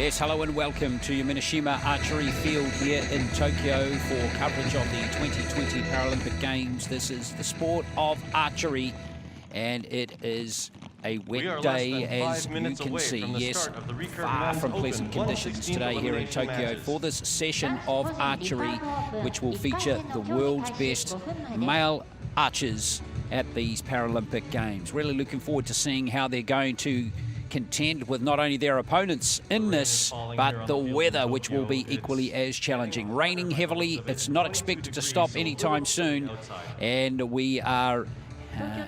Yes, hello and welcome to your Namjilmaa Archery Field here in Tokyo for coverage of the 2020 Paralympic Games. This is the sport of archery, and it is a wet day, as you can see. Yes, far from pleasant conditions today here in Tokyo for this session of archery, which will feature the world's best male archers at these Paralympic Games. Really looking forward to seeing how they're going to contend with not only their opponents in this, but the weather, which will be equally as challenging. Raining heavily, it's not expected to stop anytime soon, and we are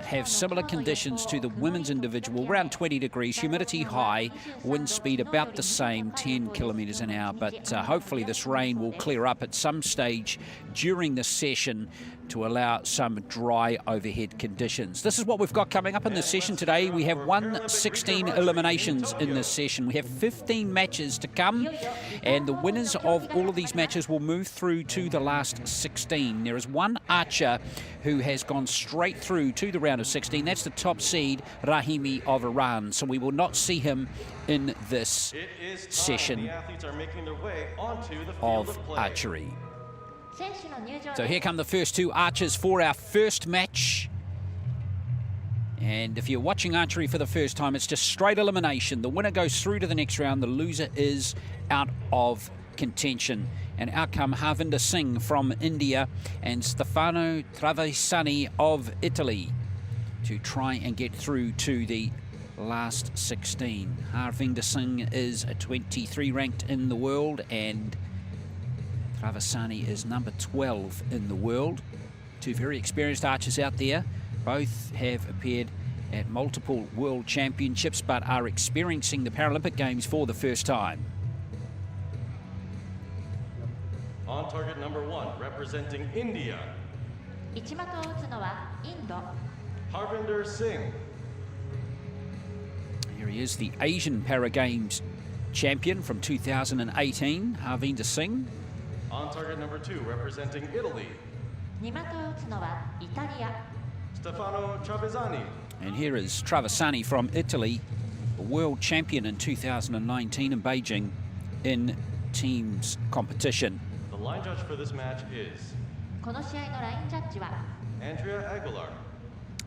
have similar conditions to the women's individual, around 20 degrees, humidity high, wind speed about the same, 10 kilometres an hour. But hopefully this rain will clear up at some stage during the session to allow some dry overhead conditions. This is what we've got coming up in this session today. We have 116 eliminations in this session. We have 15 matches to come, and the winners of all of these matches will move through to the last 16. There is one archer who has gone straight through to the round of 16. That's the top seed, Rahimi of Iran. So we will not see him in this session of archery. So here come the first two archers for our first match. And if you're watching archery for the first time, it's just straight elimination. The winner goes through to the next round. The loser is out of contention. And out come Harvinder Singh from India and Stefano Travisani of Italy to try and get through to the last 16. Harvinder Singh is a 23 ranked in the world, and Travisani is number 12 in the world. Two very experienced archers out there. Both have appeared at multiple world championships but are experiencing the Paralympic Games for the first time. On target number 1, representing India, Harvinder Singh. Here he is, the Asian Para Games champion from 2018, Harvinder Singh. On target number 2, representing Italy, Stefano Travisani. And here is Travisani from Italy, a world champion in 2019 in Beijing in teams competition. The line judge for this match is Andrea Aguilar.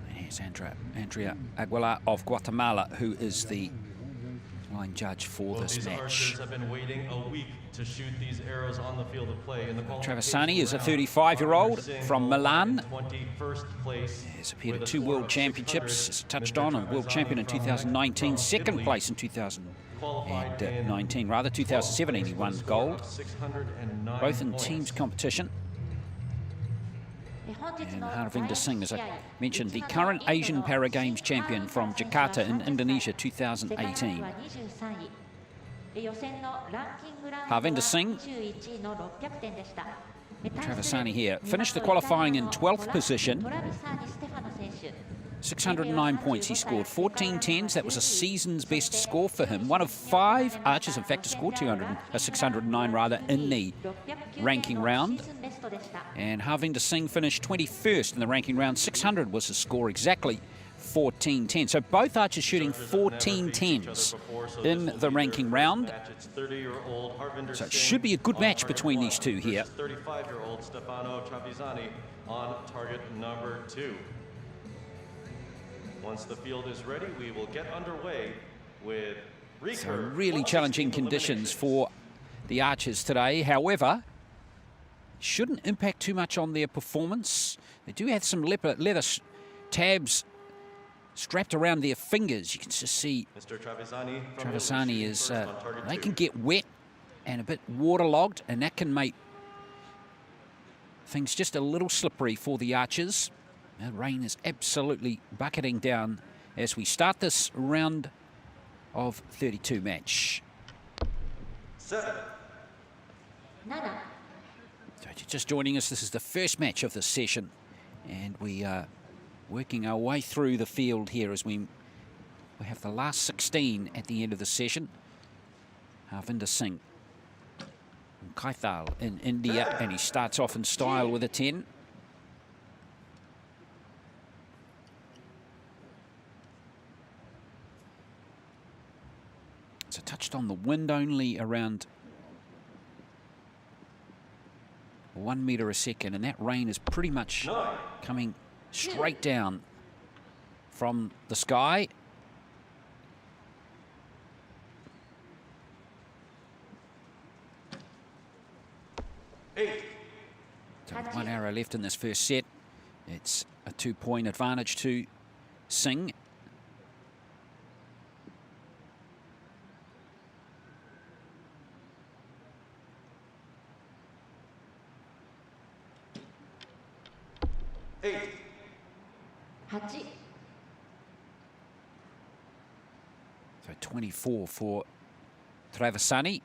Here's Andrea Aguilar of Guatemala, who is the line judge for this match. Archers have been waiting a week to shoot these arrows on the field of play. In the Travisani is a 35-year-old from Milan. 21st place. He's appeared at 2 world championships, as touched on, a world champion in 2019, second place in 2019, rather 2017 he won gold, both in teams competition. And Harvinder Singh, as I mentioned, the current Asian Para Games champion from Jakarta in Indonesia 2018. Harvinder Singh, Travisani here, finished the qualifying in 12th position. 609 points he scored, 14 tens. That was a season's best score for him. One of 5 archers, in fact, to score 609 rather in the ranking round. And Harvinder Singh finished 21st in the ranking round. 600 was his score, exactly 14 tens. So both archers shooting 14 tens in the ranking round. So it should be a good match between these two here. 35-year-old Stefano Travisani on target number 2. Once the field is ready, we will get underway with Recurve. So really challenging conditions for the archers today. However, shouldn't impact too much on their performance. They do have some leather tabs strapped around their fingers. You can just see Mr. Travisani is, they can get wet and a bit waterlogged, and that can make things just a little slippery for the archers. The rain is absolutely bucketing down as we start this round of 32 match. 7. So if you're just joining us, this is the first match of this session, and we are working our way through the field here as we have the last 16 at the end of the session. Harvinder Singh from Kostal in India, and he starts off in style with a 10. It's a touch Based on the wind, only around 1 meter a second, and that rain is pretty much coming straight down from the sky. So 1 arrow left in this first set. It's a 2-point advantage to Singh. So 24 for Travisani,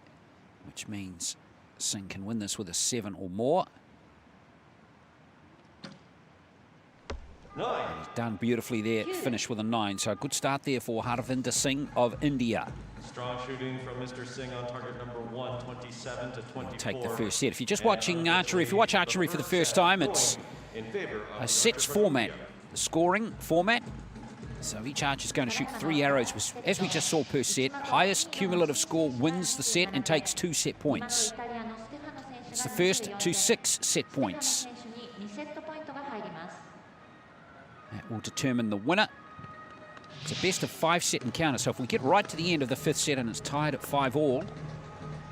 which means Singh can win this with a 7 or more. And he's done beautifully there, finished with a 9. So a good start there for Harvinder Singh of India. Strong shooting from Mr. Singh on target number 1, 27 to 24. He'll take the first set. If you're just watching archery, if you watch archery for the first time, it's a sets format, the scoring format. So each archer is going to shoot 3 arrows, as we just saw, per set. Highest cumulative score wins the set and takes 2 set points. It's the first to 6 set points. That will determine the winner. It's a best of 5 set encounter. So if we get right to the end of the 5th set and it's tied at 5-all,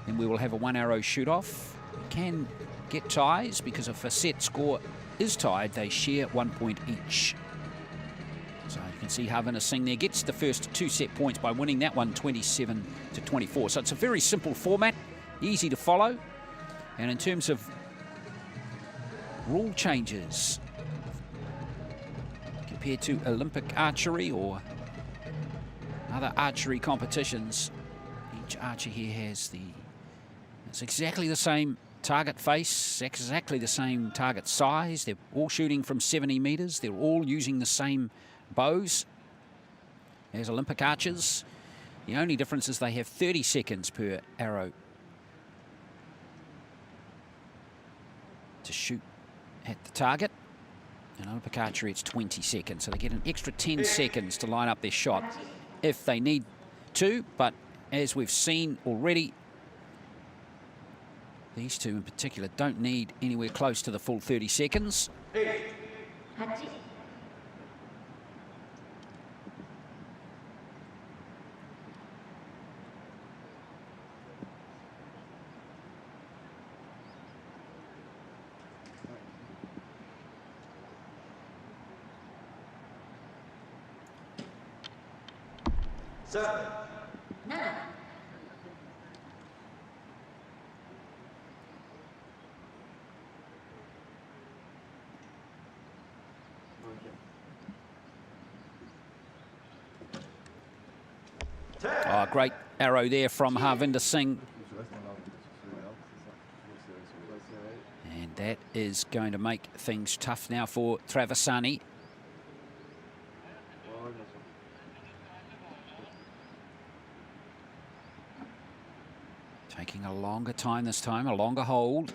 then we will have a 1 arrow shoot off. We can get ties because if a set score is tied, they share 1 point each. So you can see Harvinder Singh there gets the first 2 set points by winning that one 27 to 24. So it's a very simple format, easy to follow. And in terms of rule changes compared to Olympic archery or other archery competitions, each archer here has it's exactly the same target face, exactly the same target size. They're all shooting from 70 meters. They're all using the same bows as Olympic archers. The only difference is they have 30 seconds per arrow to shoot at the target. In Olympic archery, it's 20 seconds, so they get an extra 10 seconds to line up their shot if they need to. But as we've seen already, these two in particular don't need anywhere close to the full 30 seconds. Oh, great arrow there from Harvinder Singh. And that is going to make things tough now for Travisani. Taking a longer time this time, a longer hold.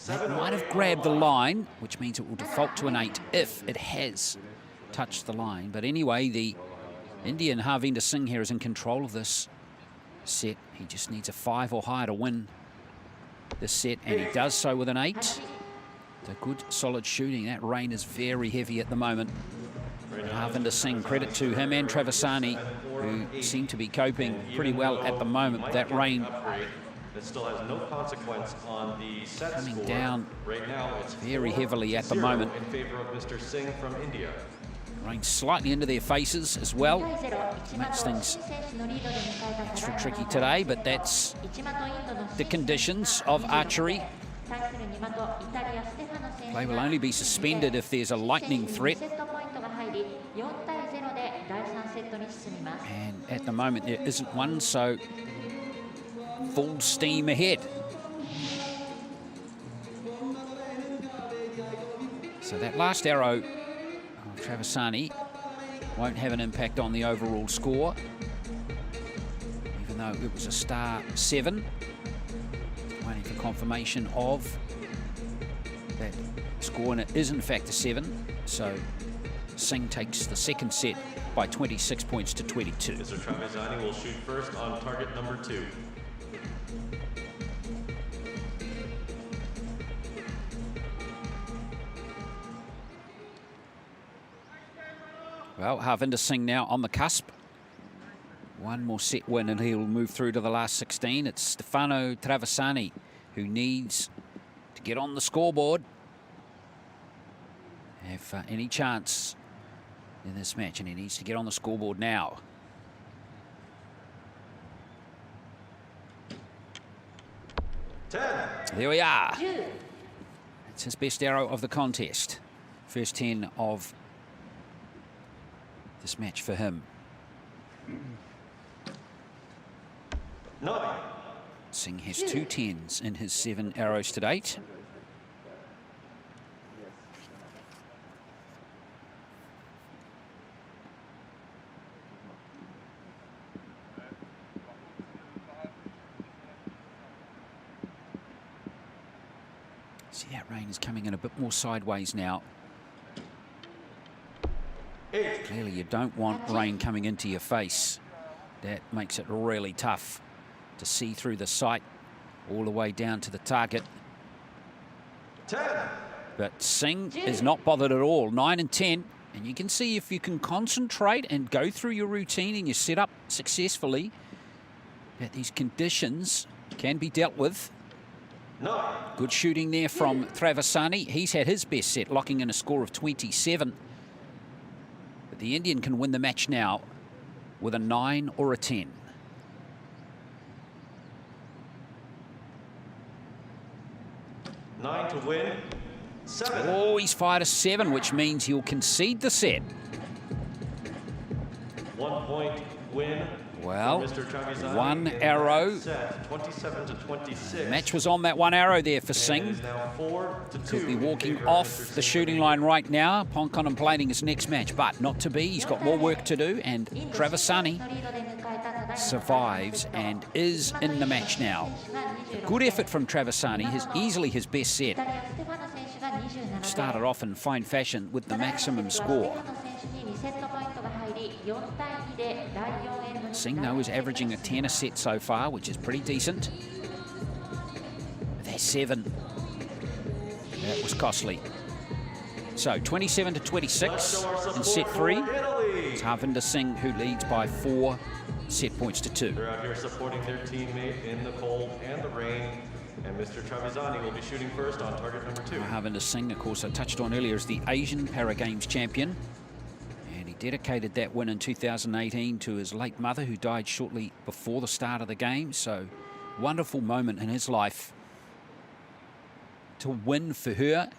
That might have grabbed the line, which means it will default to an 8 if it has touched the line. But anyway, the Indian Harvinder Singh here is in control of this set. He just needs a 5 or higher to win this set, and he does so with an 8. It's a good, solid shooting. That rain is very heavy at the moment. And Harvinder Singh, credit to him and Travisani, who seem to be coping pretty well at the moment with that rain. It still has no consequence on the set coming score. down right now, it's very heavily at the moment. In favor of Mr. Singh from India. Rain slightly into their faces as well. Makes things extra tricky today, but that's the conditions of archery. Play will only be suspended if there's a lightning threat. And at the moment there isn't one, so full steam ahead. So that last arrow of Travisani won't have an impact on the overall score, even though it was a star 7. Waiting for confirmation of that score, and it is in fact a 7. So Singh takes the second set by 26 points to 22. Mr. Travisani will shoot first on target number 2. Well, Harvinder Singh now on the cusp. One more set win and he'll move through to the last 16. It's Stefano Travisani who needs to get on the scoreboard. If any chance in this match, and he needs to get on the scoreboard now. There we are. It's his best arrow of the contest. First 10 of this match for him. 9. Singh has 2 10s in his 7 arrows to date. See, that rain is coming in a bit more sideways now. 8. Clearly you don't want rain coming into your face. That makes it really tough to see through the sight all the way down to the target. 10. But Singh is not bothered at all. 9 and 10. And you can see if you can concentrate and go through your routine and you set up successfully, that these conditions can be dealt with. 9. Good shooting there from Travisani. He's had his best set, locking in a score of 27. But the Indian can win the match now with a 9 or a 10. Nine to win. 7. Oh, he's fired a 7, which means he'll concede the set. 1 point win. Well, Mr. Travisani 1 in arrow. Set, 27 to 26. The match was on that 1 arrow there for Singh. Now 4 to 2. Could be walking off the shooting line right now upon contemplating his next match, but not to be. He's got more work to do, and Travisani survives and is in the match now. A good effort from Travisani, easily his best set. Started off in fine fashion with the maximum score. Singh, though, is averaging a 10 a set so far, which is pretty decent. That's 7. That was costly. So 27 to 26 in set 3. It's Harvinder Singh who leads by 4 set points to 2. They're out here supporting their teammate in the cold and the rain. And Mr. Travisani will be shooting first on target number 2. Harvinder Singh, of course, I touched on earlier, is the Asian Para Games champion. And he dedicated that win in 2018 to his late mother, who died shortly before the start of the game. So, wonderful moment in his life to win for her.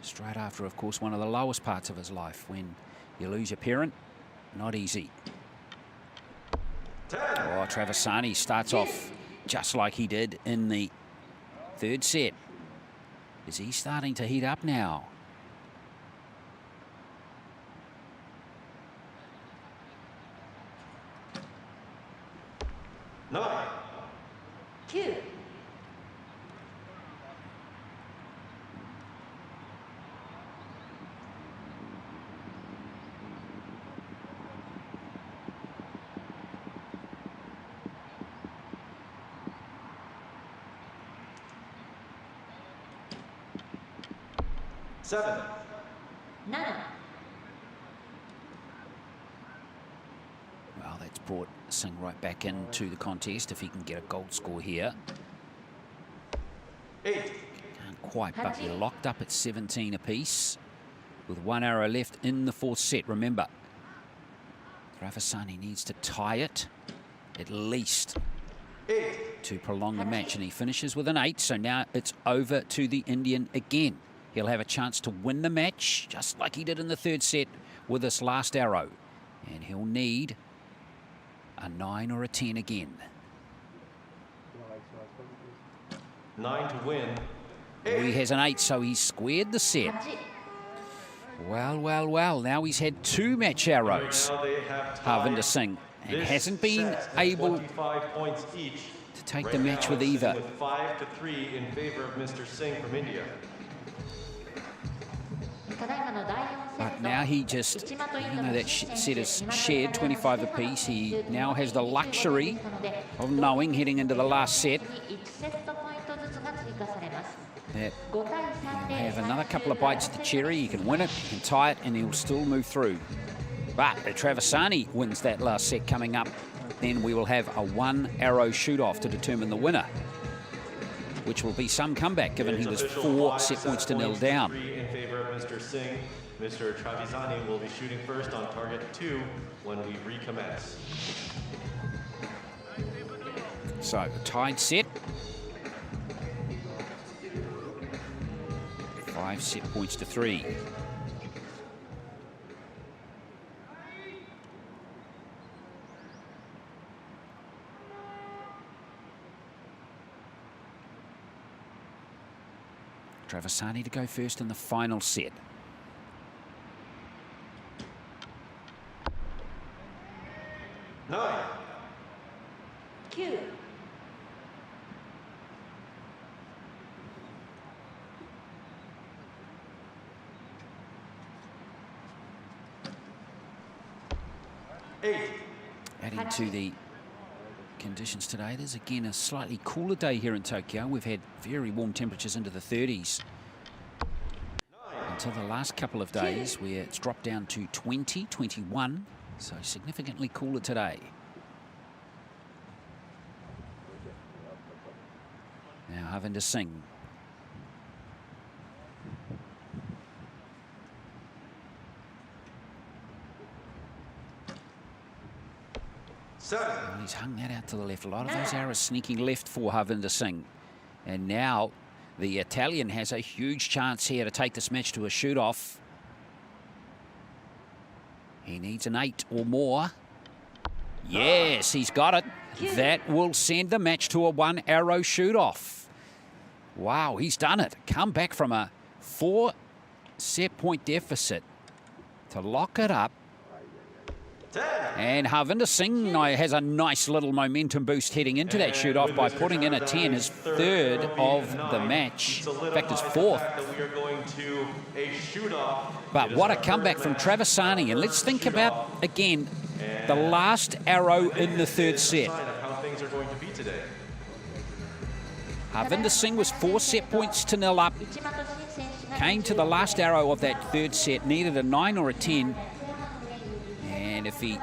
Straight after, of course, one of the lowest parts of his life, when you lose your parent. Not easy. 10. Oh, Travisani starts off just like he did in the 3rd set. Is he starting to heat up now? Nine. 9. Seven. Well, that's brought Singh right back into the contest if he can get a gold score here. 8. Can't quite, but we're locked up at 17 apiece with 1 arrow left in the 4th set. Remember, Travisani needs to tie it at least 8. to prolong the match, and he finishes with an 8. So now it's over to the Indian again. He'll have a chance to win the match, just like he did in the 3rd set with this last arrow. And he'll need a 9 or a 10 again. 9 to win. Oh, he has an 8, so he's squared the set. Well, well, well. Now he's had 2 match arrows, Now they have Harvinder tied Singh, and this hasn't been set at able 25 points each. to take Right the match now with it's either. With 5 to 3 in favor of Mr. Singh from India. But now he just, even though that set is shared 25 apiece, he now has the luxury of knowing heading into the last set that he'll have another couple of bites at the cherry. He can win it, he can tie it, and he'll still move through. But if Travisani wins that last set coming up, then we will have a one-arrow shoot-off to determine the winner, which will be some comeback given he was 4 set points to 0 down. 3 in favor of Mr. Singh. Mr. Travisani will be shooting first on target 2 when we recommence. So a tied set. 5 set points to 3. Travisani to go first in the final set. Nine. 9. 8. Adding to the conditions today, there's again a slightly cooler day here in Tokyo. We've had very warm temperatures into the 30s until the last couple of days where it's dropped down to 20, 21, so significantly cooler today. Now Harvinder Singh. Well, he's hung that out to the left. A lot of those arrows sneaking left for Harvinder Singh. And now the Italian has a huge chance here to take this match to a shoot-off. He needs an 8 or more. Yes, he's got it. That will send the match to a one-arrow shoot-off. Wow, he's done it. Come back from a 4 set point deficit to lock it up. And Harvinder Singh has a nice little momentum boost heading into that shoot-off by putting in a 10, his 3rd of the match. In fact, his 4th. But what a comeback from Travisani. And let's think about, again, the last arrow in the 3rd set. Harvinder Singh was 4 set points to 0 up. Came to the last arrow of that 3rd set, needed a 9 or a 10. And if he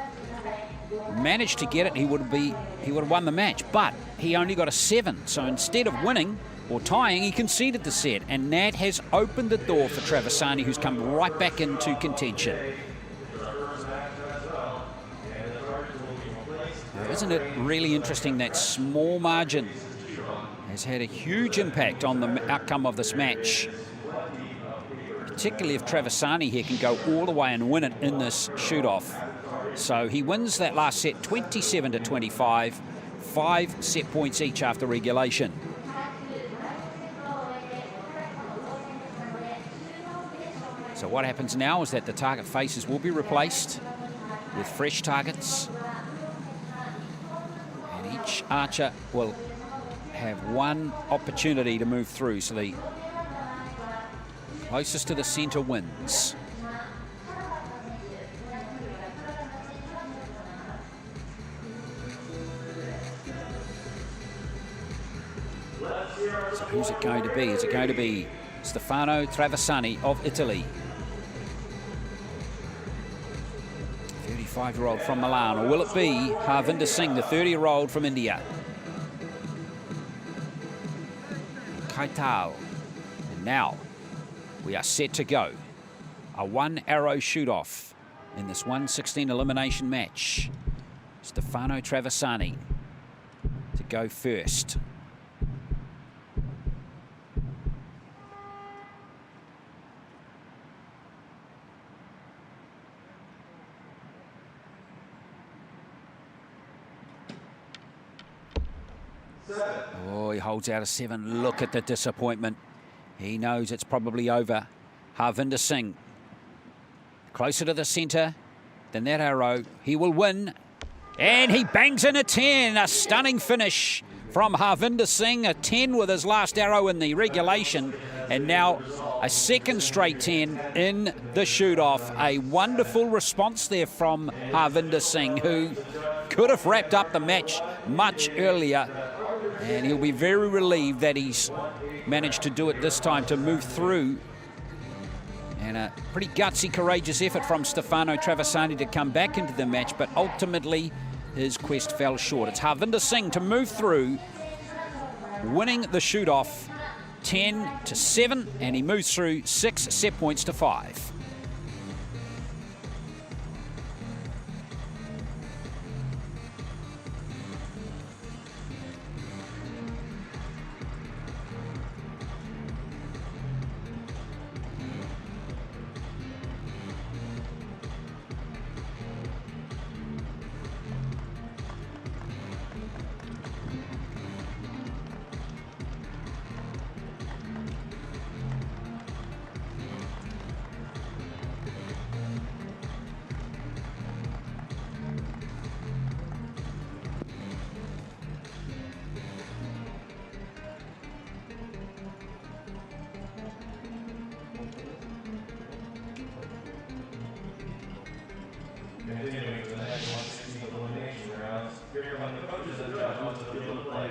managed to get it, he would have won the match. But he only got a 7. So instead of winning or tying, he conceded the set. And that has opened the door for Travisani, who's come right back into contention. Now, isn't it really interesting that small margin has had a huge impact on the outcome of this match? Particularly if Travisani here can go all the way and win it in this shoot-off. So he wins that last set 27 to 25, 5 set points each after regulation. So what happens now is that the target faces will be replaced with fresh targets. And each archer will have one opportunity to move through. So the closest to the centre wins. So who's it going to be? Is it going to be Stefano Travisani of Italy? 35-year-old from Milan. Or will it be Harvinder Singh, the 30-year-old from India? Kaital. And now we are set to go. A one-arrow shoot-off in this 1/16 elimination match. Stefano Travisani to go first. Oh, he holds out a 7. Look at the disappointment. He knows it's probably over. Harvinder Singh. Closer to the centre than that arrow. He will win. And he bangs in a 10. A stunning finish from Harvinder Singh, a 10 with his last arrow in the regulation, and now a second straight 10 in the shoot-off. A wonderful response there from Harvinder Singh, who could have wrapped up the match much earlier, and he'll be very relieved that he's managed to do it this time to move through. And a pretty gutsy, courageous effort from Stefano Travisani to come back into the match, but ultimately his quest fell short. It's Harvinder Singh to move through, winning the shoot-off 10-7, and he moves through 6 set points to 5. Continuing to the next 160 elimination rounds, here come the coaches and judges to the field of play.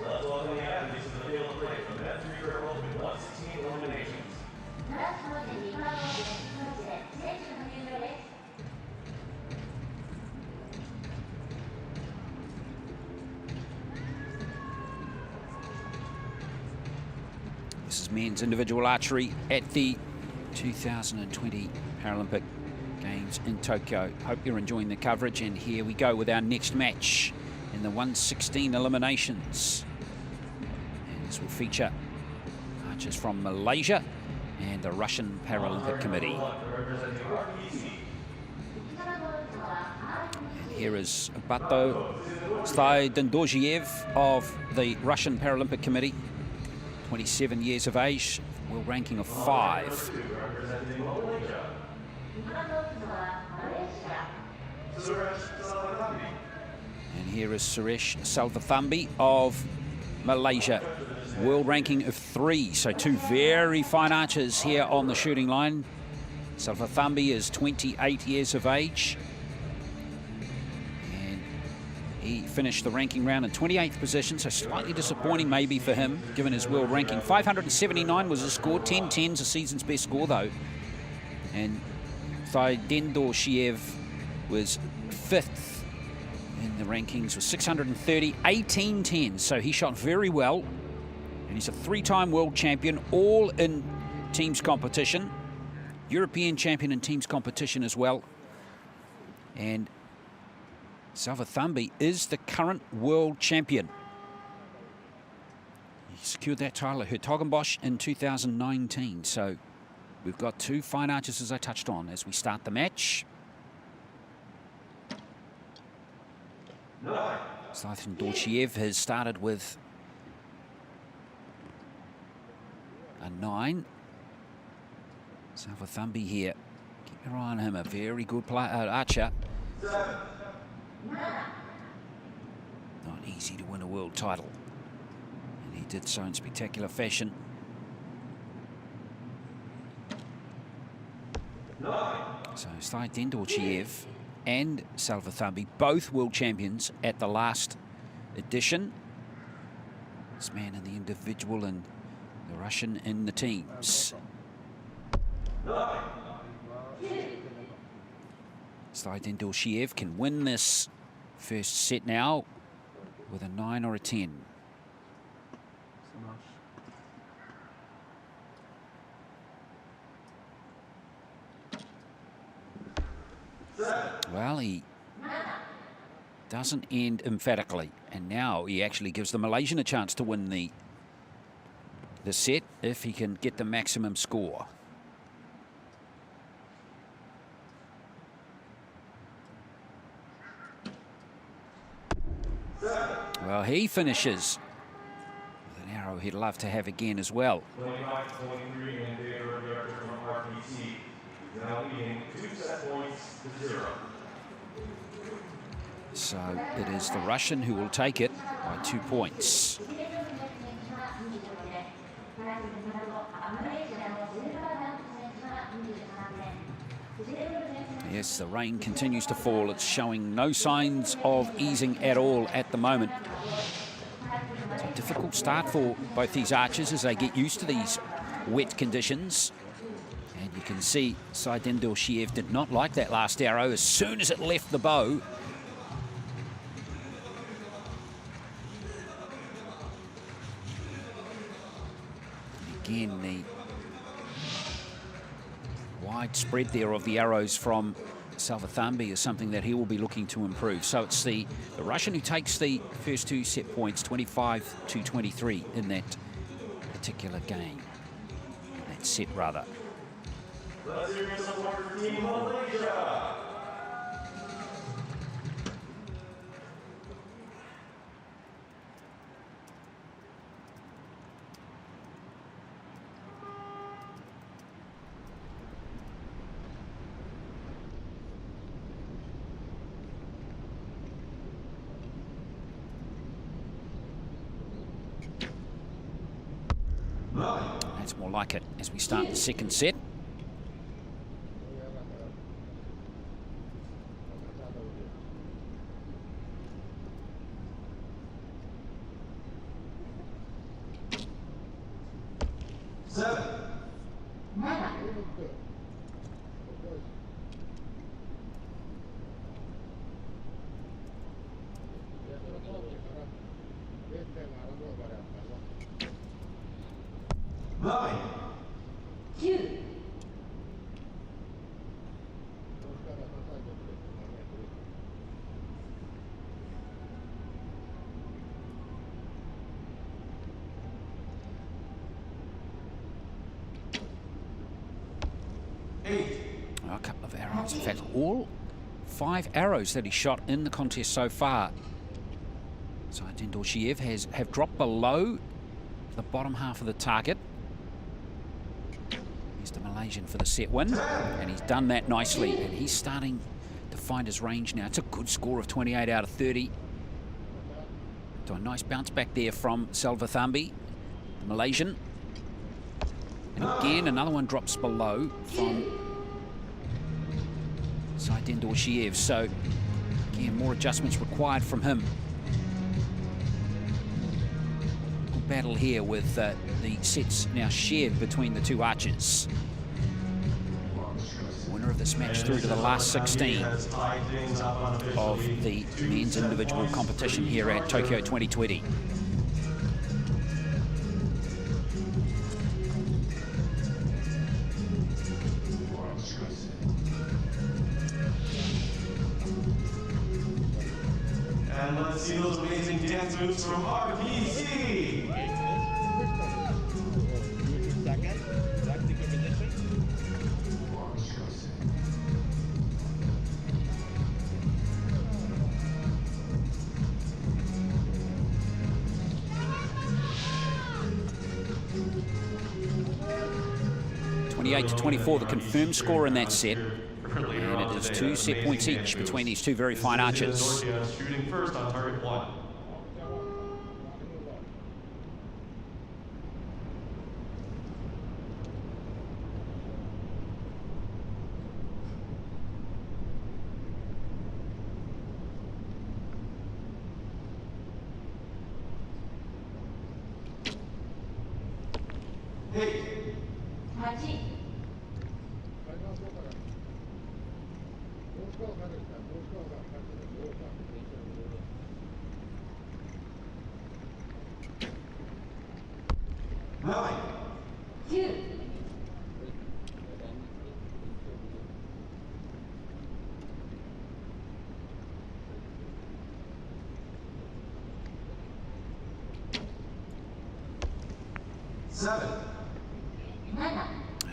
Let's welcome the athletes to the field of play from Netsiri girls with 116 eliminations. This is men's individual archery at the 2020 Paralympic Games in Tokyo. Hope you're enjoying the coverage, and here we go with our next match in the 116 eliminations. And this will feature archers from Malaysia and the Russian Paralympic Committee. And here is Tsydendorzhiev of the Russian Paralympic Committee, 27 years of age, world ranking of 5. And here is Selvathamby of Malaysia, world ranking of 3. So 2 very fine archers here on the shooting line. Selvathamby is 28 years of age, and he finished the ranking round in 28th position, so slightly disappointing maybe for him, given his world ranking. 579 was his score, 10-10's a season's best score though. And Tsydendorzhiev was 5th in the rankings with 630, 18-10, so he shot very well. And he's a 3-time world champion, all in teams competition, European champion in teams competition as well. And Selvathamby is the current world champion. He secured that title at Hertogenbosch in 2019. So we've got 2 fine archers, as I touched on, as we start the match. Tsydendorzhiev has started with a 9. Selvathamby here. Keep your eye on him, a very good archer. Not easy to win a world title, and he did so in spectacular fashion. So Tsydendorzhiev and Selvathamby, both world champions at the last edition. This man in the individual and the Russian in the teams. Tsydendorzhiev can win this first set now with a 9 or a 10. Well, he doesn't end emphatically, and now he actually gives the Malaysian a chance to win the set if he can get the maximum score. Well, he finishes with an arrow he'd love to have again as well. 25-23 in favor of the archer from RPC. Now leading 2 set points to 0. So it is the Russian who will take it by 2 points. Yes, the rain continues to fall. It's showing no signs of easing at all at the moment. It's a difficult start for both these archers as they get used to these wet conditions. And you can see Tsydendorzhiev did not like that last arrow as soon as it left the bow. Again, the wide spread there of the arrows from Selvathamby is something that he will be looking to improve. So it's the Russian who takes the first 2 set points, 25-23 in that particular game, that set rather. Let's hear your support for Team Malaysia. That's more like it as we start the second set. A couple of arrows, in fact, all 5 arrows that he shot in the contest so far. Tsydendorzhiev have dropped below the bottom half of the target. Here's the Malaysian for the set win, and he's done that nicely, and he's starting to find his range now. It's a good score of 28 out of 30. So a nice bounce back there from Selvathamby, the Malaysian. And again, another one drops below from Tsydendorzhiev. So, again, more adjustments required from him. Good battle here with the sets now shared between the two archers. Winner of this match through to the last 16 of the men's individual competition here at Tokyo 2020. And let's see those amazing dance moves from RPC. Second, that's the good position. To 24, the confirmed score in that set, and it is 2 set points each between these two very fine archers. Shooting first on target 1.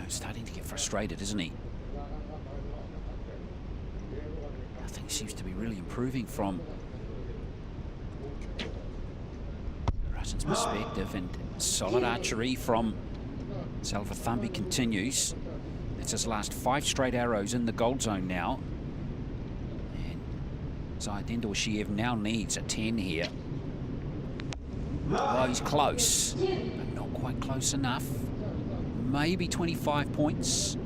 Starting to get frustrated, isn't he? Nothing seems to be really improving from distance perspective, and solid archery from Selvathamby continues. It's his last 5 straight arrows in the gold zone now. And Tsydendorzhiev now needs a 10 here. Oh, he's close, but not quite close enough. Maybe 25 points.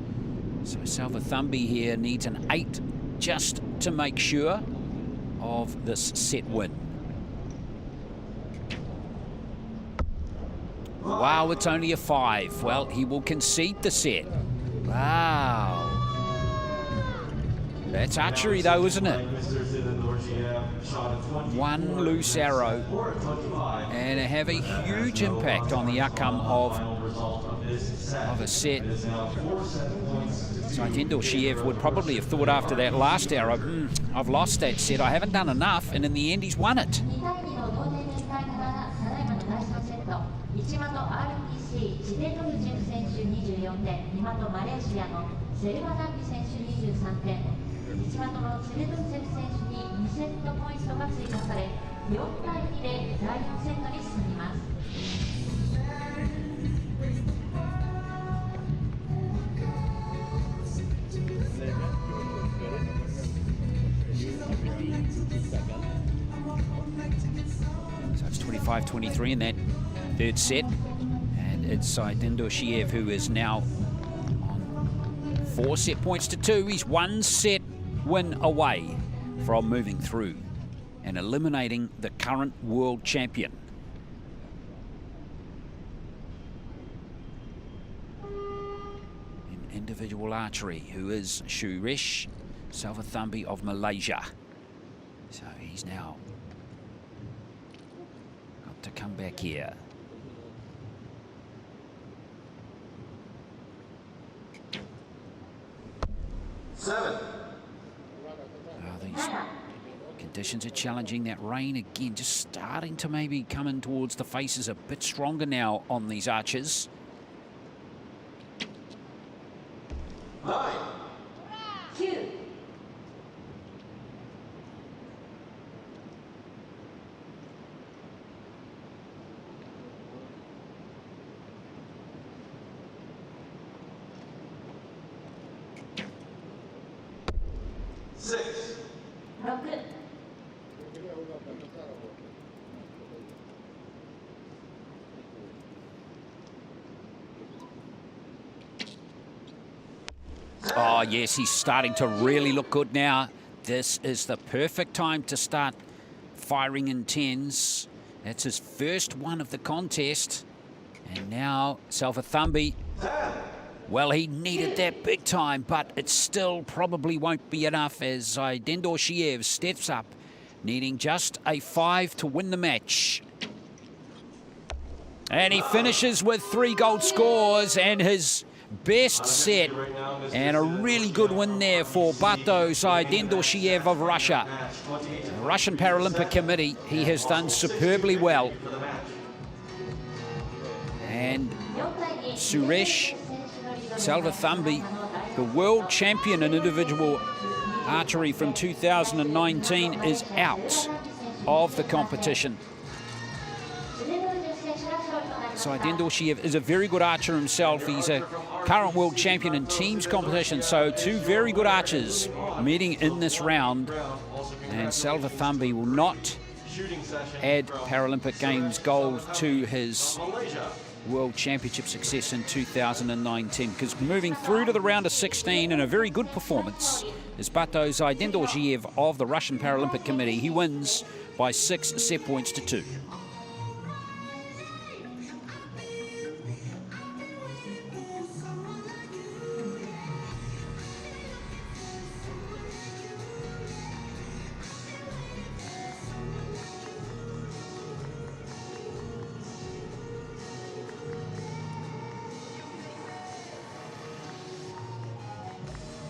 So Selvathamby here needs an 8 just to make sure of this set win. Wow, it's only a 5. Well, he will concede the set. Wow. That's archery though, isn't it? One loose arrow and have a huge impact on the outcome of a set. Tsydendorzhiev would probably have thought after that last arrow, I've lost that set, I haven't done enough, and in the end he's won it. So it's 25-23 in that third set, and it's Tsydendorzhiev who is now on 4 set points to 2. He's 1 set win away from moving through and eliminating the current world champion. In individual archery, who is Suresh Selvathamby of Malaysia. So he's now got to come back here. These conditions are challenging. That rain again just starting to maybe come in towards the faces a bit stronger now on these archers. 9. 9. 6. 6. Oh, yes, he's starting to really look good now. This is the perfect time to start firing in 10s. That's his first one of the contest. And now Selvathamby, well, he needed that big time, but it still probably won't be enough as Tsydendorzhiev steps up, needing just a 5 to win the match. And he finishes with 3 gold scores and his best set, and a really good win there for Patru Tsydendorzhiev of Russia. The Russian Paralympic Committee, he has done superbly well. And Suresh Selvathamby, the world champion in individual archery from 2019, is out of the competition. Tsydendorzhiev is a very good archer himself. He's a current world champion in teams competition, so 2 very good archers meeting in this round. And Selvathamby will not add Paralympic Games gold to his World Championship success in 2019, because moving through to the round of 16 in a very good performance is Patru Tsydendorzhiev of the Russian Paralympic Committee. He wins by 6 set points to 2.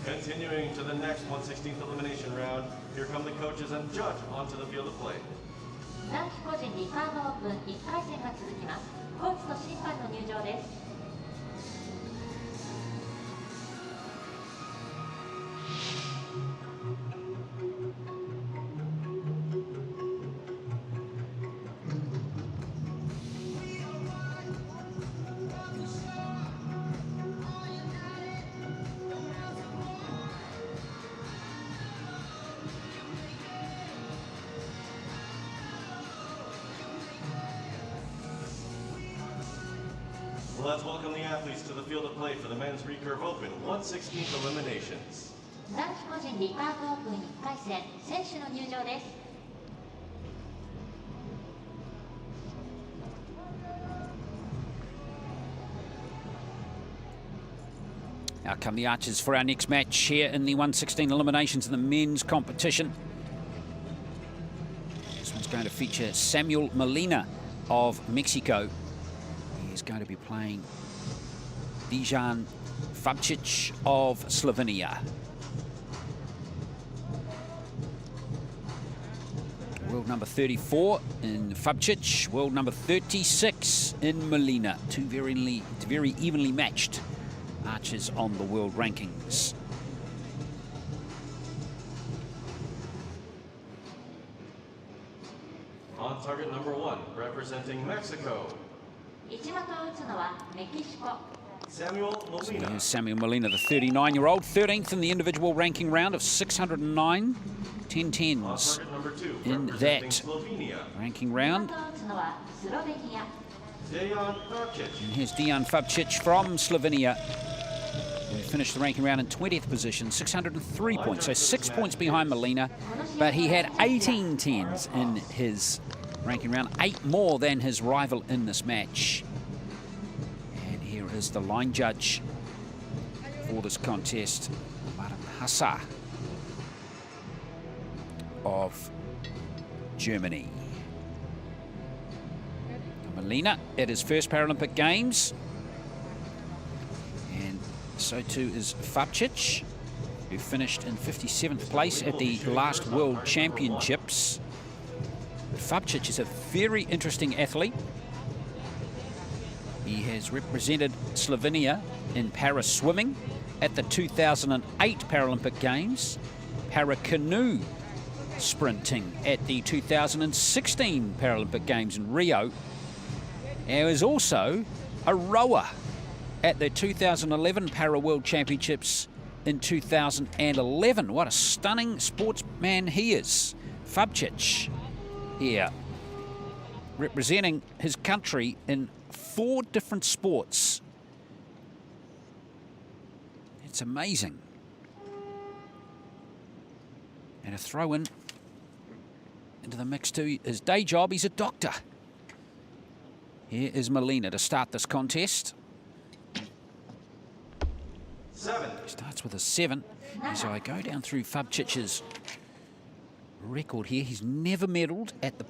Continuing to the next 1/16th elimination round, here come the coaches and judge onto the field of play. 男子個人リカーブオープン1回戦が続きます。コーチと審判の入場です。Let's welcome the athletes to the field of play for the men's Recurve Open 1/16 eliminations. 男子個人リカーブオープン1回戦選手の入場です。 Out come the archers for our next match here in the 1/16 eliminations in the men's competition. This one's going to feature Samuel Molina of Mexico. He's going to be playing Dejan Fabcic of Slovenia. World number 34 in Fabcic, world number 36 in Molina. Two very evenly matched archers on the world rankings. On target number 1, representing Mexico, 1的を打つのはメキシコ。 Samuel Molina. Here's Samuel Molina, the 39-year-old, 13th in the individual ranking round of 609, 10 On tens target number 2, in representing that Slovenia, ranking 2 round. を打つのはスロベニア。 Dejan Fabcic. And here's Dejan Fabcic from Slovenia, who finished the ranking round in 20th position, 603 points, so 6 points behind Molina, but he had 18 tens in his ranking round, 8 more than his rival in this match. And here is the line judge for this contest, Martin Hassar of Germany. Molina at his first Paralympic Games, and so too is Fabcic, who finished in 57th place at the last World Championships. But Fabcic is a very interesting athlete. He has represented Slovenia in para swimming at the 2008 Paralympic Games, para canoe sprinting at the 2016 Paralympic Games in Rio. He was also a rower at the 2011 Para World Championships in 2011. What a stunning sportsman he is. Fabcic here, representing his country in 4 different sports. It's amazing. And a throw in into the mix too. His day job, he's a doctor. Here is Molina to start this contest. 7. He starts with a 7. So I go down through Fabcic's record here. He's never medalled at the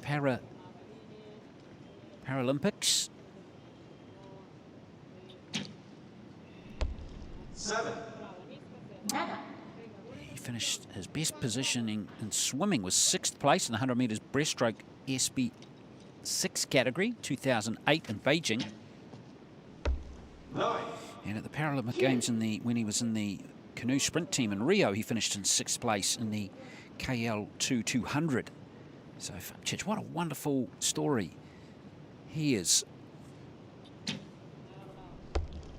Paralympics. 7. 7。 He finished his best positioning in swimming was 6th place in the 100 metres breaststroke SB 6 category, 2008 in Beijing. 9. And at the Paralympic Games when he was in the canoe sprint team in Rio, he finished in 6th place in the KL2 200. So Fabcic, what a wonderful story he is.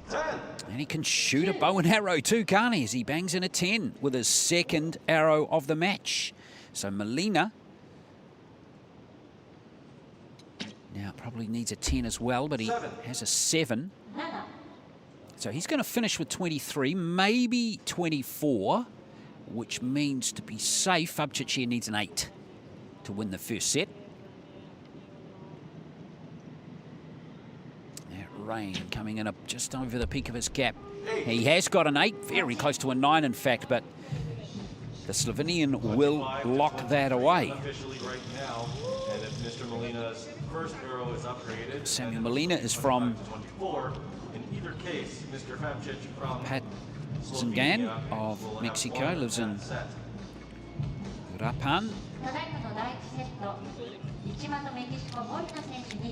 10. And he can shoot a bow and arrow too, can't he? As he bangs in a 10 with his second arrow of the match. So Molina now probably needs a 10 as well, but he has a 7. 7。 So he's going to finish with 23, maybe 24, which means to be safe, Fabcic here needs an 8 to win the first set. That rain coming in just over the peak of his cap. He has got an 8, very close to a 9 in fact, but the Slovenian will lock that away. Officially right now, and if Mr. Molina's first arrow is upgraded, Samuel Molina is from 24. In either case, Mr. Fabcic from Zhang of Mexico, lives in Rapan. ただいまの第1セット、1的メキシコ、モリナ選手23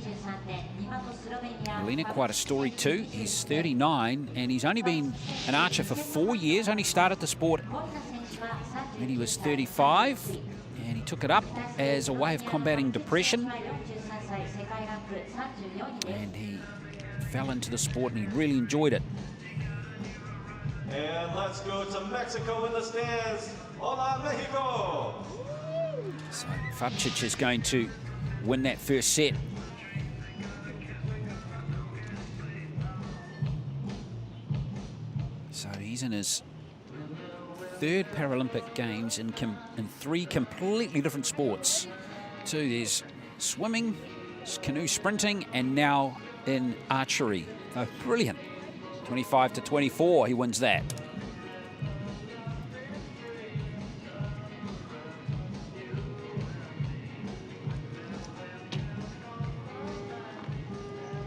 点、2的スロベニア。 Molina, quite a story too. He's 39 and he's only been an archer for 4 years, only started the sport モリナ選手は when he was 35 and he took it up as a way of combating depression 43歳、世界ランク34位です。 and he fell into the sport and he really enjoyed it. And let's go to Mexico in the stands. Hola, Mexico! So Fabcic is going to win that first set. So he's in his third Paralympic Games in 3 completely different sports. There's swimming, canoe sprinting, and now in archery. Oh, brilliant. 25-24, he wins that.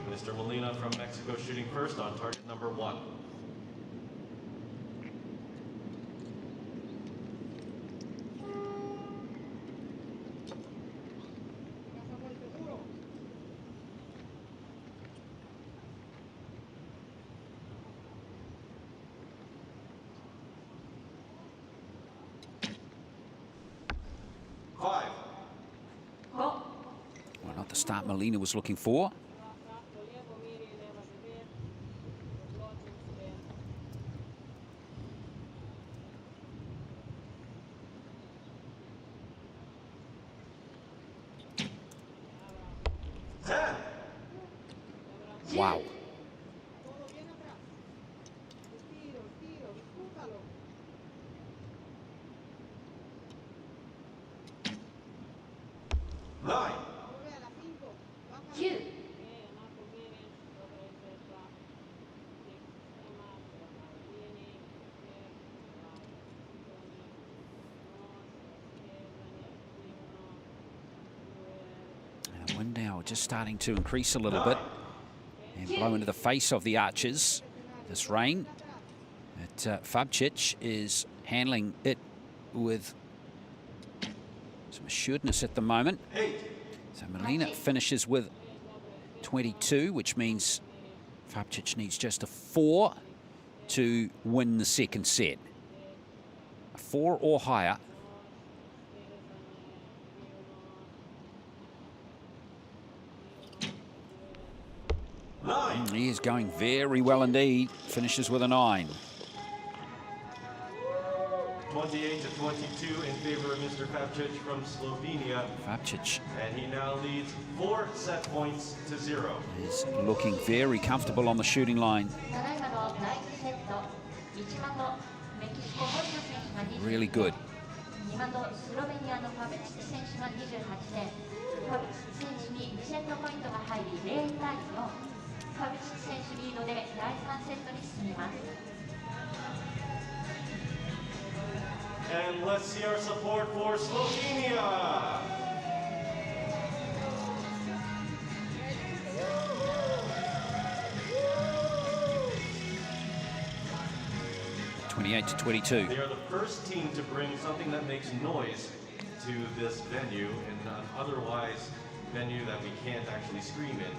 Mr. Molina from Mexico shooting first on target number 1. Well, not the start Molina was looking for. Wow. Wind now just starting to increase a little bit and blow into the face of the archers. This rain. But Fabcic is handling it with some assuredness at the moment. So Molina finishes with 22, which means Fabcic needs just a 4 to win the second set. A 4 or higher. He is going very well indeed. Finishes with a 9. 28-22 in favor of Mr. Fabcic from Slovenia. Fabcic. And he now leads 4 set points to 0. He's looking very comfortable on the shooting line. Really good. And let's see our support for Slovenia. (28-22). They are the first team to bring something that makes noise to this venue, and an otherwise venue that we can't actually scream in.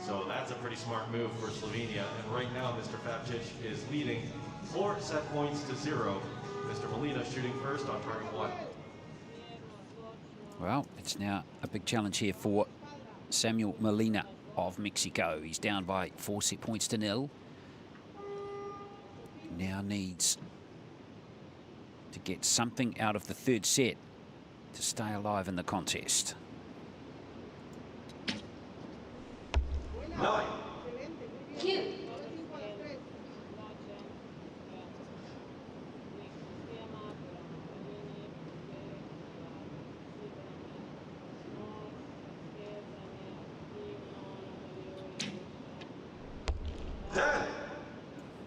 So that's a pretty smart move for Slovenia. And right now, Mr. Fabcic is leading 4 set points to 0. Mr. Molina shooting first on target 1. Well, it's now a big challenge here for Samuel Molina of Mexico. He's down by 4 set points to 0. Now needs to get something out of the third set to stay alive in the contest. 9. 9. 10.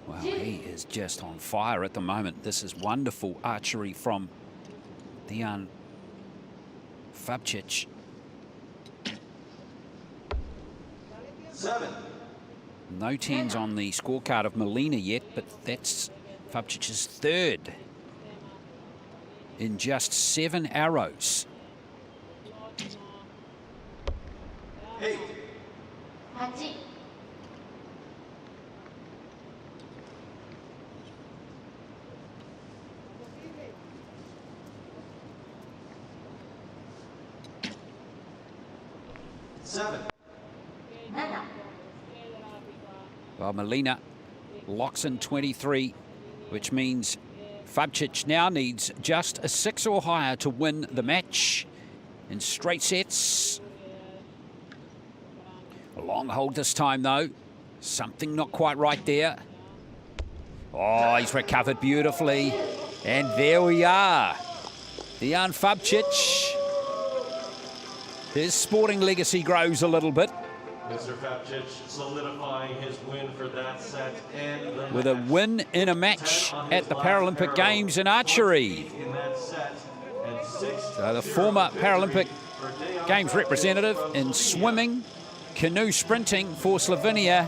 Well, he is just on fire at the moment. This is wonderful archery from Dejan Fabcic. 7. No 10s on the scorecard of Molina yet, but that's Fabcic's third in just 7 arrows. 8. 8. 7. 7. Well, Molina locks in 23, which means Fabcic now needs just a 6 or higher to win the match in straight sets. A long hold this time, though. Something not quite right there. Oh, he's recovered beautifully. And there we are. Dejan Fabcic. His sporting legacy grows a little bit. Mr. Fabcic solidifying his win for that set and the with a win in a match at the Paralympic Games in archery. So the former Paralympic Games representative in swimming, canoe sprinting for Slovenia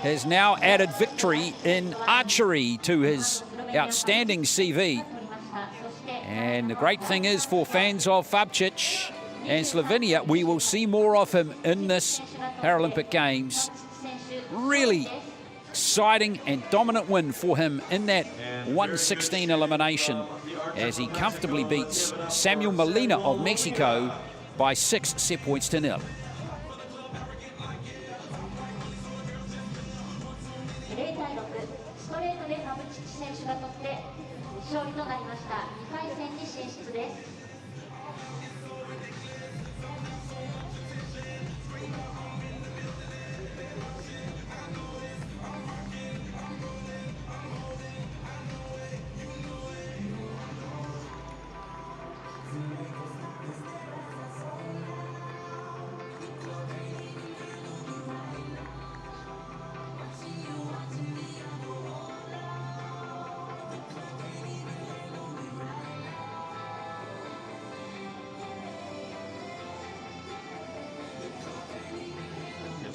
has now added victory in archery to his outstanding CV. And the great thing is for fans of Fabcic and Slovenia, we will see more of him in this Paralympic Games. Really exciting and dominant win for him in that 116 elimination as he comfortably beats Samuel Molina of Mexico by 6 set points to 0.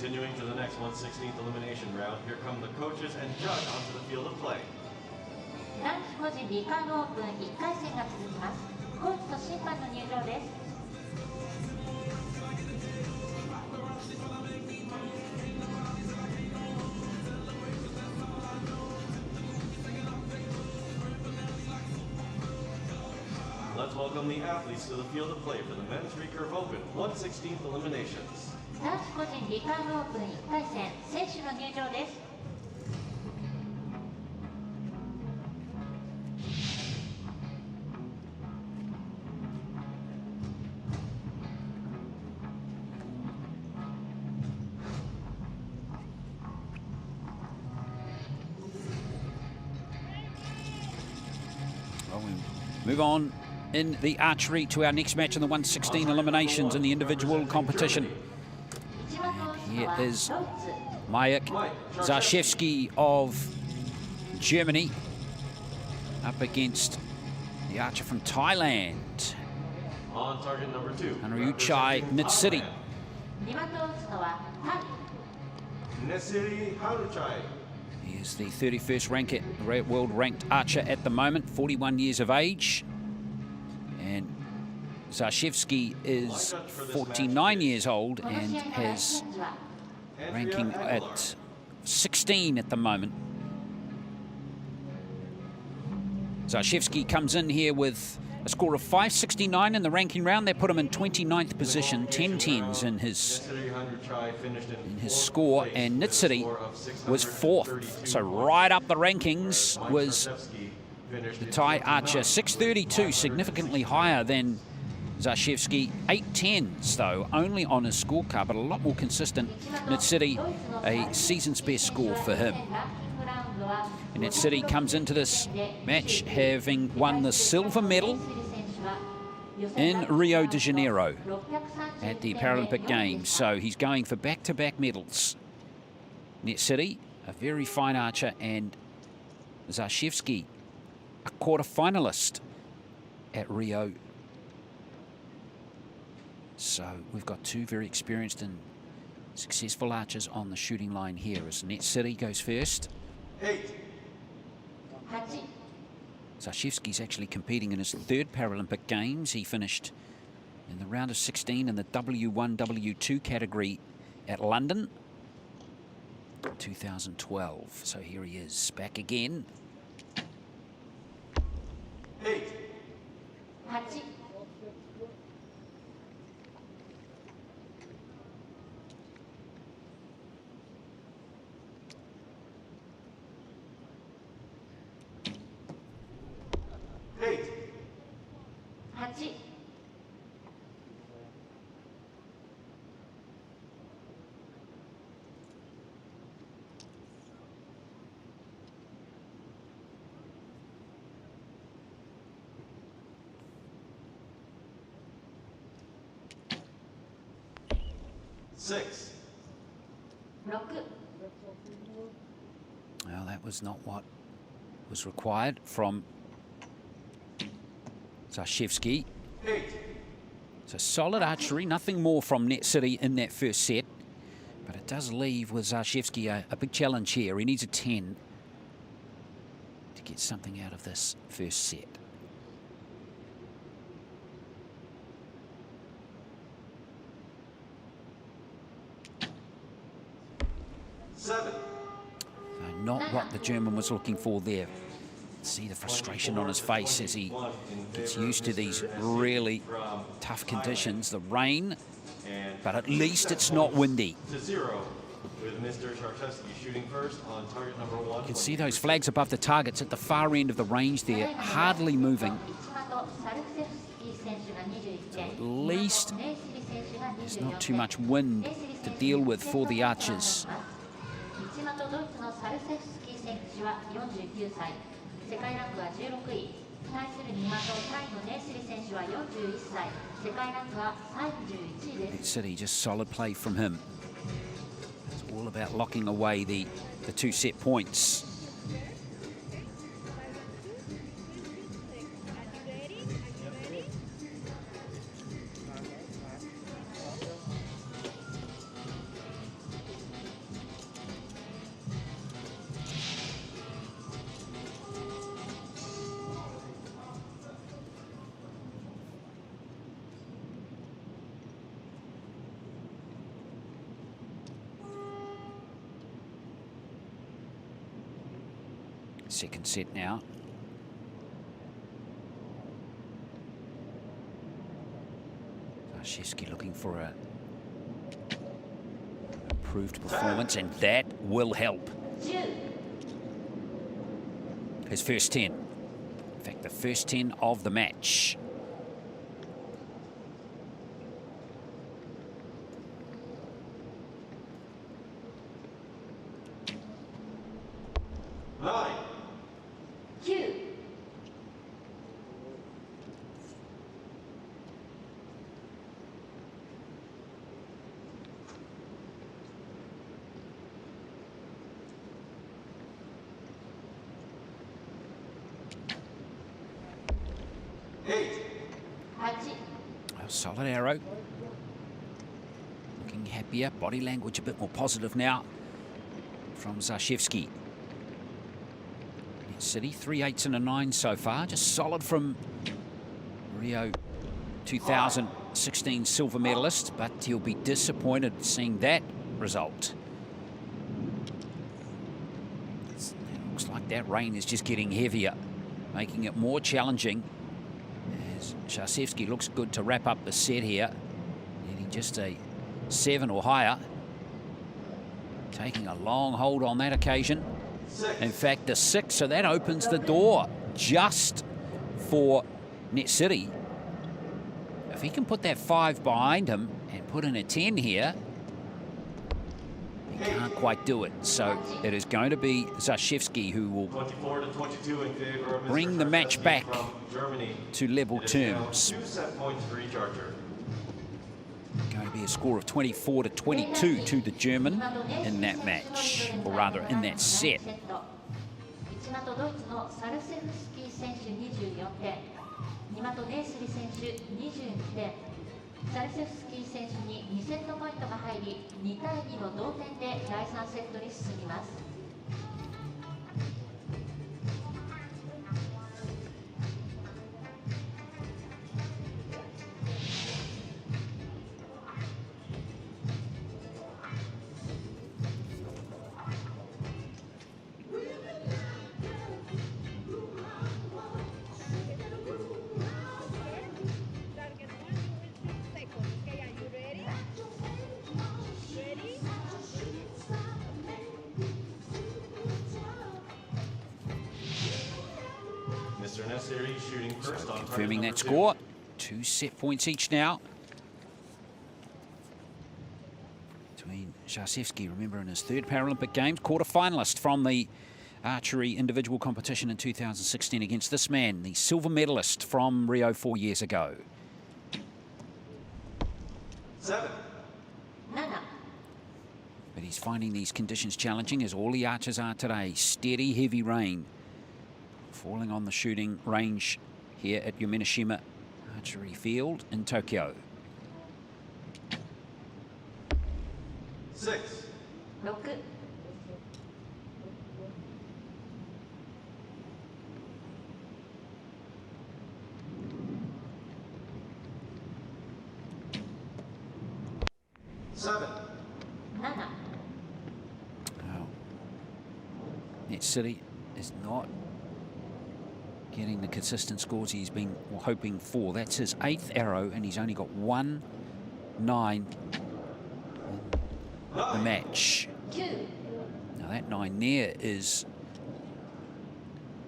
Continuing to the next 116th elimination round, here come the coaches and judge onto the field of play. 男子個人リカーブオープン1回戦が続きます。コーチと審判の入場です。Let's welcome the athletes to the field of play for the men's Recurve Open 116th eliminations. 男子個人リカーブオープン1回戦、選手の入場です。Well, we move on in the archery to our next match in the 116 eliminations in the individual competition. Here is Mayak Szarszewski of Germany up against the archer from Thailand, On target number 2. Uchai Netsiri. Netsiri Haruchai. He is the 31st world ranked archer at the moment, 41 years of age. And Szarszewski is 49 years old and has ranking at 16 at the moment. Szarszewski comes in here with a score of 569 in the ranking round. That put him in 29th position, 10 tens in his score, and Netsiri was 4th. So right up the rankings was the Thai archer, 632, significantly higher than Szarszewski. 8 tens though, only on his scorecard, but a lot more consistent. Netsiri, a season's best score for him. And Netsiri comes into this match having won the silver medal in Rio de Janeiro at the Paralympic Games. So he's going for back-to-back medals. Netsiri, a very fine archer, and Szarszewski, a quarter-finalist at Rio. So we've got two very experienced and successful archers on the shooting line here as Netsiri goes first. 8. Szarszewski's actually competing in his 3rd Paralympic Games. He finished in the round of 16 in the W1, W2 category at London 2012. So here he is, back again. 8. 8. 6. 6 Well, that was not what was required from Szarszewski. 8. So solid archery, nothing more from Netsiri in that first set. But it does leave with Szarszewski a big challenge here. He needs a 10 to get something out of this first set. So not what the German was looking for there. See the frustration on his face as he gets used to these really tough conditions, the rain, but at least it's not windy. To 0 with Mr. Szarszewski shooting first on target number 1. You can see those flags above the targets at the far end of the range there, hardly moving. So at least there's not too much wind to deal with for the archers. 世界ランクは16位。対する2的タイのネスリ選手は41歳。世界ランクは31位です。 City, just solid play from him. It's all about locking away the 2 set points. Second set now. Szarszewski looking for a improved performance, and that will help. His first 10. In fact, the first 10 of the match. Solid arrow. Looking happier. Body language a bit more positive now from Szarszewski. City 3 8s and a 9 so far. Just solid from Rio 2016 silver medalist, but he'll be disappointed seeing that result. It looks like that rain is just getting heavier, making it more challenging. Szarszewski looks good to wrap up the set here. Needing just a 7 or higher. Taking a long hold on that occasion. In fact, a 6, so that opens the door just for Netsiri. If he can put that 5 behind him and put in a 10 here, he can't quite do it. So it is going to be Szarszewski who will bring the match back to level terms. 2 set points for each archer. Going to be a score of 24-22 to the German in that match, or rather in that set. シャルセフスキー選手に2セットポイントが入り、2対2の同点で第3セットに進みます。Confirming that score. 2 set points each now. Between Szarszewski, remember in his 3rd Paralympic Games, quarter-finalist from the archery individual competition in 2016 against this man, the silver medalist from Rio 4 years ago. 7. 7 But he's finding these conditions challenging, as all the archers are today. Steady, heavy rain falling on the shooting range here at Yuminashima Archery Field in Tokyo. 6. 6 7. 7 Oh. Netsiri is not getting the consistent scores he's been hoping for. That's his 8th arrow, and he's only got 1-9 in the match. 9 Now that 9 there is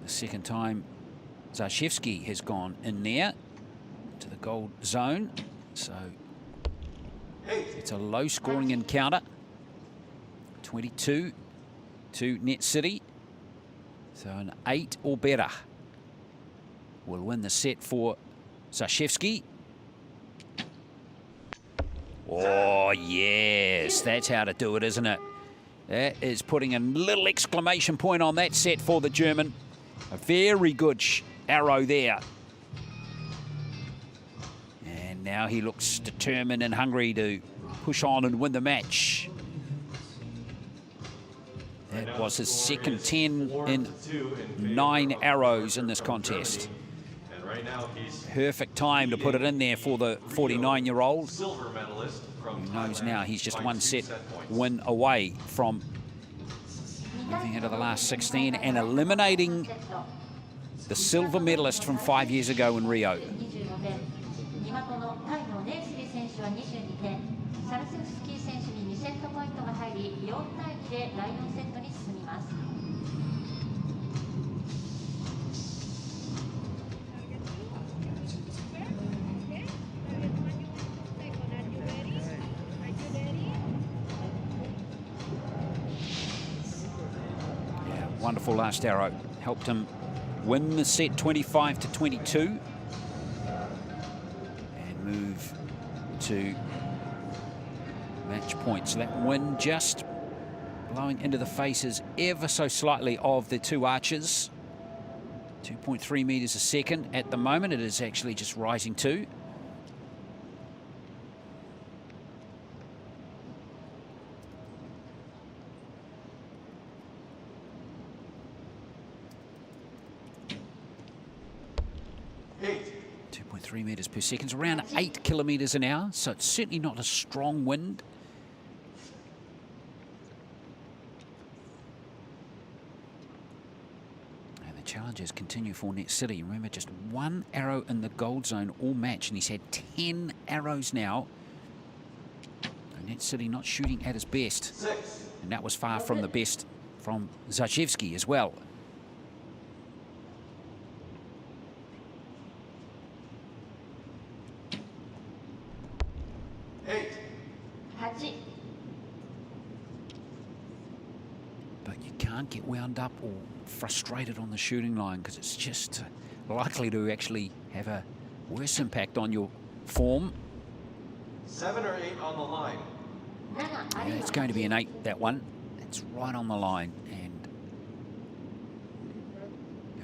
the second time Szarszewski has gone in there to the gold zone. So it's a low scoring encounter. 22 to Netsiri. So an 8 or better will win the set for Szarszewski. Oh, yes, that's how to do it, isn't it? That is putting a little exclamation point on that set for the German. A very good arrow there. And now he looks determined and hungry to push on and win the match. That was his second 10 in 9 arrows in this contest. Perfect time to put it in there for the 49-year-old. Who knows now he's just one set win away from moving into the last 16 and eliminating the silver medalist from 5 years ago in Rio. Wonderful last arrow. Helped him win the set 25-22 and move to match point. So that win just blowing into the faces ever so slightly of the two archers. 2.3 meters a second. At the moment, it is actually just rising to. Meters per second, around 8 kilometers an hour, so it's certainly not a strong wind. And the challenges continue for Netsiri. Remember, just 1 arrow in the gold zone all match, and he's had 10 arrows now. And Netsiri not shooting at his best. 6. And that was far from the best from Szarszewski as well. 8. But you can't get wound up or frustrated on the shooting line because it's just likely to actually have a worse impact on your form. 7 or 8 on the line. Yeah, it's going to be an 8, that one. It's right on the line and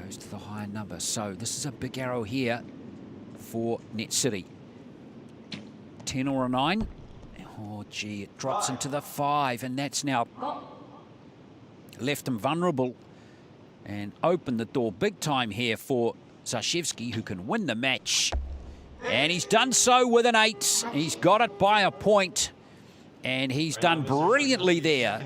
goes to the higher number. So this is a big arrow here for Netsiri. 10 or a 9. Oh, gee, it drops into the 5, and that's now left him vulnerable and opened the door big time here for Szarszewski, who can win the match. And he's done so with an 8. He's got it by a point, and he's done brilliantly there.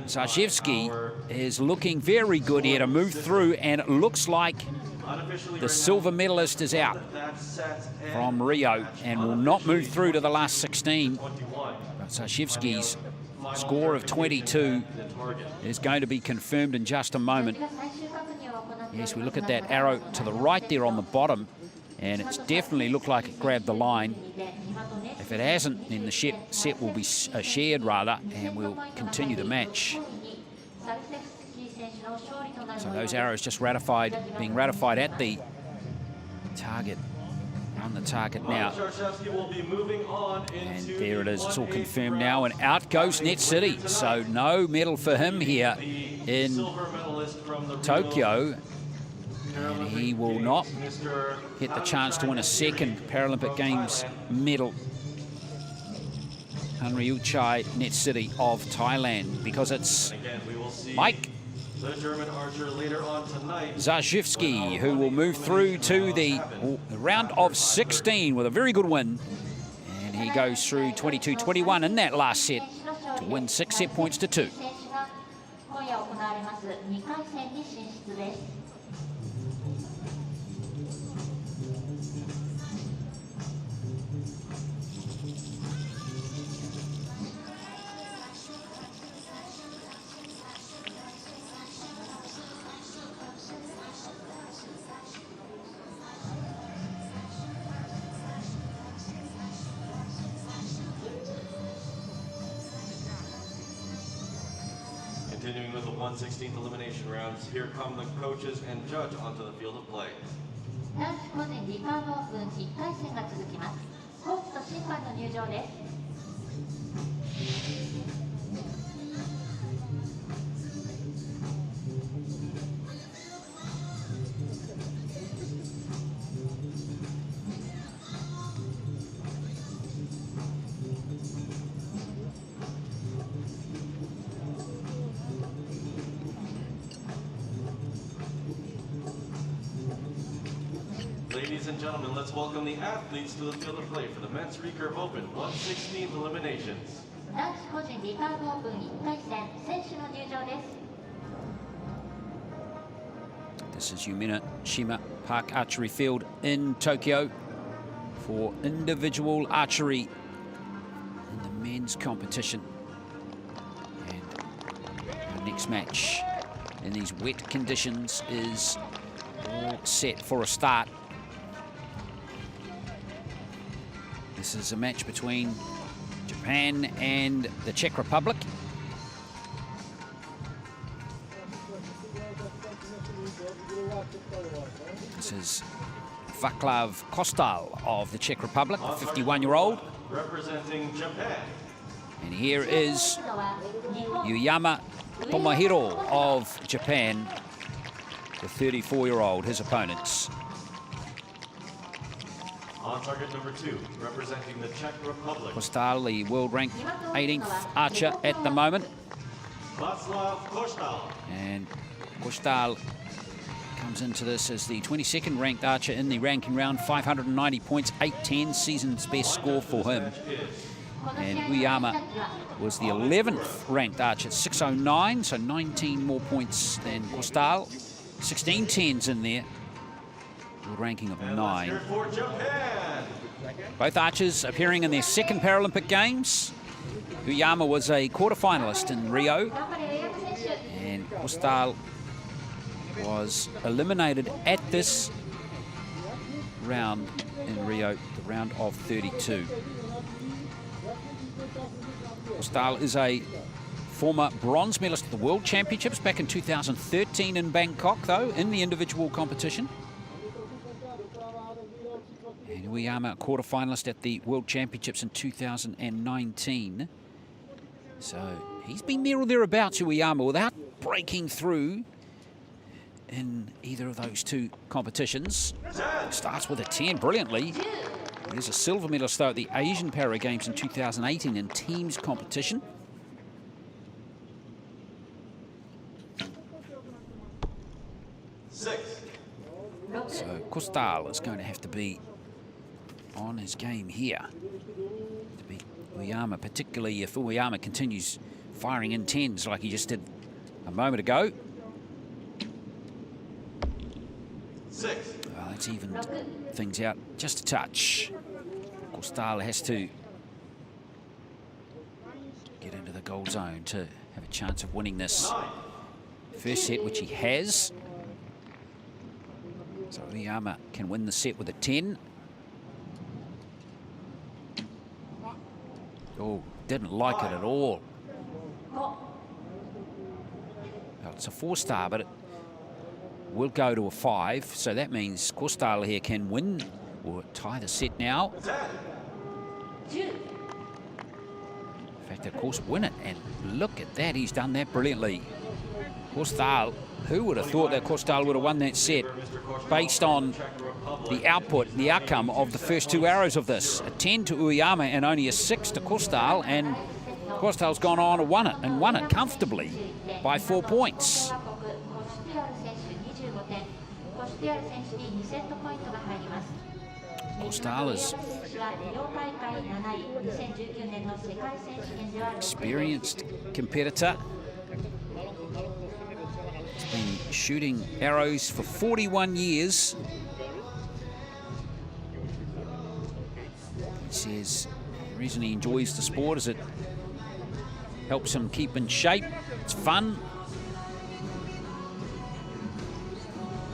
Szarszewski is looking very good here to move through, and it looks like the silver medalist is out from Rio and will not move through to the last 16. But Szarszewski's score of 22 is going to be confirmed in just a moment. Yes, we look at that arrow to the right there on the bottom, and it's definitely looked like it grabbed the line. If it hasn't, then the set will be shared rather, and we'll continue the match. So those arrows just being ratified at the target on the target now. Szarszewski will be moving on And into there it is, it's all the confirmed 1/8 now, and out goes Netsiri. So no medal for him here The in silver medalist from the Tokyo. Rio And he Paralympic will Games, not Mr. get the chance to win a second Paralympic Games medal. Unriuchai Netsiri of Thailand, because it's Again, we will see Mike the German archer later on tonight. Szarszewski, who will move through to the round of 16 with a very good win. And he goes through 22-21 in that last set to win 6 set points to 2. 今夜行われます2回戦に進出です。 Continuing with the 1/16 elimination rounds, here come the coaches and judge onto the field of play. 男子個人リカーブオープン1回戦が続きます。コーチと審判の入場です。 Ladies and gentlemen, let's welcome the athletes to the field of play for the men's Recurve Open 1/16 eliminations. 男子個人リカーブオープン1回戦選手の入場です。 This is Eliminations Park Archery Field in Tokyo for individual archery in the men's competition. And our next match in these wet conditions is all set for a start. This is a match between Japan and the Czech Republic. This is Václav Kostal of the Czech Republic, the 51-year-old. Representing Japan. And here is Uyama Tomohiro of Japan, the 34-year-old, his opponents. On target number 2, representing the Czech Republic. Kostal, the world ranked 18th archer at the moment. Václav Kostal. And Kostal comes into this as the 22nd ranked archer in the ranking round, 590 points, 810, season's best score for him. And Uyama was the 11th ranked archer at 609, so 19 more points than Kostal. 16 tens in there, world ranking of 9. For Japan. Both archers appearing in their second Paralympic Games. Uyama was a quarter-finalist in Rio, and Kostal was eliminated at this round in Rio, the round of 32. Kostal is a former bronze medalist at the World Championships back in 2013 in Bangkok, though, in the individual competition. And Uyama, quarter-finalist at the World Championships in 2019. So he's been there or thereabouts, Uyama, without breaking through in either of those two competitions. Starts with a 10 brilliantly. There's a silver medalist, though, at the Asian Para Games in 2018 in teams competition. So Kostal is going to have to be on his game here to beat Uyama, particularly if Uyama continues firing in 10s like he just did a moment ago. 6. Well, that's evened things out just a touch. Kostal has to get into the goal zone to have a chance of winning this first set, which he has. So Uyama can win the set with a 10. Oh, didn't like it at all. Well, it's a 4-star, but it will go to a 5. So that means Kostal here can win will tie the set now. In fact, of course, win it. And look at that, he's done that brilliantly. Kostal, who would have thought that Kostal would have won that set based on the output, the outcome of the first 2 arrows of this? A 10 to Uyama and only a 6 to Kostal, and Kostal's gone on and won it comfortably by 4 points. Kostal is an experienced competitor. He's been shooting arrows for 41 years. He says the reason he enjoys the sport is it helps him keep in shape. It's fun.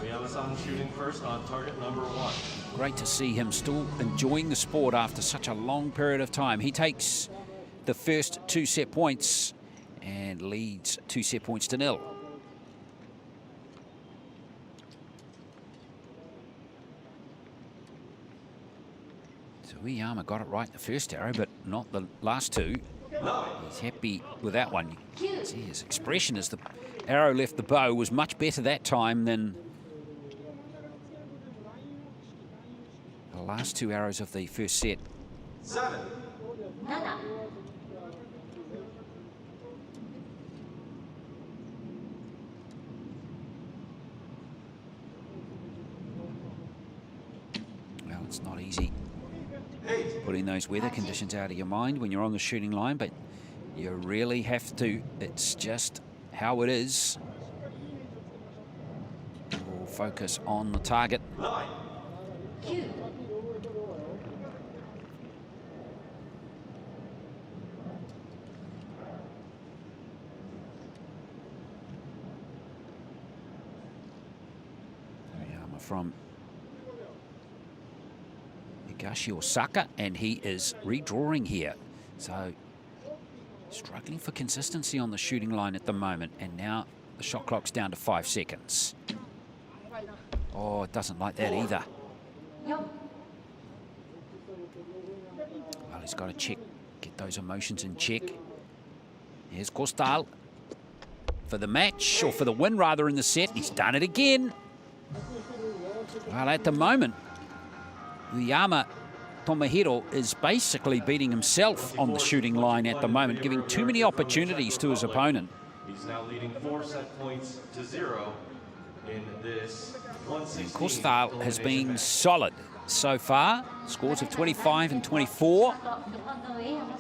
Uyama-san shooting first on target number 1. Great to see him still enjoying the sport after such a long period of time. He takes the first 2 set points and leads 2 set points to 0. So Uyama got it right the first arrow, but not the last 2. He's happy with that one. You can see his expression as the arrow left the bow was much better that time than the last 2 arrows of the first set. 7. Well, it's not easy 8. putting those weather conditions out of your mind when you're on the shooting line, but you really have to. It's just how it is. We'll focus on the target. 9. Uyama from Higashi Osaka, and he is redrawing here. So struggling for consistency on the shooting line at the moment, and now the shot clock's down to 5 seconds. Oh, it doesn't like that either. Well, he's got to check, get those emotions in check. Here's Kostal for the match, or for the win rather, in the set. He's done it again. Well, at the moment, Uyama Tomohiro is basically beating himself on the shooting line at the moment, giving too many opportunities to his opponent. He's now leading 4 set points to 0 in this 116. Kostal has been solid so far. Scores of 25 and 24.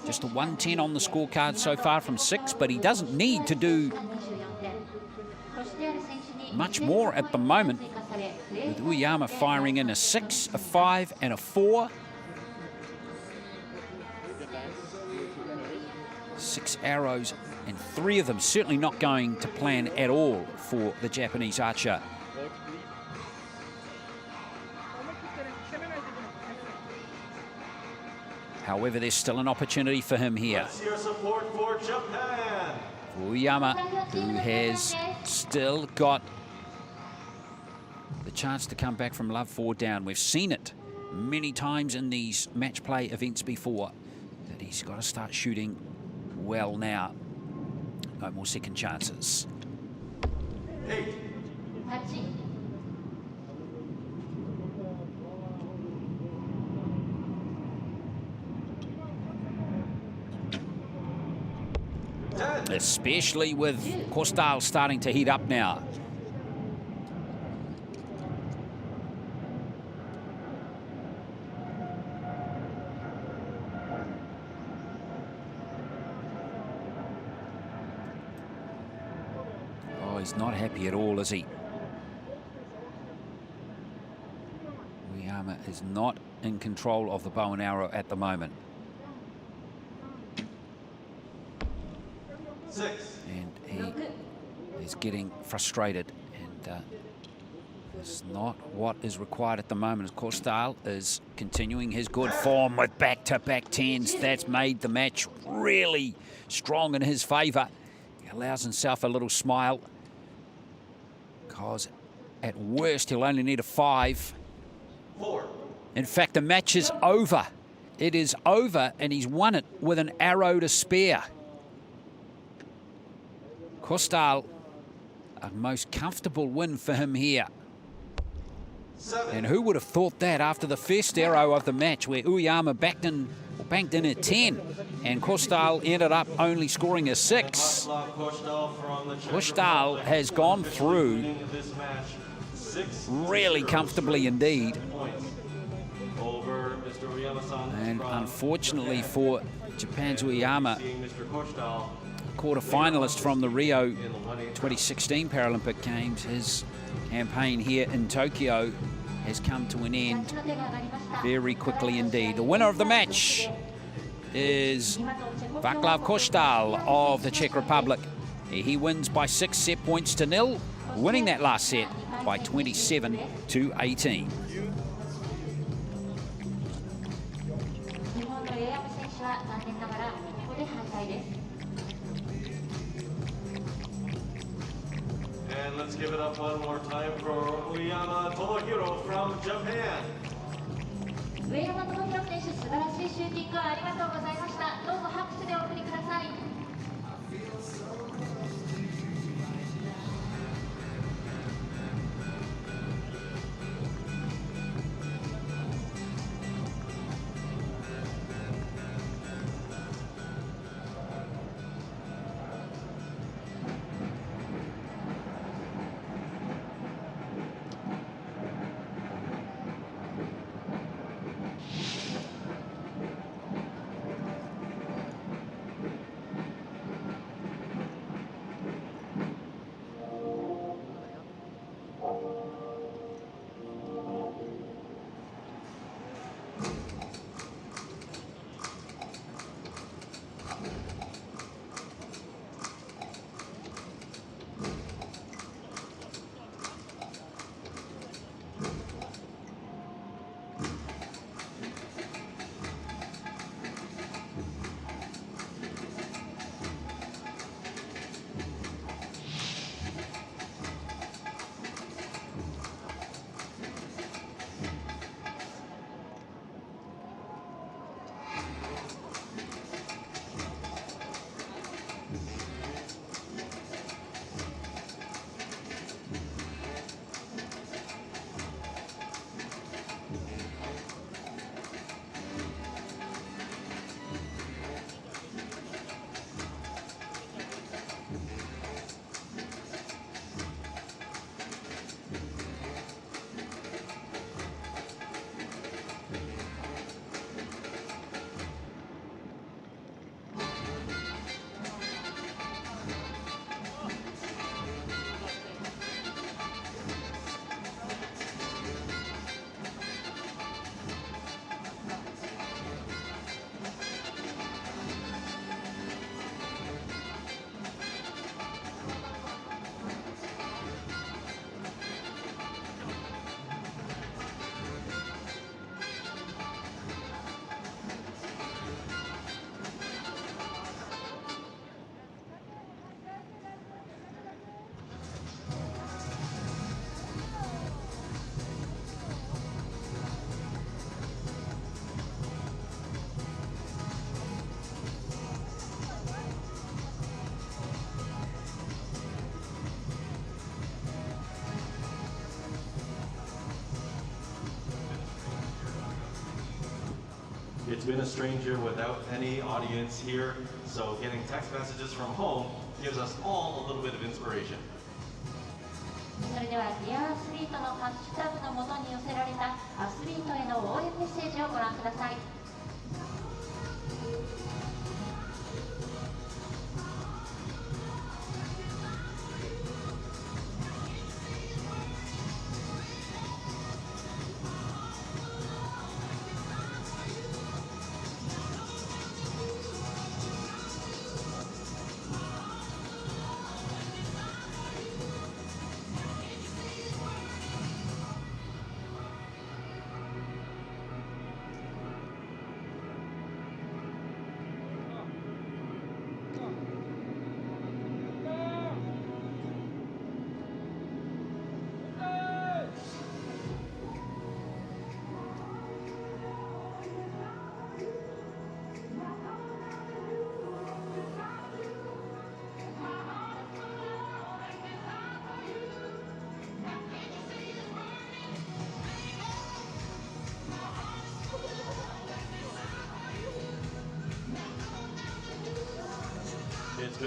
Just a 110 on the scorecard so far from 6, but he doesn't need to do much more at the moment, with Uyama firing in a 6, a 5 and a 4. 6 arrows, and 3 of them certainly not going to plan at all for the Japanese archer. However, there's still an opportunity for him here. Let's hear support for Japan. Uyama, who has still got the chance to come back from love 4 down. We've seen it many times in these match play events before, that he's got to start shooting well now. No more second chances. 8. Especially with Kostal starting to heat up now. Oh, he's not happy at all, is he? Uyama is not in control of the bow and arrow at the moment. 6. And he is getting frustrated, and this is not what is required at the moment. Kostal is continuing his good form with back-to-back 10s. That's made the match really strong in his favour. He allows himself a little smile, because at worst he'll only need a 5. 4. In fact, the match is over. It is over, and he's won it with an arrow to spare. Kostal, a most comfortable win for him here. And who would have thought that after the first arrow of the match, where Uyama banked in at 10, and Kostal ended up only scoring a 6. Kostal has gone through really comfortably indeed. And unfortunately for Japan's Uyama, quarter-finalist from the Rio 2016 Paralympic Games, his campaign here in Tokyo has come to an end very quickly indeed. The winner of the match is Václav Kostal of the Czech Republic. He wins by 6 set points to 0, winning that last set by 27-18. And let's give it up one more time for Uyama Tomohiro from Japan. 上山智弘選手、素晴らしいシューティングありがとうございました。どうぞ拍手でお送りください。It's been a strange year without any audience here, so getting text messages from home gives us all a little bit of inspiration. それではディアアスリートのハッシュタグのもとに寄せられたアスリートへの応援メッセージをご覧ください。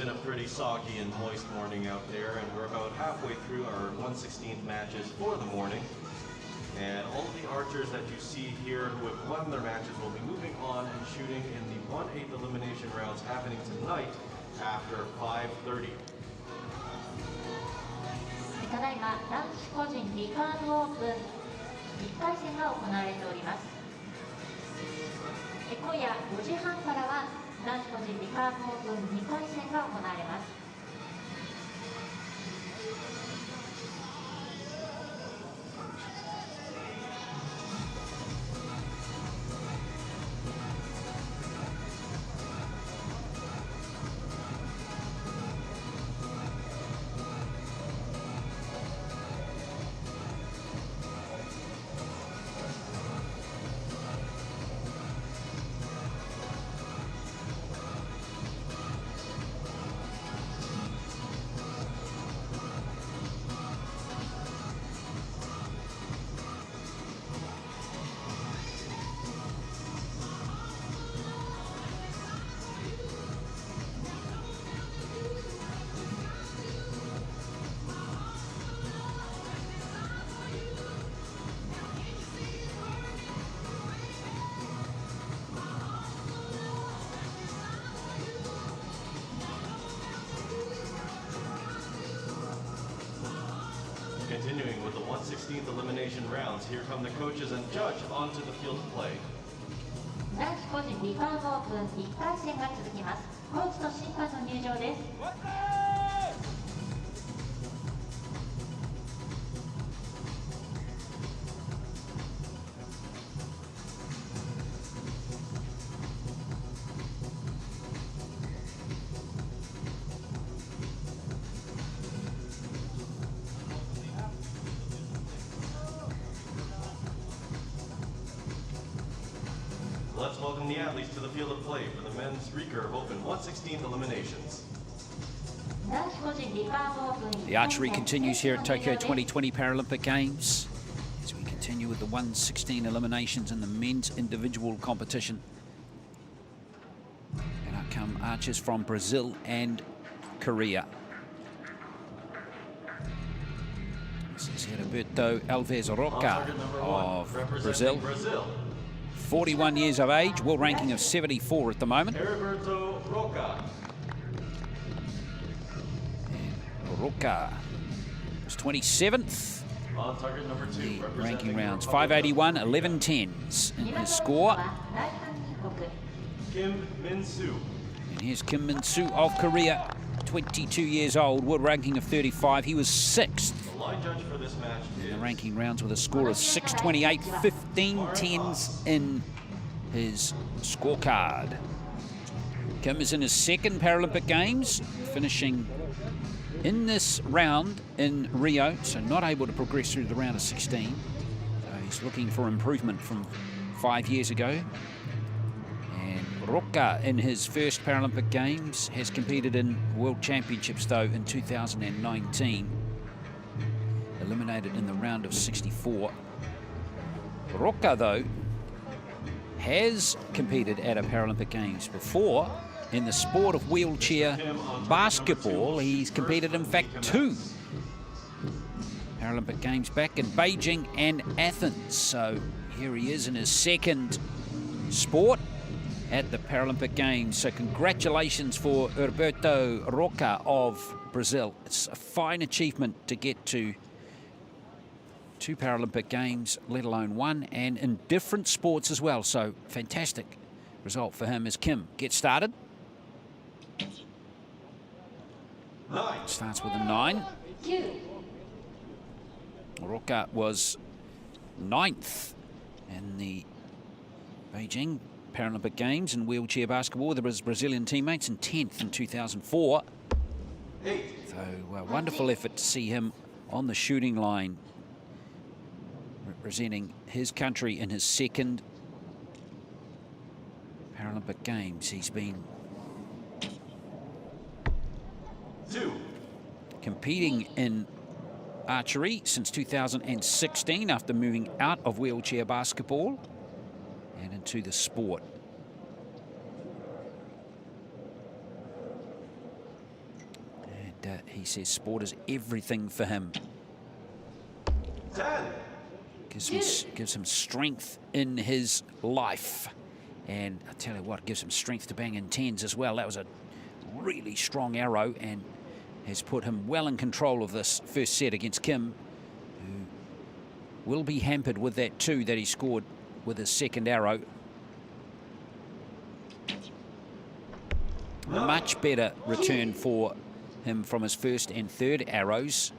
been a pretty soggy and moist morning out there, and we're about halfway through our 1/16 matches for the morning. And all of the archers that you see here who have won their matches will be moving on and shooting in the 1/8 elimination rounds happening tonight after 5:30. ただいま男子個人リカーブオープン1回戦が行われております。今夜4時半からは男子個人リカーブオープン2回戦が行われます。Continuing with the 1/16 elimination rounds, here come the coaches and judge onto the field of play. 男子個人リカーブオープン1回戦が続きます。コーチと審判の入場です。Let's welcome the athletes to the field of play for the men's Recurve Open 1/16 eliminations. The archery continues here at Tokyo 2020 Paralympic Games as we continue with the 1/16 eliminations in the men's individual competition. And out come archers from Brazil and Korea. This is Roberto Alves Roca of Brazil. 41 years of age, world ranking of 74 at the moment. Roberto Roca. Roca was 27th. On target number 2, the ranking rounds, 581, 11 10s in his score. Kim Min-soo. And here's Kim Min-soo of Korea, 22 years old, world ranking of 35. He was 6th. The line judge for this match is the ranking rounds with a score of 628, 15 10s in his scorecard. Kim is in his second Paralympic Games, finishing in this round in Rio, so not able to progress through the round of 16. So he's looking for improvement from 5 years ago. And Roca, in his first Paralympic Games, has competed in World Championships, though, in 2019. Eliminated in the round of 64. Roca, though, has competed at a Paralympic Games before in the sport of wheelchair basketball. He's competed, in fact, 2 Paralympic Games back in Beijing and Athens. So here he is in his second sport at the Paralympic Games. So congratulations for Roberto Roca of Brazil. It's a fine achievement to get to 2 Paralympic Games, let alone 1, and in different sports as well. So fantastic result for him as Kim gets started. Starts with a 9. Roca was 9th in the Beijing Paralympic Games in wheelchair basketball with his Brazilian teammates, and 10th in 2004. So wonderful effort to see him on the shooting line, representing his country in his second Paralympic Games. He's been competing in archery since 2016 after moving out of wheelchair basketball and into the sport. And he says sport is everything for him. 10. Gives him strength in his life. And I tell you what, it gives him strength to bang in 10s as well. That was a really strong arrow and has put him well in control of this first set against Kim, who will be hampered with that 2 that he scored with his second arrow. A much better return for him from his first and third arrows.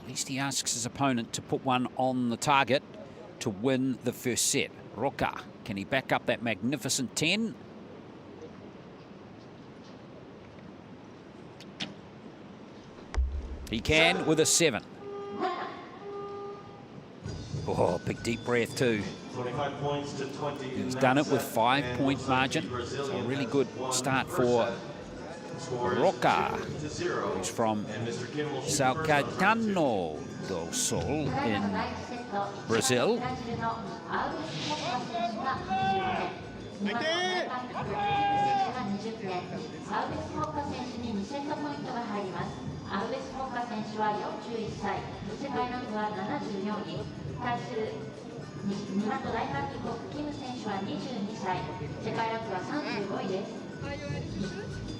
At least he asks his opponent to put one on the target to win the first set. Roca, can he back up that magnificent 10? He can with a 7. Oh, big deep breath too. 25 points to 20. He's done it with 5-point margin. So a really good start for Roca, who's from Salcadano do Sul in Brazil.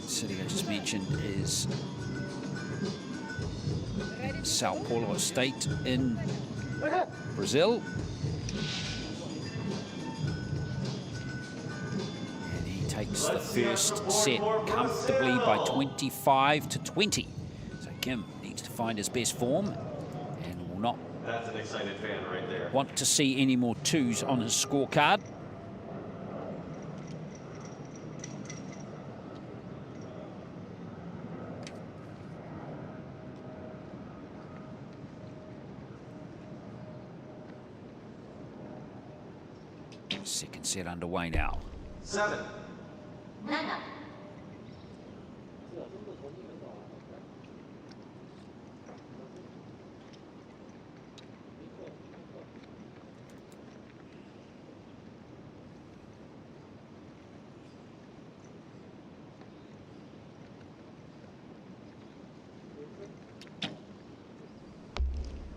City I just mentioned is Sao Paulo State in Brazil. And he takes the first set comfortably by 25-20. So Kim needs to find his best form and will not That's an excited fan right there. want to see any more 2s on his scorecard. Second set underway now. 7.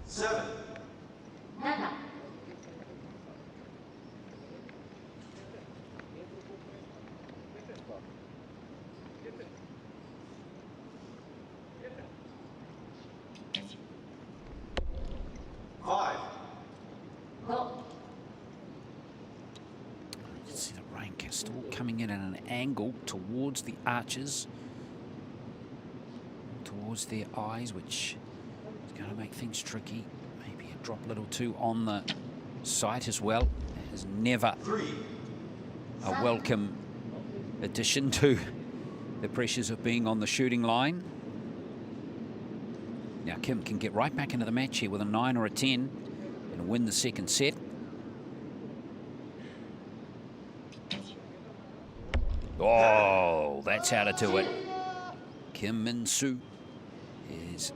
7. 5. You can see the rank is still coming in at an angle towards the archers, towards their eyes, which is going to make things tricky. Maybe a drop little too on the sight as well. It is never a welcome addition to the pressures of being on the shooting line. Now Kim can get right back into the match here with a 9 or a 10 and win the second set. Oh, that's how to do it. Kim Min-soo is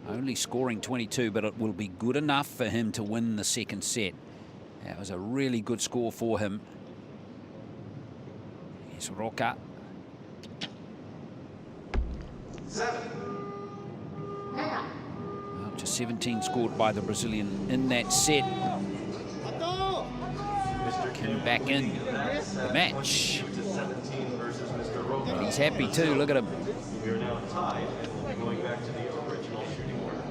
only scoring 22, but it will be good enough for him to win the second set. That was a really good score for him. Here's Roca. 7. Well, just 17 scored by the Brazilian in that set. Kim back in the match. And he's happy too, look at him. We are now tied and going back to the original shooting order.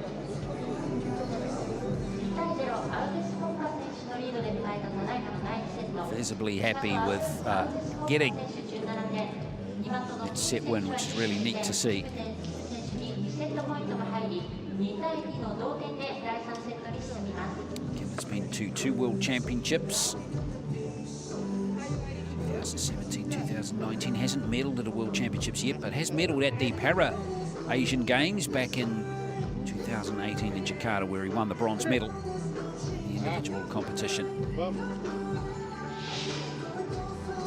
Visibly happy with getting that set win, which is really neat to see. Kim has been to 2 World Championships. 2017, 2019, hasn't medalled at a World Championships yet, but has medalled at the Para-Asian Games back in 2018 in Jakarta, where he won the bronze medal in the individual competition.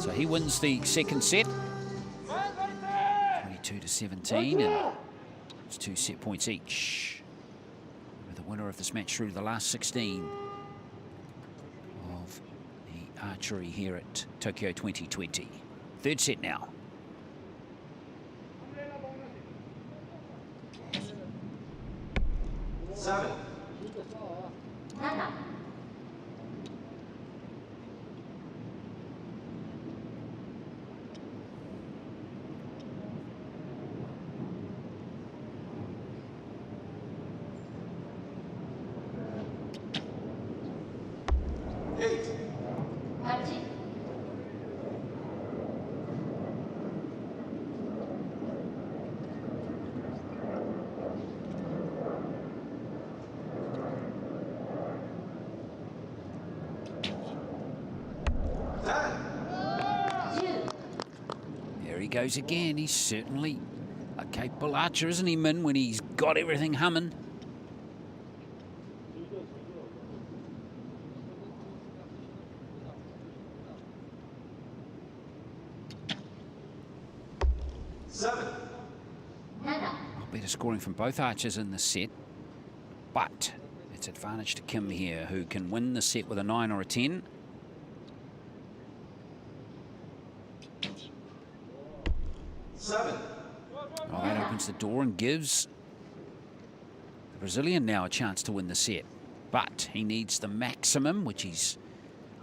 So he wins the second set, 22-17, and it's 2 set points each. With the winner of this match through the last 16 of the archery here at Tokyo 2020. Third set now. 7. 7 8. 8 There he goes again. He's certainly a capable archer, isn't he, Min, when he's got everything humming? Better scoring from both archers in the set, but it's advantage to Kim here, who can win the set with a 9 or a 10. Oh, that opens the door and gives the Brazilian now a chance to win the set, but he needs the maximum, which he's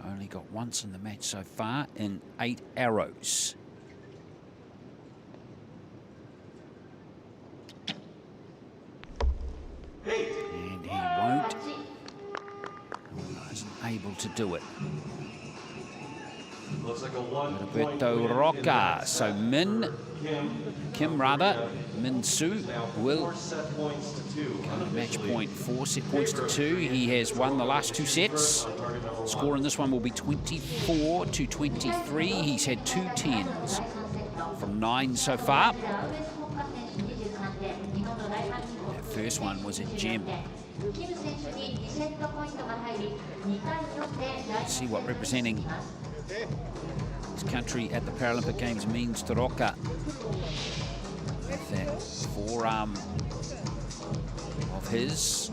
only got once in the match so far, in 8 arrows. And he won't. Isn't able to do it. Looks like a 1 Roberto Roca. So Kim rather, Min Su will go to match point. 4 set points to 2. He has won the last 2 sets. Score in this one will be 24 to 23. He's had 2 10s from 9 so far. That first one was at Gem. Let's see what representing his country at the Paralympic Games means to Roca. With that forearm of his.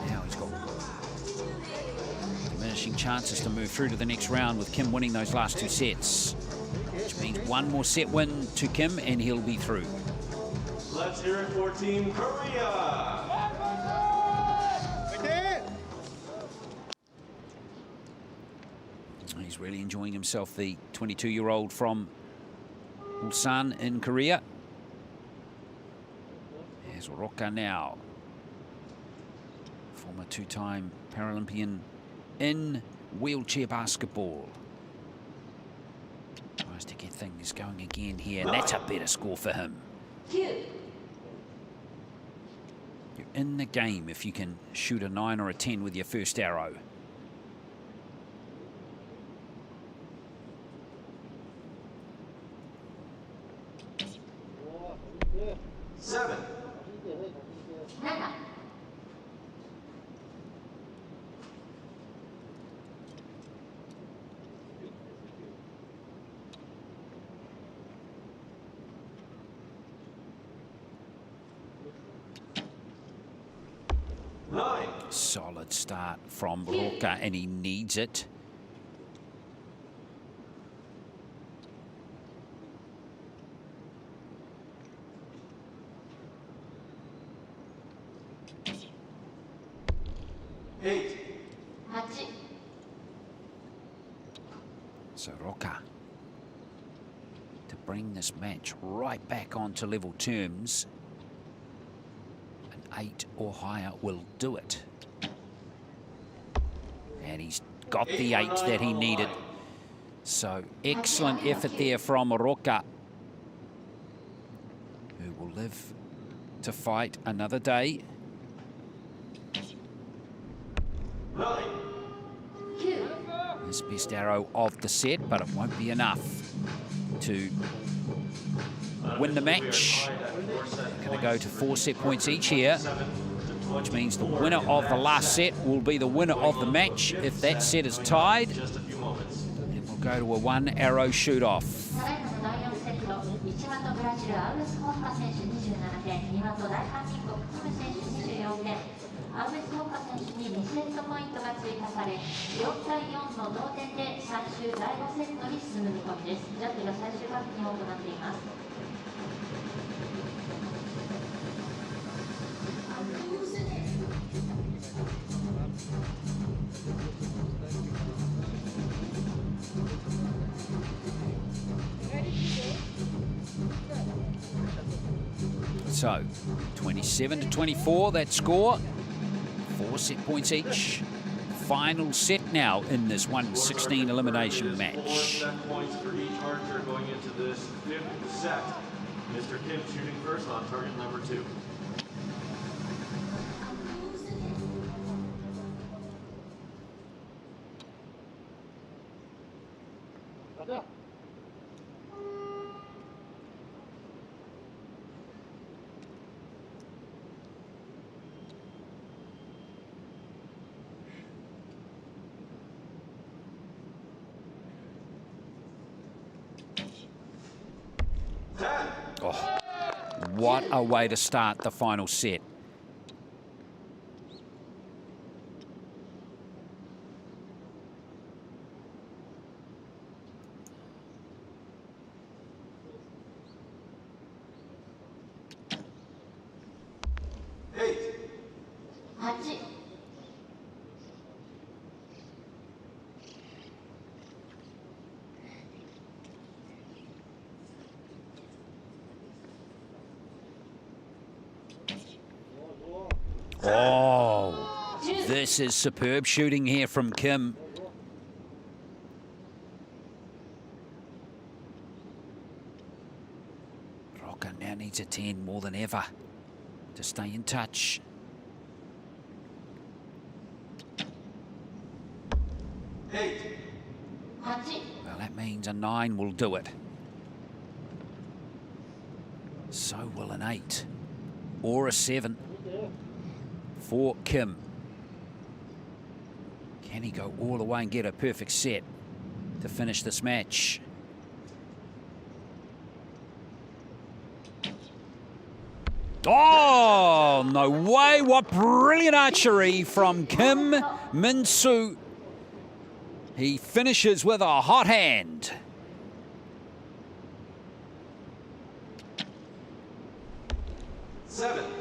Now he's got diminishing chances to move through to the next round with Kim winning those last 2 sets. Which means 1 more set win to Kim and he'll be through. Let's hear it for Team Korea. He's really enjoying himself, the 22-year-old from Ulsan in Korea. There's Roca now, former 2-time Paralympian in wheelchair basketball. Tries to get things going again here, and that's a better score for him. You're in the game if you can shoot a 9 or a 10 with your first arrow. Solid start from Roca, and he needs it. So Roca, to bring this match right back onto level terms, an 8 or higher will do it. And he's got the 8 that he needed. So excellent effort there from Roca, who will live to fight another day. His best arrow of the set, but it won't be enough to win the match. They're going to go to 4 set points each here, which means the winner of the last set will be the winner of the match. If that set is tied, then we'll go to a 1 arrow shoot-off. So, 27-24, that score. 4 set points each. Final set now in this 1/16 elimination match. 4 set points for each archer going into this 5th set. Mr. Kim shooting first on target number 2. Oh, what a way to start the final set. Oh, this is superb shooting here from Kim. Roca now needs a 10 more than ever to stay in touch. Well, that means a 9 will do it. So will an 8 or a 7. For Kim. Can he go all the way and get a perfect set to finish this match? Oh, no way. What brilliant archery from Kim Min-soo. He finishes with a hot hand.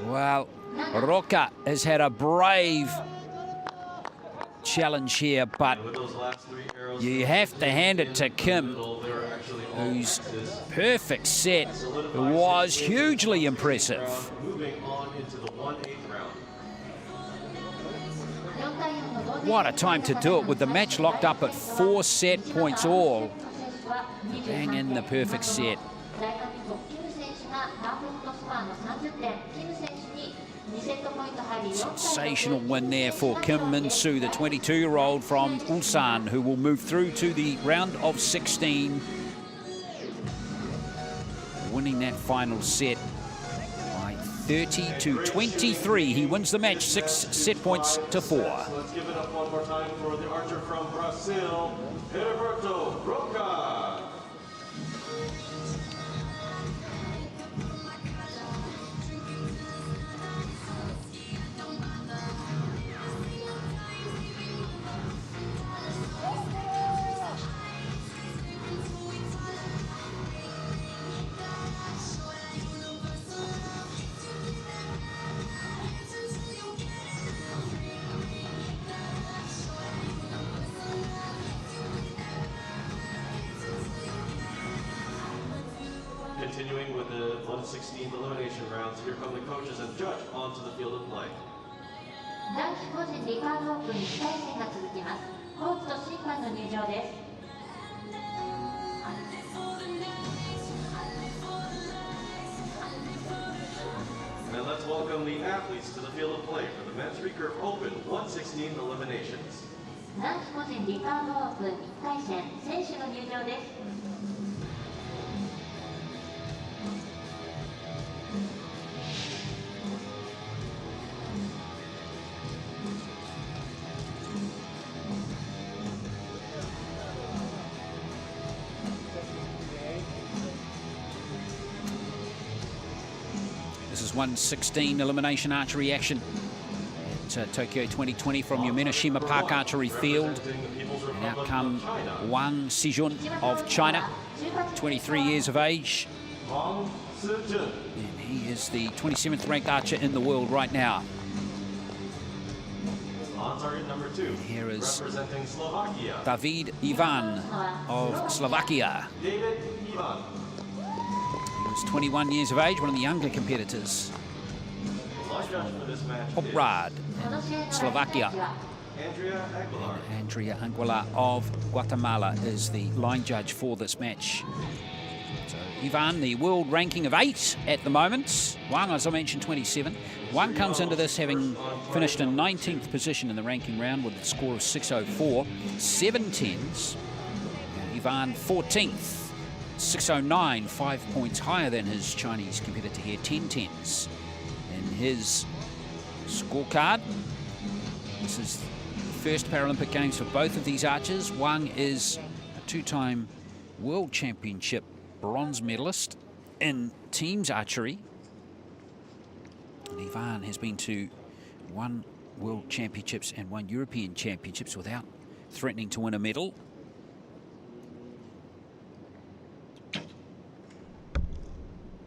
Well, Roca has had a brave challenge here, but you have to hand it to Kim, whose perfect set was hugely impressive. What a time to do it with the match locked up at 4 set points all. Bang in the perfect set. Sensational win there for Kim Min-soo, the 22-year-old from Ulsan, who will move through to the round of 16. Winning that final set by 30-23. He wins the match 6 set points to 4. Let's give it up one more time for the archer from Brazil, Heriberto Roca. Continuing with the 1/16 elimination rounds, here come the coaches and judge onto the field of play. 男子個人リカーブオープン2回戦が続きます。コーチと審判の入場です。 And let's welcome the athletes to the field of play for the men's Recurve Open 1/16 eliminations. 男子個人リカーブオープン1回戦選手の入場です。 This is 1/16 elimination archery action at Tokyo 2020 from Yamenoshima Park Archery Field. And out come Wang of China, 23 years of age. And he is the 27th ranked archer in the world right now. On target number 2, here is representing Slovakia, David Ivan of Slovakia. David Ivan. He He's 21 years of age, one of the younger competitors. Poprad in Slovakia. Andrea Aguilar of Guatemala is the line judge for this match. So Ivan, the world ranking of 8 at the moment. Wang, as I mentioned, 27. Wang comes into this having finished in 19th position in the ranking round with a score of 604, 7 10s. And Ivan 14th, 609, 5 points higher than his Chinese competitor here, 10 10s. In his scorecard, this is the first Paralympic Games for both of these archers. Wang is a 2-time World Championship bronze medalist in teams archery. And Ivan has been to 1 World Championships and 1 European Championships without threatening to win a medal.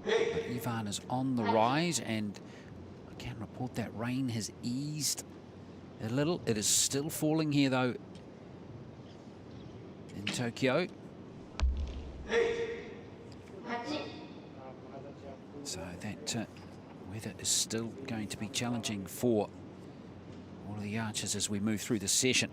But Ivan is on the rise, and I can report that rain has eased a little. It is still falling here, though, in Tokyo. So that weather is still going to be challenging for all of the archers as we move through the session.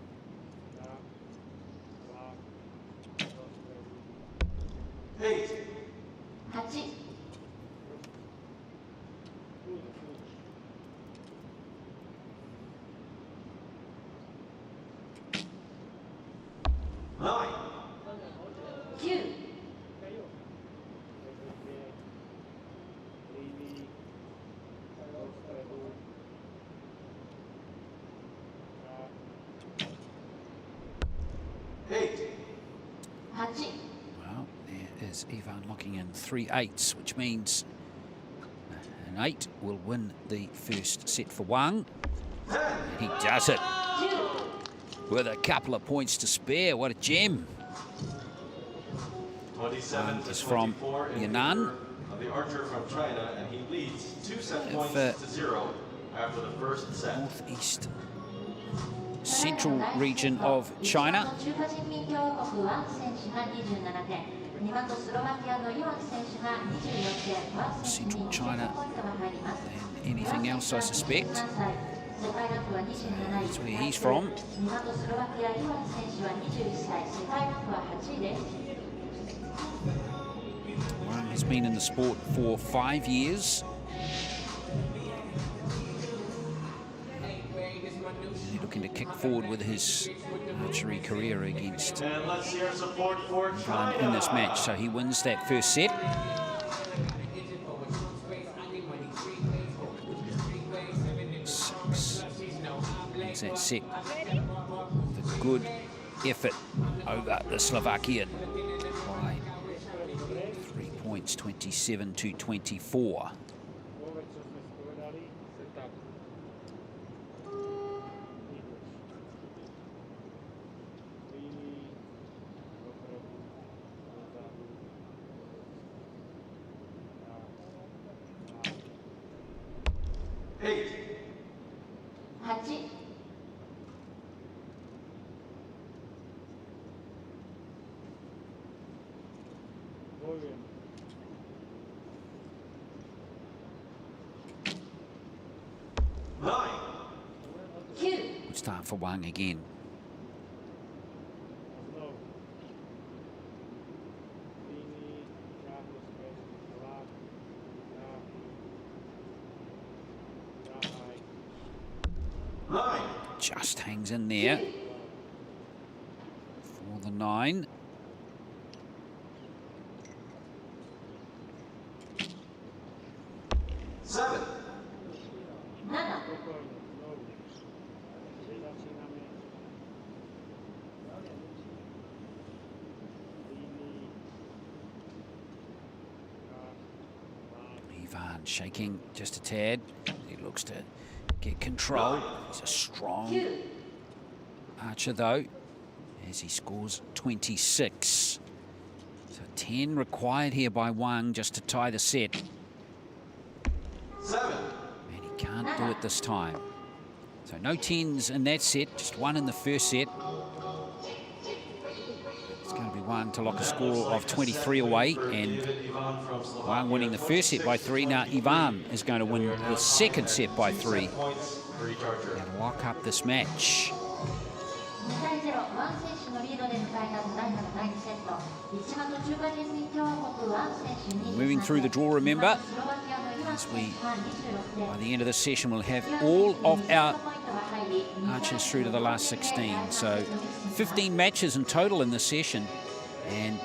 Well, there is Ivan locking in 3 8s, which means an 8 will win the first set for Wang. And he does it with a couple of points to spare. What a gem. 27 is from Yan'an. The archer from China, and he leads 2 set points to 0 after the first set. Northeast central region of China. Central China than anything else, I suspect. So that's where he's from. Wang has been in the sport for 5 years. Looking to kick forward with his archery career against Ivan in this match. So he wins that first set. Wins that set with a good effort over the Slovakian by 3 points, 27 to 24. Start for Wang again. Just hangs in there for the 9. Ivan shaking just a tad. He looks to get control. He's a strong archer, though, as he scores 26. So 10 required here by Wang just to tie the set. And he can't do it this time. So no 10s in that set, just 1 in the first set. It's going to be Wang to lock a score of 23 away, and Wang winning the first set by 3. Now Ivan is going to win the second set by 3 and lock up this match. Moving through the draw, remember, as we, by the end of the session, we'll have all of our archers through to the last 16. So 15 matches in total in this session, and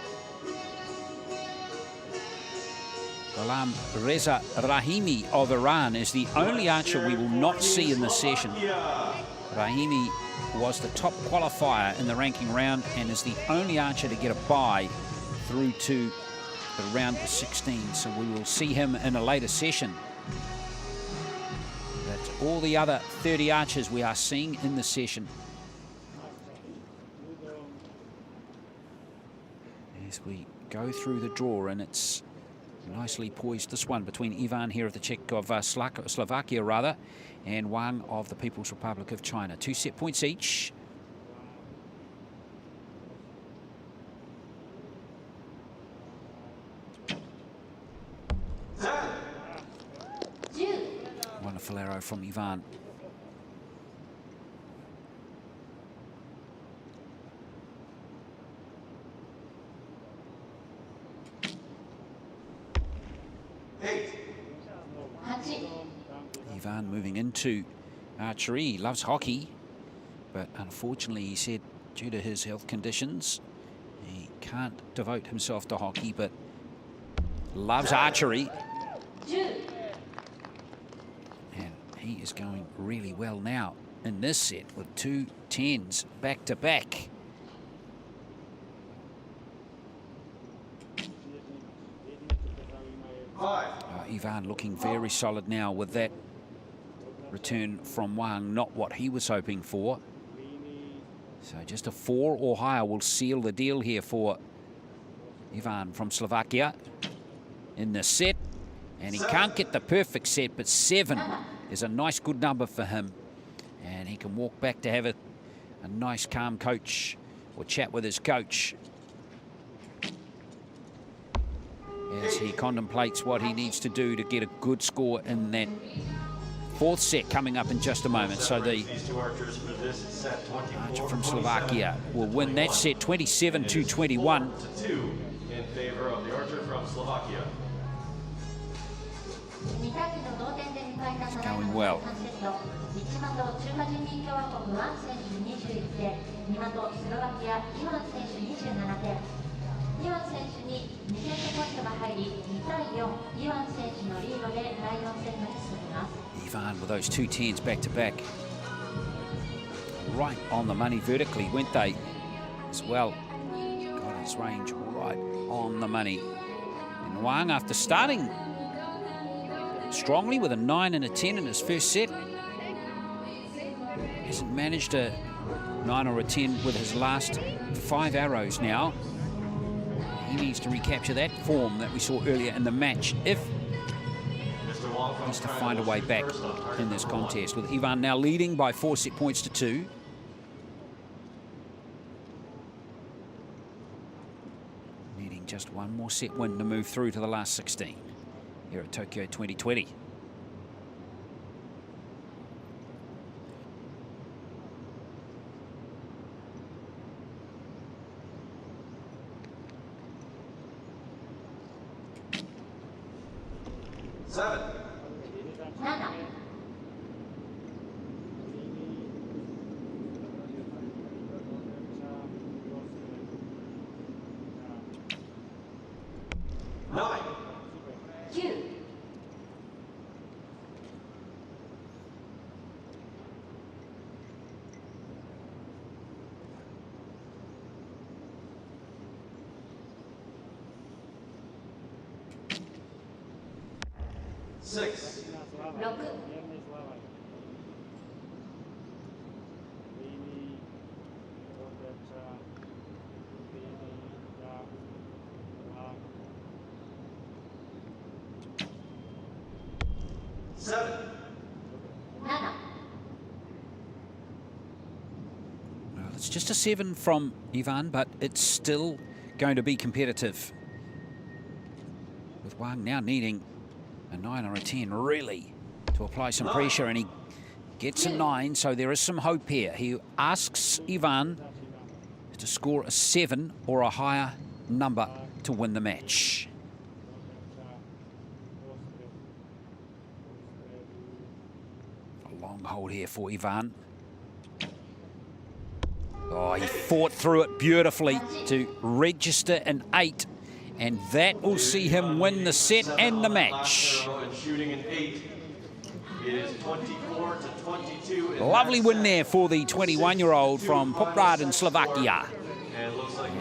Ghulam Reza Rahimi of Iran is the only archer we will not see in this session. Rahimi was the top qualifier in the ranking round and is the only archer to get a bye through to the round of 16. So we will see him in a later session. That's all the other 30 archers we are seeing in the session. As we go through the draw, and it's nicely poised, this one, between Ivan here of the Czech of Slovakia, rather, and Wang of the People's Republic of China. 2 set points each. Wonderful arrow from Ivan. Ivan moving into archery. He loves hockey, but unfortunately, he said, due to his health conditions, he can't devote himself to hockey, but loves archery. And he is going really well now in this set with 2 10s back to back. Ivan looking very solid now with that return from Wang, not what he was hoping for. So just a 4 or higher will seal the deal here for Ivan from Slovakia in the set. And he can't get the perfect set, but 7 is a nice, good number for him. And he can walk back to have a nice, calm coach or chat with his coach as he contemplates what he needs to do to get a good score in that 4th set coming up in just a moment. So the archer from Slovakia will win that set 27-21. In favor of the archer from Slovakia. It's going well. Ivan with those 2 10s back to back. Right on the money vertically, went they as well. Got his range right on the money. And Wang, after starting strongly with a 9 and a 10 in his first set, hasn't managed a 9 or a 10 with his last 5 arrows now. He needs to recapture that form that we saw earlier in the match if he needs to find a way back in this contest, with Ivan now leading by 4 set points to 2. Needing just 1 more set win to move through to the last 16 here at Tokyo 2020. It's just a 7 from Ivan, but it's still going to be competitive. With Wang now needing a 9 or a 10, really, to apply some pressure, and he gets a 9, so there is some hope here. He asks Ivan to score a 7 or a higher number to win the match. A long hold here for Ivan. Oh, he fought through it beautifully to register an 8, and that will see him win the set and the match. Shooting an 8. It is 24 to 22. Lovely win there for the 21-year-old from Poprad in Slovakia.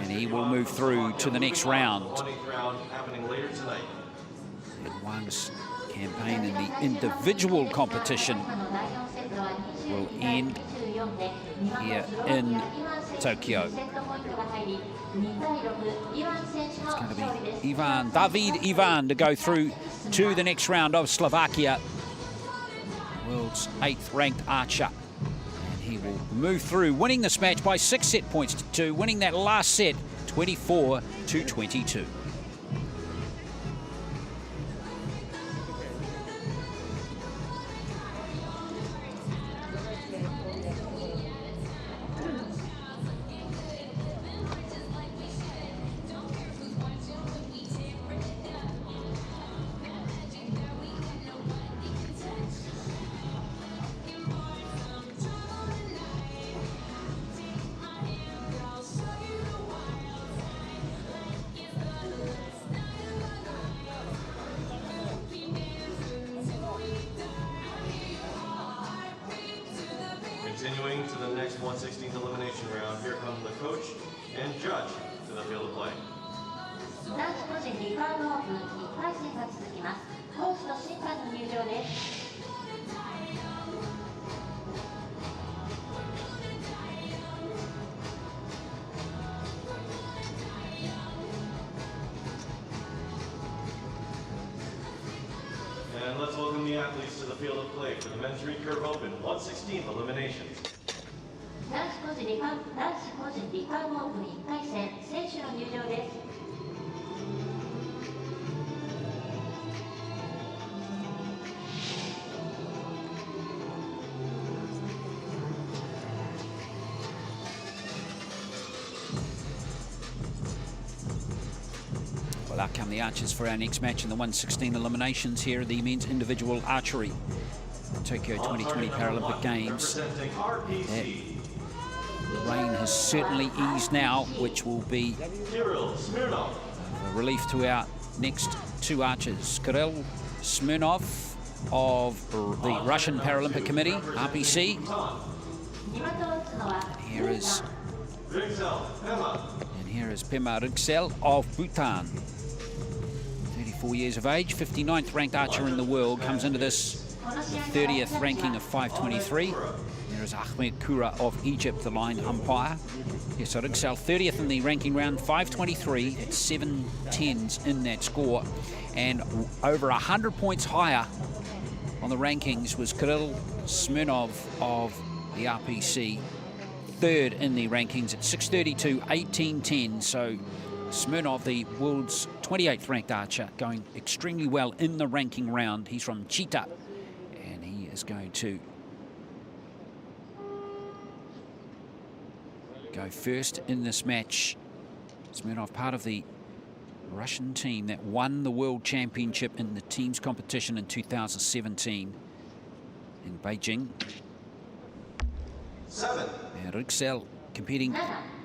And he will move through to the next round. And Wang's campaign in the individual competition will end here in Tokyo. It's going to be David Ivan to go through to the next round of Slovakia. World's 8th ranked archer. And he will move through, winning this match by 6 set points to 2, winning that last set 24 to 22. Continuing to the next 1/16 elimination round, here come the coach and judge to the field of play. 男子個人リカーブオープン1回戦が続きます。コースと審判の入場です。 And let's welcome the athletes to the field of play for the men's Recurve Open 1/16 eliminations. 男子個人リカーブオープン1回戦選手の入場です。 Well, out come the archers for our next match in the 1/16 eliminations here at the men's individual archery Tokyo 2020 Paralympic Games. The rain has certainly eased now, which will be a relief to our next two archers. Kirill Smirnov of the Russian Paralympic Committee, RPC. Here is Pema Rigsel of Bhutan. 34 years of age, 59th ranked archer in the world, comes into this 30th ranking of 523. There is Ahmed Kura of Egypt, the line umpire. Yes, so Rigsel 30th in the ranking round, 523. It's 7 tens in that score. And over 100 points higher on the rankings was Kirill Smirnov of the RPC. Third in the rankings at 632, 1810. So Smirnov, the world's 28th ranked archer, going extremely well in the ranking round. He's from Chita, and he is going to go first in this match. Smirnov, part of the Russian team that won the World Championship in the teams competition in 2017 in Beijing. 7. And Rigsel competing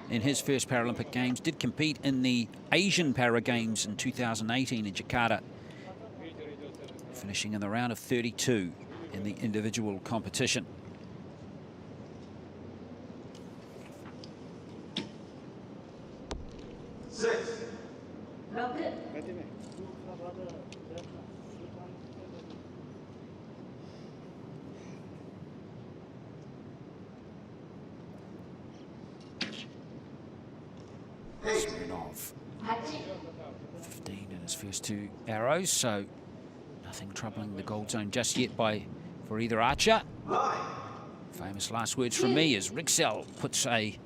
in his first Paralympic Games, did compete in the Asian Para Games in 2018 in Jakarta, finishing in the round of 32 in the individual competition. Smirnov, 15 in his first 2 arrows, so nothing troubling the gold zone just yet for either archer. Famous last words from me as Rigsel puts a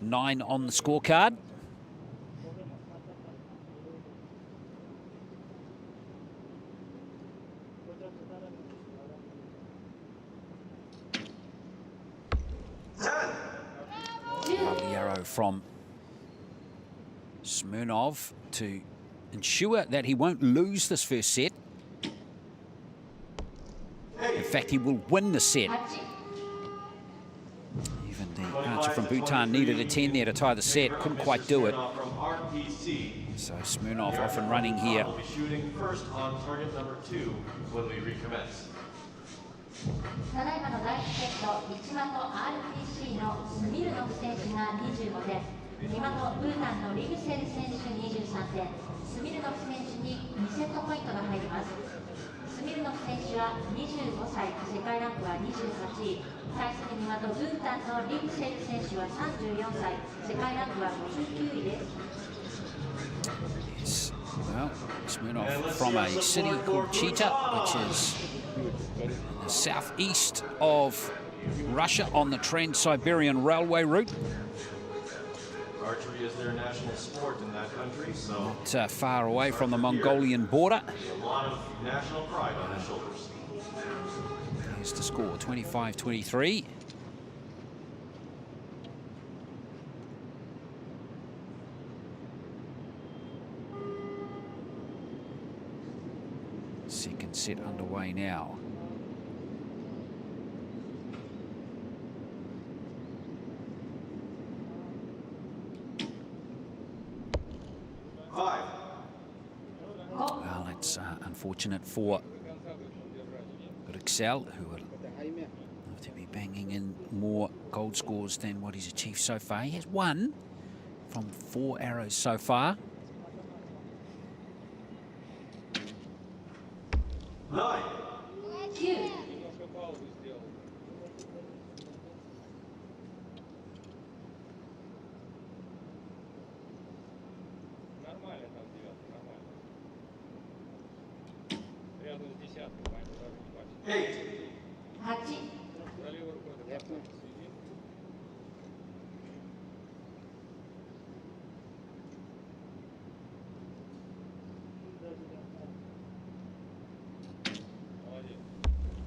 9 on the scorecard. from Smirnov to ensure that he won't lose this first set. In fact, he will win the set. Even the archer from Bhutan needed a 10 there to tie the set. Couldn't quite do it. So Smirnov off and running here. We'll be shooting first on target number 2 when we recommence. ただいまの第1セット、1的 RPC のスミルノフ選手が25点、2的ブータンのリグセル選手23点、スミルノフ選手に2セットポイントが入ります。スミルノフ選手は25歳、世界ランクは28位。対する2的ブータンのリグセル選手は34歳、世界ランクは59位です。 Well, Smirnov from a city called Chita, which is in the southeast of Russia on the Trans-Siberian Railway route. Archery is their national sport in that country, so Not far away from the Mongolian border. a lot of national pride on their shoulders. Here's the score, 25-23. Second set underway now. Well, that's unfortunate for Recurve, who will have to be banging in more gold scores than what he's achieved so far. He has 1 from 4 arrows so far. 9.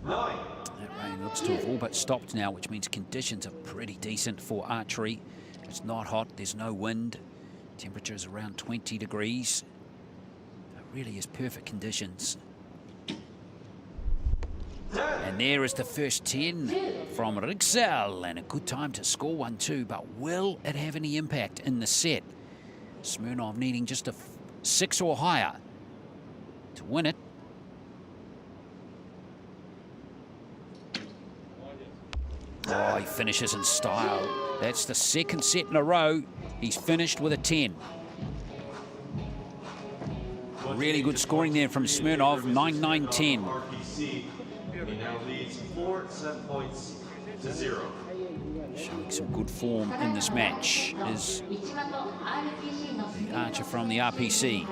9. That rain looks to have all but stopped now, which means conditions are pretty decent for archery. It's not hot, there's no wind. Temperature is around 20 degrees. It really is perfect conditions. And there is the first 10 from Recurve, and a good time to score 1-2, but will it have any impact in the set? Smirnov needing just a 6 or higher to win it. Oh, he finishes in style. That's the second set in a row. He's finished with a 10. Really good scoring there from Smirnov, 9-9-10. RPC, he now leads 4 set points to 0. Showing some good form in this match is the archer from the RPC.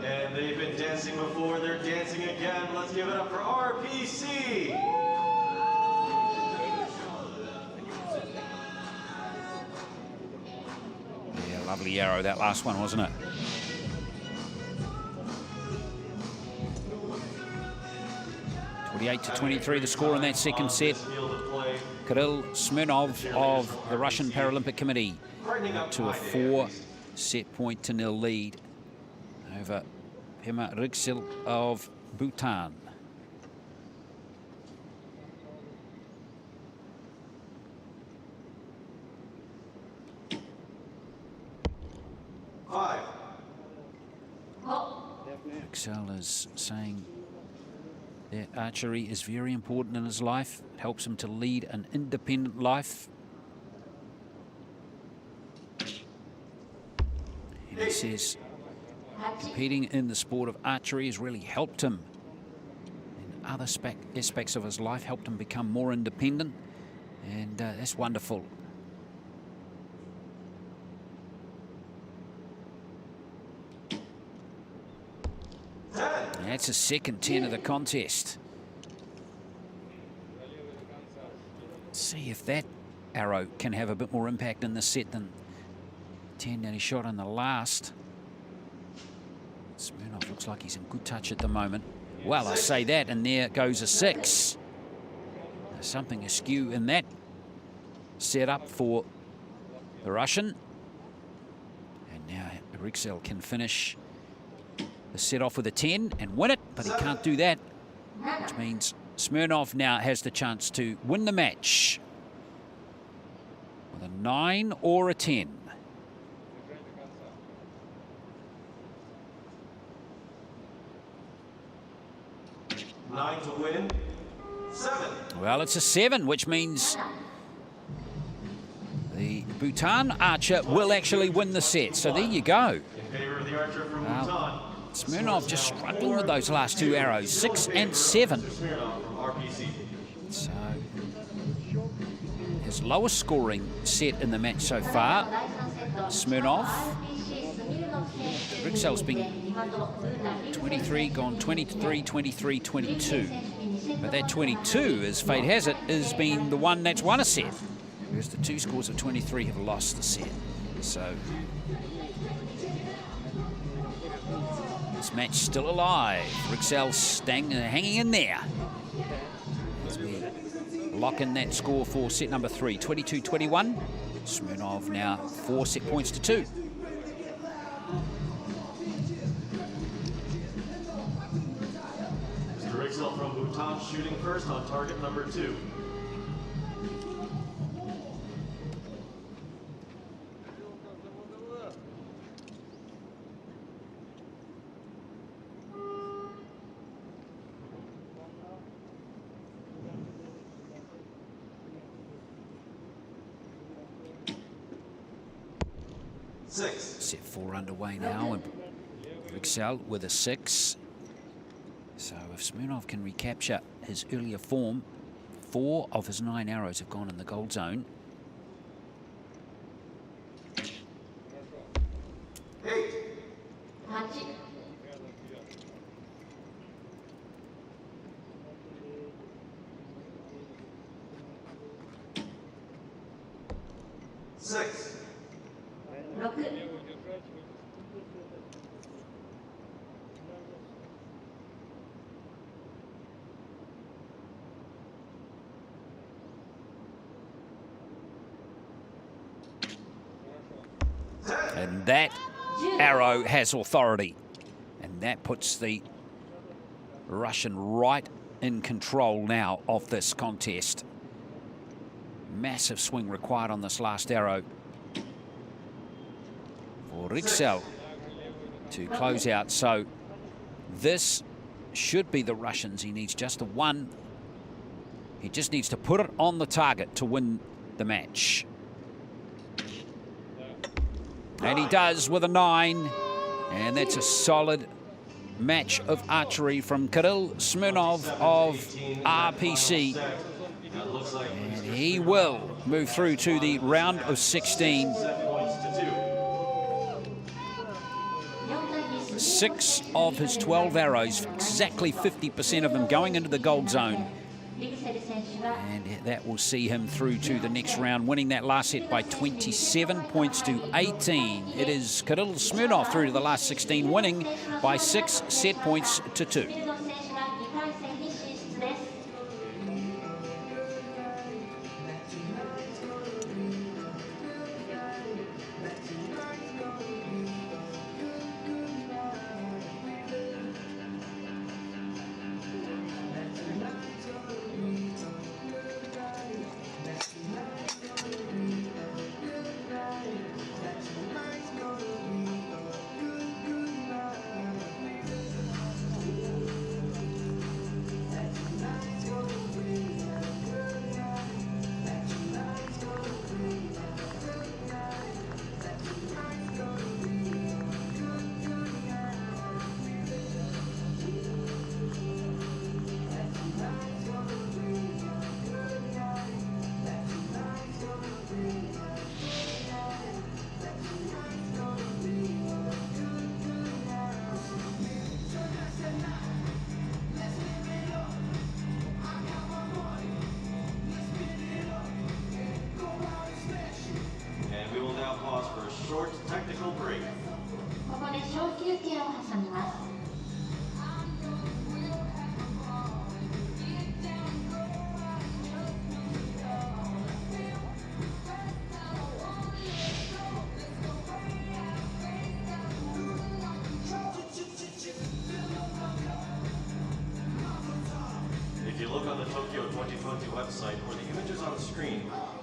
And they've been dancing before, they're dancing again. Let's give it up for RPC. Yeah, lovely arrow, that last one, wasn't it? (28-23) the score in that second set. Kirill Smirnov of the Russian Paralympic Committee up to a 4-0 lead over Pema Recurve of Bhutan. Recurve is saying that archery is very important in his life. It helps him to lead an independent life. And he says competing in the sport of archery has really helped him in other aspects of his life, helped him become more independent, and that's wonderful. That's a second 10 of the contest. Let's see if that arrow can have a bit more impact in this set than 10 that he shot in the last. Smirnov looks like he's in good touch at the moment. Well, I say that, and there goes a 6. There's something askew in that setup for the Russian. And now Recurve can finish the set off with a 10 and win it, but he can't do that, which means Smirnov now has the chance to win the match with a 9 or a 10. Nine to win. 7. Well, it's a 7, which means the Bhutan archer will actually win the set. So there you go. In favor of the archer from Bhutan. Smirnov just struggling with those last 2 arrows, 6 and 7. Smirnov from RPC. So his lowest scoring set in the match so far, Smirnov. Recurve's been 23, gone 23, 23, 22. But that 22, as fate has it, has been the one that's won a set. Whereas the 2 scores of 23 have lost the set. So this match still alive. Recurve hanging in there. As we lock in that score for set number 3, 22-21. Smirnov now 4 set points to 2. Recurve from Bhutan shooting first on target number 2. Set 4 underway now, and Recurve with a 6. So if Smirnov can recapture his earlier form, 4 of his 9 arrows have gone in the gold zone. 8. 6. And that arrow has authority. And that puts the Russian right in control now of this contest. Massive swing required on this last arrow for Recurve to close out. So this should be the Russians. He needs just the 1. He just needs to put it on the target to win the match. And he does with a 9. And that's a solid match of archery from Kirill Smirnov of RPC. And he will move through to the round of 16. 6 of his 12 arrows, exactly 50% of them going into the gold zone. And that will see him through to the next round, winning that last set by 27 points to 18. It is Kirill Smirnov through to the last 16, winning by 6 set points to 2.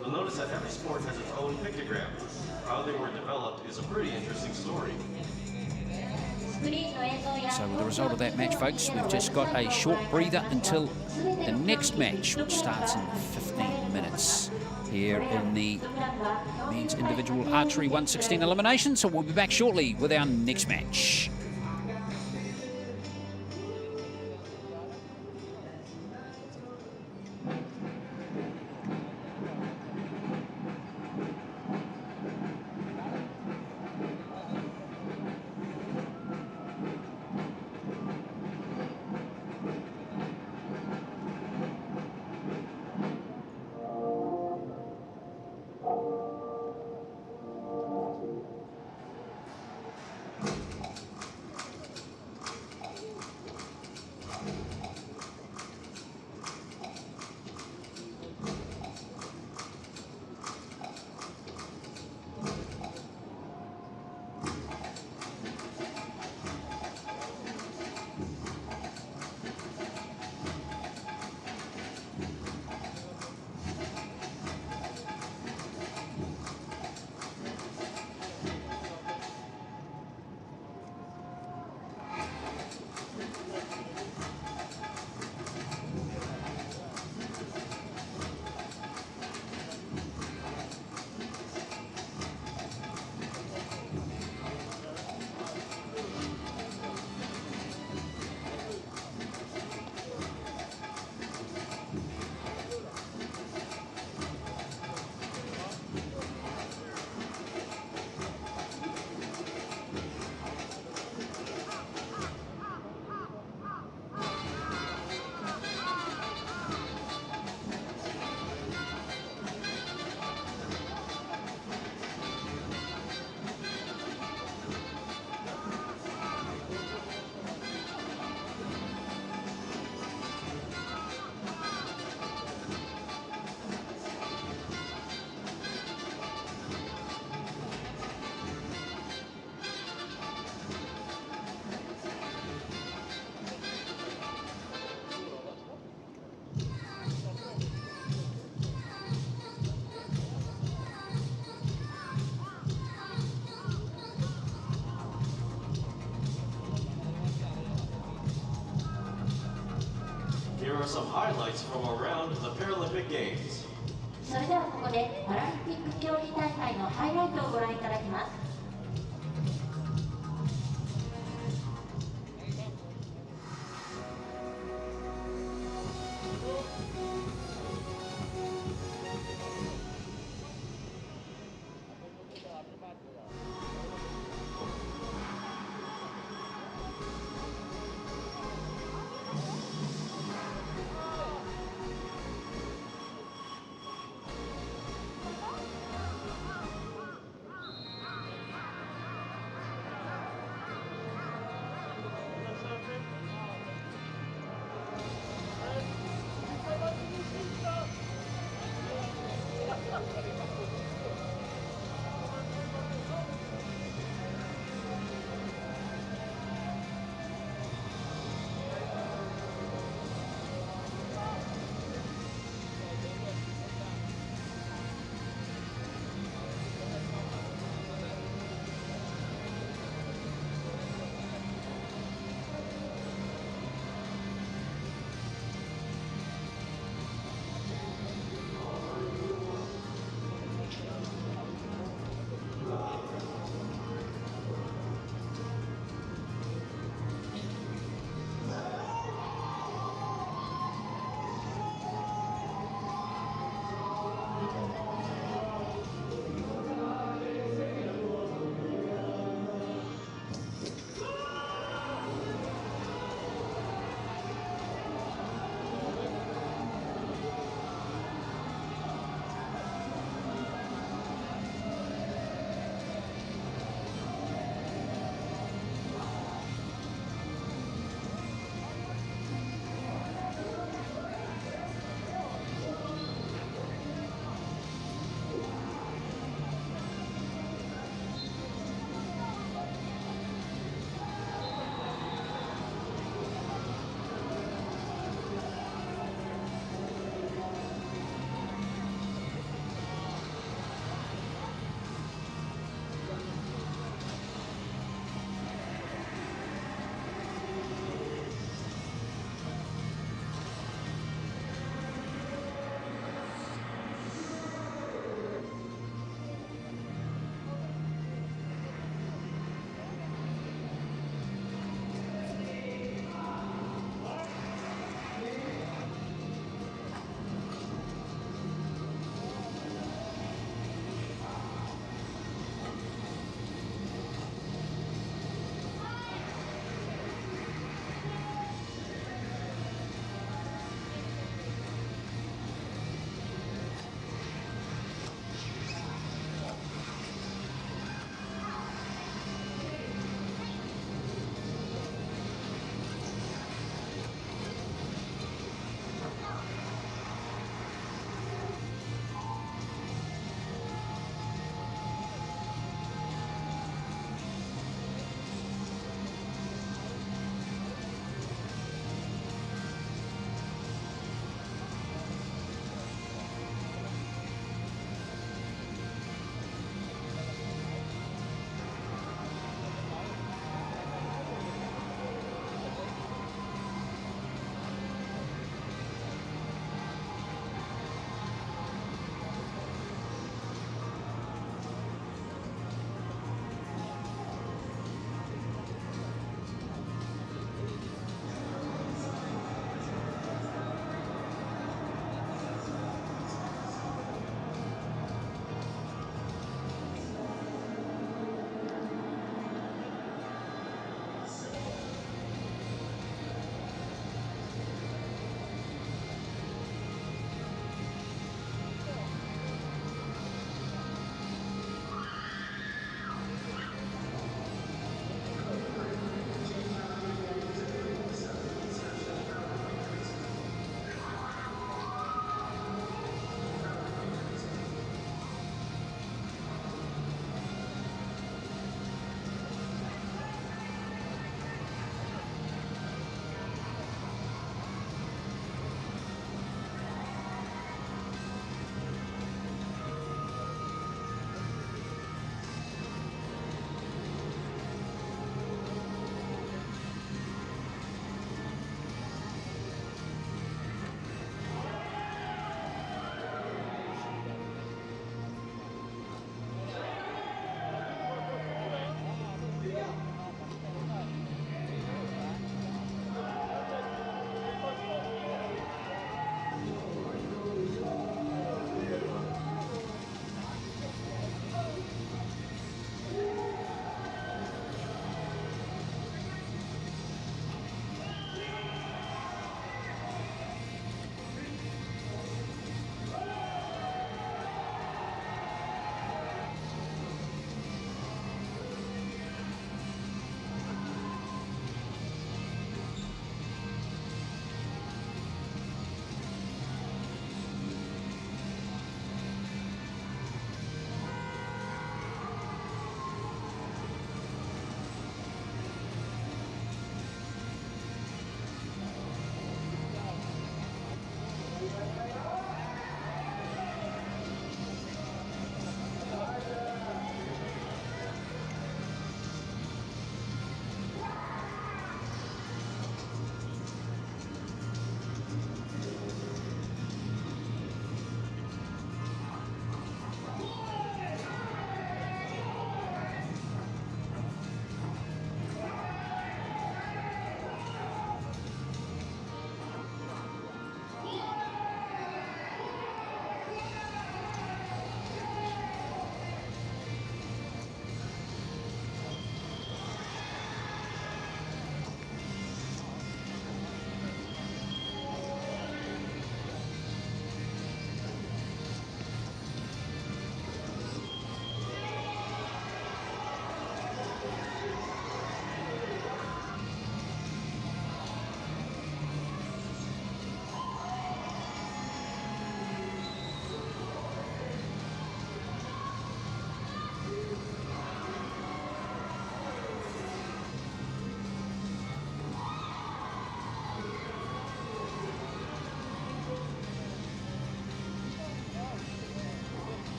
You'll notice that every sport has its own pictogram. How they were developed is a pretty interesting story. So with the result of that match, folks, we've just got a short breather until the next match, which starts in 15 minutes here in the men's individual archery 116 elimination. So we'll be back shortly with our next match. Here are some highlights from around the Paralympic Games. それではここでパラリンピック競技大会のハイライトをご覧いただきます。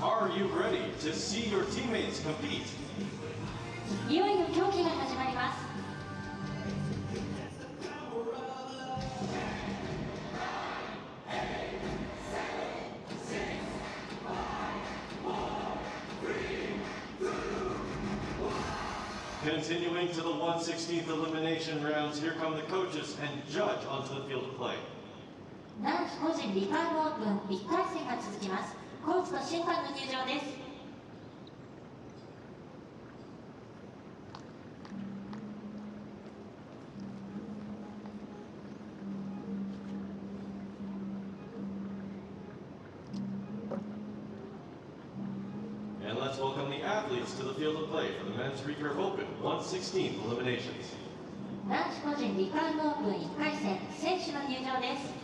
Are you ready to see your teammates compete? いよいよ競技が始まります。 Continuing to the 1/16th elimination rounds, here come the coaches and judge onto the field of play. 男子個人リカーブオープン1回戦が続きます。コーチと審判の入場です。 And let's welcome the athletes to the field of play for the men's Recurve Open 1/16th eliminations. 男子個人リカーブオープン1回戦選手の入場です。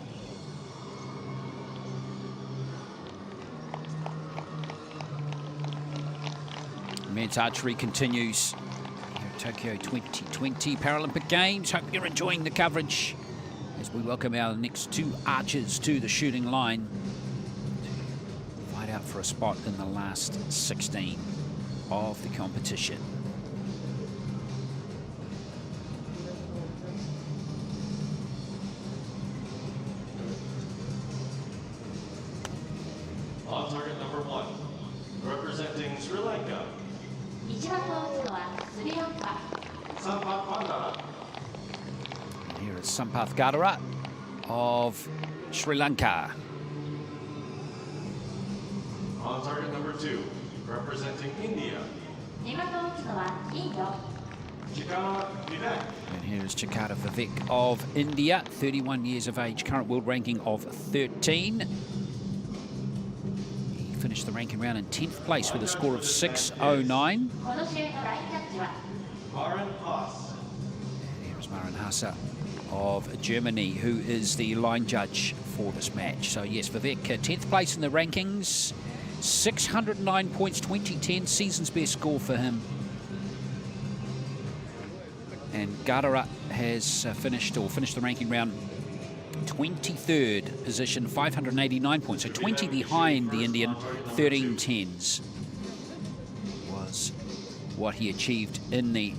Men's archery continues here at Tokyo 2020 Paralympic Games. Hope you're enjoying the coverage as we welcome our next two archers to the shooting line to fight out for a spot in the last 16 of the competition. On target number 1, representing Sri Lanka, 1番を打つのはスリランカ。 Selvathamby. Here is Sampath Gadara of Sri Lanka. On target number 2, representing India, 2番を打つのはインド。 Vivek. And here is Jakarta Vivek of India, 31 years of age, current world ranking of 13. He finished the ranking round in 10th place with a score of 609. この試合のラインジャッジは Maren Haas. And here is Maren Hasse of Germany, who is the line judge for this match. So yes, Vivek, 10th place in the rankings, 609 points, 2010, season's best score for him. And Gadara has finished the ranking round 23rd position, 589 points, so 20 behind the Indian. 13 tens was what he achieved in the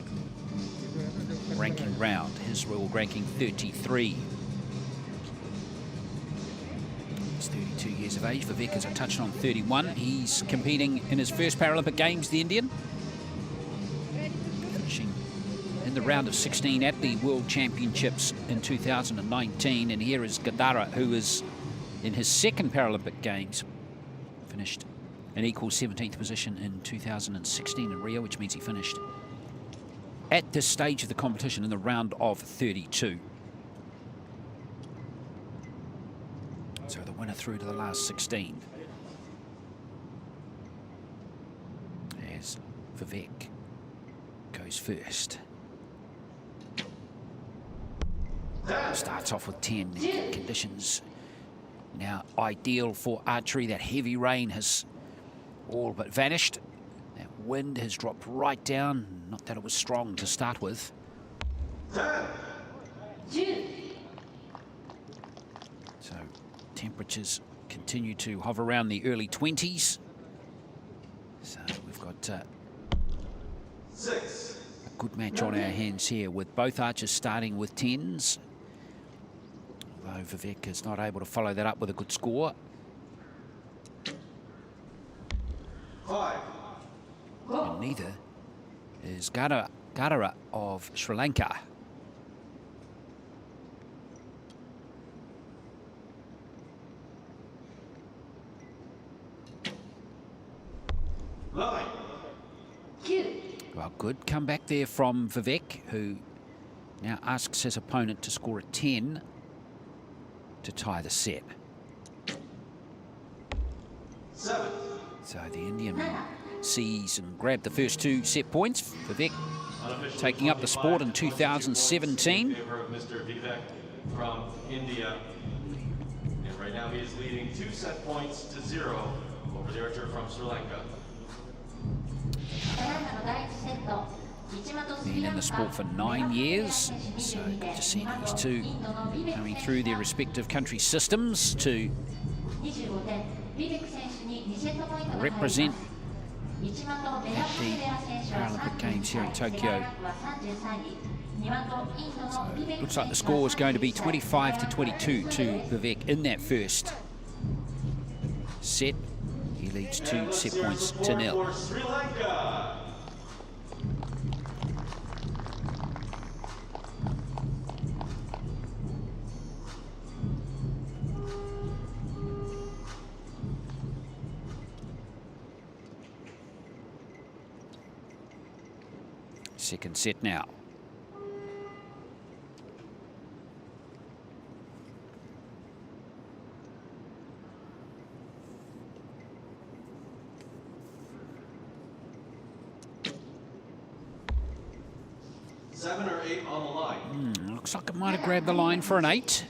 ranking round. His world ranking 33. He's 32 years of age. Vivek, as I touched on, 31. He's competing in his first Paralympic Games, the Indian. Finishing in the round of 16 at the World Championships in 2019. And here is Gadara, who is in his second Paralympic Games. Finished an equal 17th position in 2016 in Rio, which means he finished at this stage of the competition in the round of 32. So the winner through to the last 16. As Vivek goes first. Starts off with 10. Conditions now ideal for archery. That heavy rain has all but vanished. That wind has dropped right down. Not that it was strong to start with. 10 So temperatures continue to hover around the early 20s. So we've got a good match on our hands here, with both archers starting with 10s. Although Vivek is not able to follow that up with a good score. 5. And neither is Gadara of Sri Lanka. Well, good comeback there from Vivek, who now asks his opponent to score a 10 to tie the set. 7. So the Indian sees and grabbed the first 2 set points. Vivek taking up the sport in 2017. In favor of Mr. Vivek from India. And right now he is leading 2 set points to 0 over the archer from Sri Lanka. Been in the sport for 9 years, so good to see these two coming through their respective country systems to represent at the Paralympic Games here in Tokyo. So looks like the score is going to be 25 to 22 to Vivek in that first set. He leads 2 set points to 0. For Sri Lanka. Second set now. Seven or 8 on the line. Looks like it might have grabbed the line for an 8.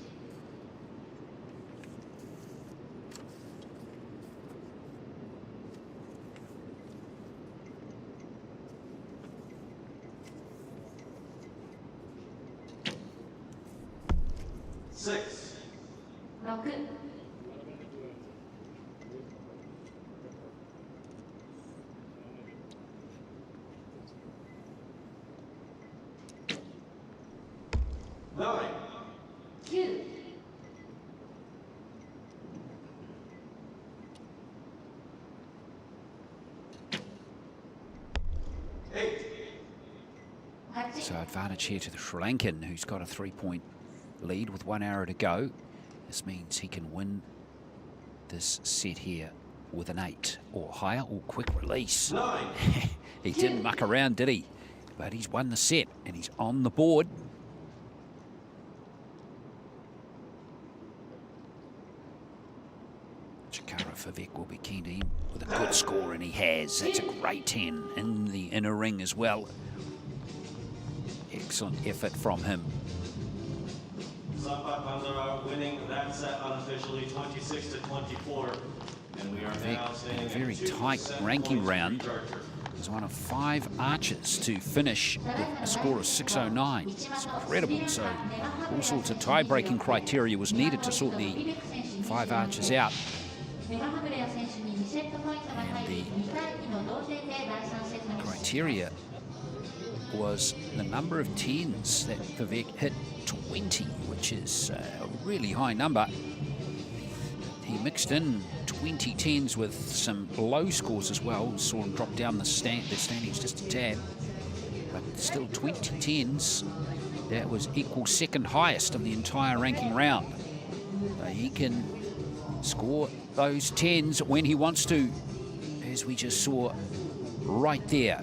So advantage here to the Sri Lankan, who's got a 3-point lead with 1 arrow to go. This means he can win this set here with an 8 or higher, or quick release. He didn't muck around, did he? But he's won the set and he's on the board. Vivek will be keen to him with a good score, and he has. That's a great 10 in the inner ring as well. Excellent effort from him. Zappa winning that set unofficially 26 to 24. And we are now in a very tight ranking round. He's one of 5 archers to finish with a score of 609. It's incredible. So all sorts of tie-breaking criteria was needed to sort the 5 archers out. And the criteria was the number of 10s that Vivek hit 20, which is a really high number. He mixed in 20 10s with some low scores as well. Saw him drop down the standings just a tad. But still 20 10s. That was equal second highest of the entire ranking round. He can score those 10s when he wants to, as we just saw right there.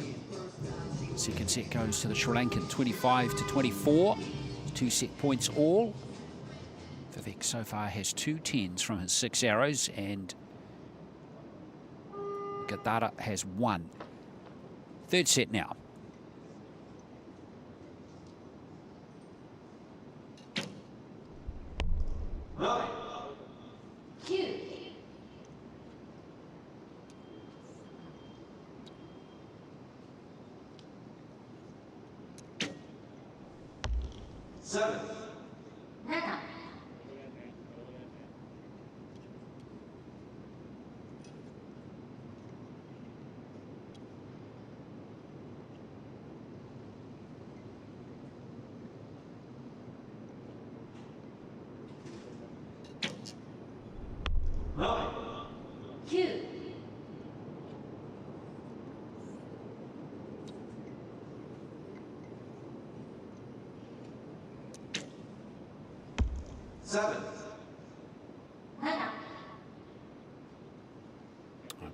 Second set goes to the Sri Lankan, 25 to 24. 2 set points all. Vivek so far has 2 10s from his 6 arrows, and Gadara has 1. Third set now. 9. 9 7. 7 9. 9 7. 7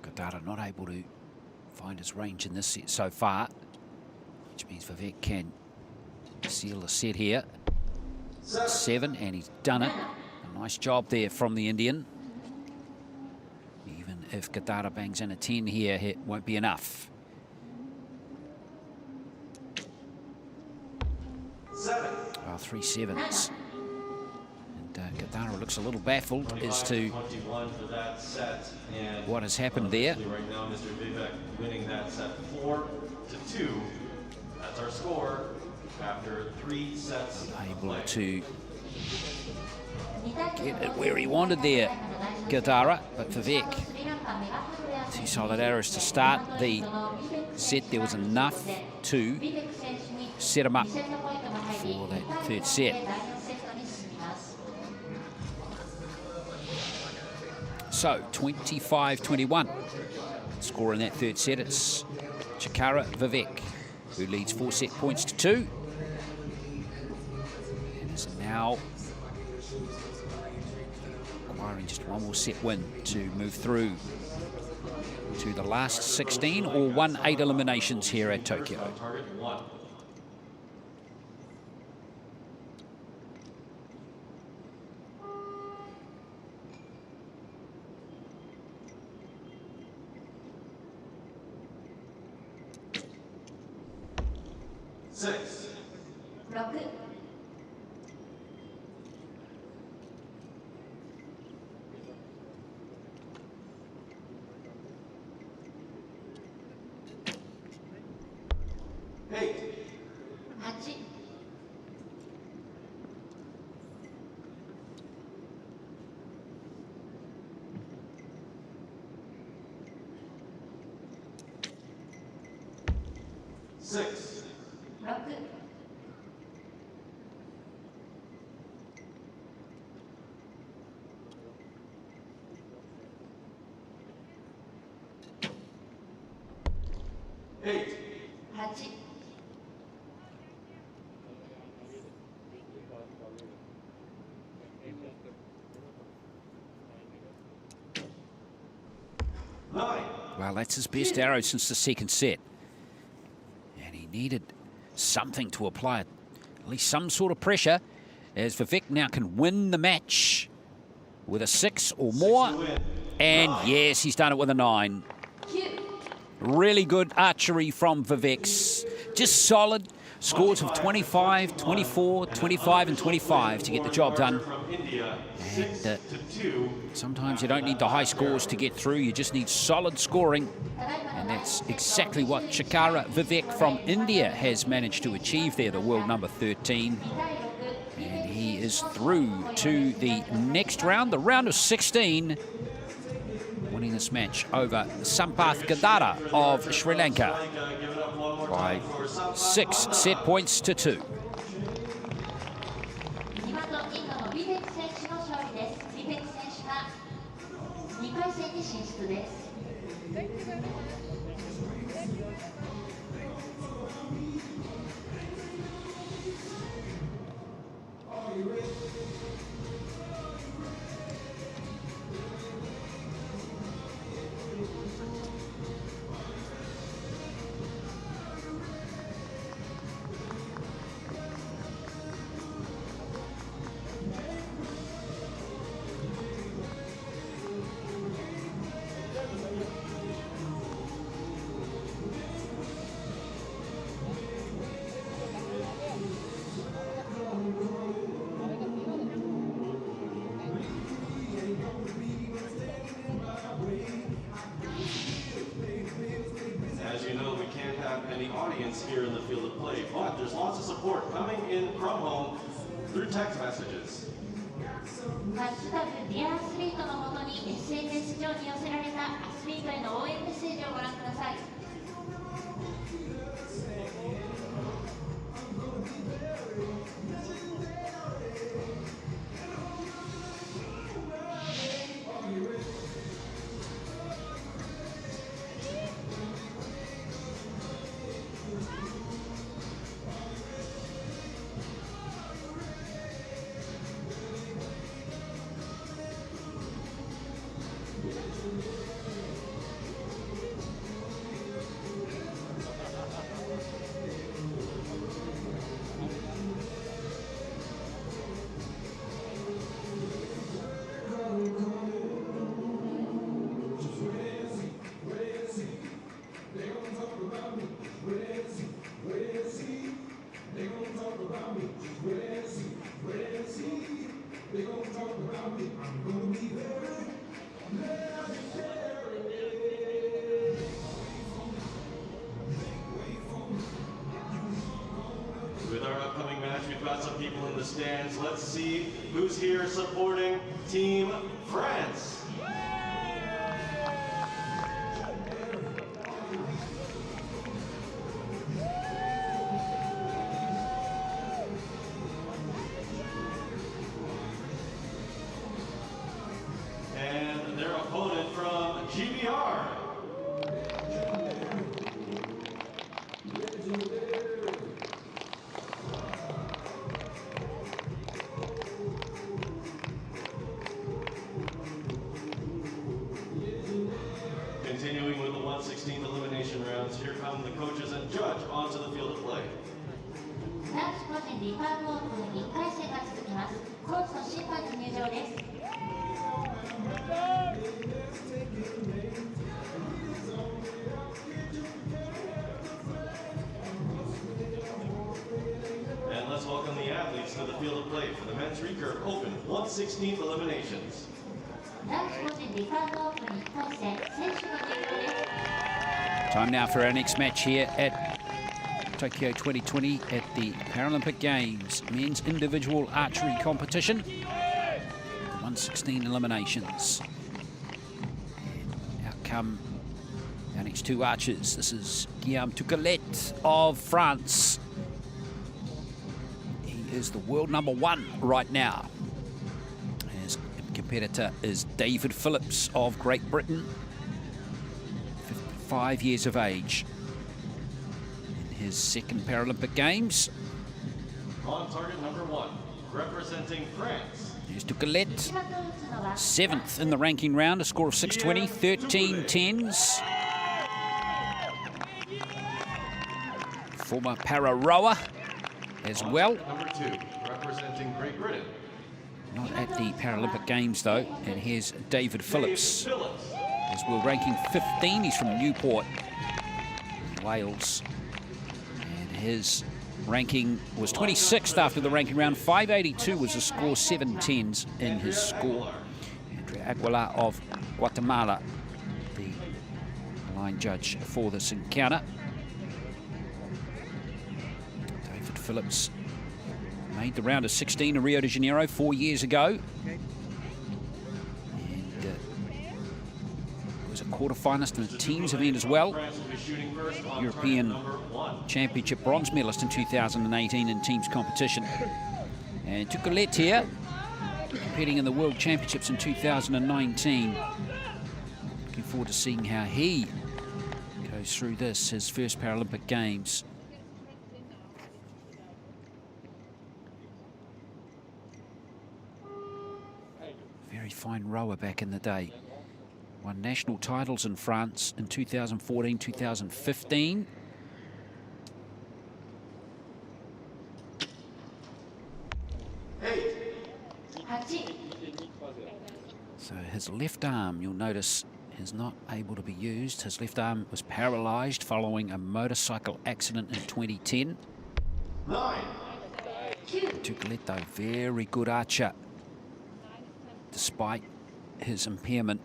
Gadara not able to find his range in this set so far, which means Vivek can seal the set here. 7, and he's done it. A nice job there from the Indian. Even if Gadara bangs in a 10 here, it won't be enough. 7. Oh, 3 sevens. And Gadara looks a little baffled as to 21 for that set. And what has happened there. right now, Mr. Vivek winning that set 4-2. That's our score after 3 sets. Able to get it where he wanted there, Gadara, but Vivek, 2 solid errors to start the set. There was enough to set him up for that 3rd set. So 25-21 score in that 3rd set. It's Chikara Vivek who leads 4 set points to 2. And is now acquiring just 1 more set win to move through to the last 16 or 1-8 eliminations here at Tokyo. Target 1. 6. 6 8. 8 6. 6 8. 8 9. Well, that's his best arrow since the 2nd set. And he needed something to apply at least some sort of pressure, as Vivek now can win the match with a 6 or more. And yes, he's done it with a 9. Really good archery from Vivek's. Just solid scores of 25, 24, 25 and 25 to get the job done. And sometimes you don't need the high scores to get through, you just need solid scoring. And that's exactly what Chikara Vivek from India has managed to achieve there, the world number 13. And he is through to the next round, the round of 16, winning this match over Sampath Gadara of Sri Lanka by 6 set points to 2. インドのビベク選手の勝利です。ビベク選手が2回戦に進出です。support coming in from home through text messages. ハッシュタグディアアスリートのもとに SNS 上に寄せられたアスリートへの応援メッセージをご覧ください。With our upcoming match, we've got some people in the stands. Let's see who's here supporting Team France. And their opponent from GBR. Continuing with the 1/16 elimination rounds, here come the coaches and judge onto the field of play. 男子個人リカーブオープン1回戦が続きます。コーチの審判の入場です。And let's welcome the athletes to the field of play for the men's Recurve Open 1/16 eliminations. 男子個人リカーブオープン1回戦、選手の入場です。 Time now for our next match here at Tokyo 2020 at the Paralympic Games. Men's individual archery competition. 1/16 eliminations. And out come our next two archers. This is Guillaume Galette of France. He is the world #1 right now. His competitor is David Phillips of Great Britain. 55 years of age. In his second Paralympic Games. On target #1, representing France. Here's to Galette, 7th in the ranking round, a score of 620, 13 tens. Former para rower as well. #2, representing Great Britain. Not at the Paralympic Games though. And here's David Phillips. As we're ranking 15, he's from Newport, Wales. And his ranking was 26th after the ranking round. 582 was the score, 7 tens in his score. Andrew Aguilar of Guatemala, the line judge for this encounter. David Phillips made the round of 16 in Rio de Janeiro 4 years ago. Quarterfinalist in the teams event as well. European Championship bronze medalist in 2018 in teams competition. And took Galette here, competing in the World Championships in 2019. Looking forward to seeing how he goes through this, his first Paralympic Games. Very fine rower back in the day. Won national titles in France in 2014, 2015. So his left arm, you'll notice, is not able to be used. His left arm was paralysed following a motorcycle accident in 2010. Galette, though, very good archer, despite his impairment.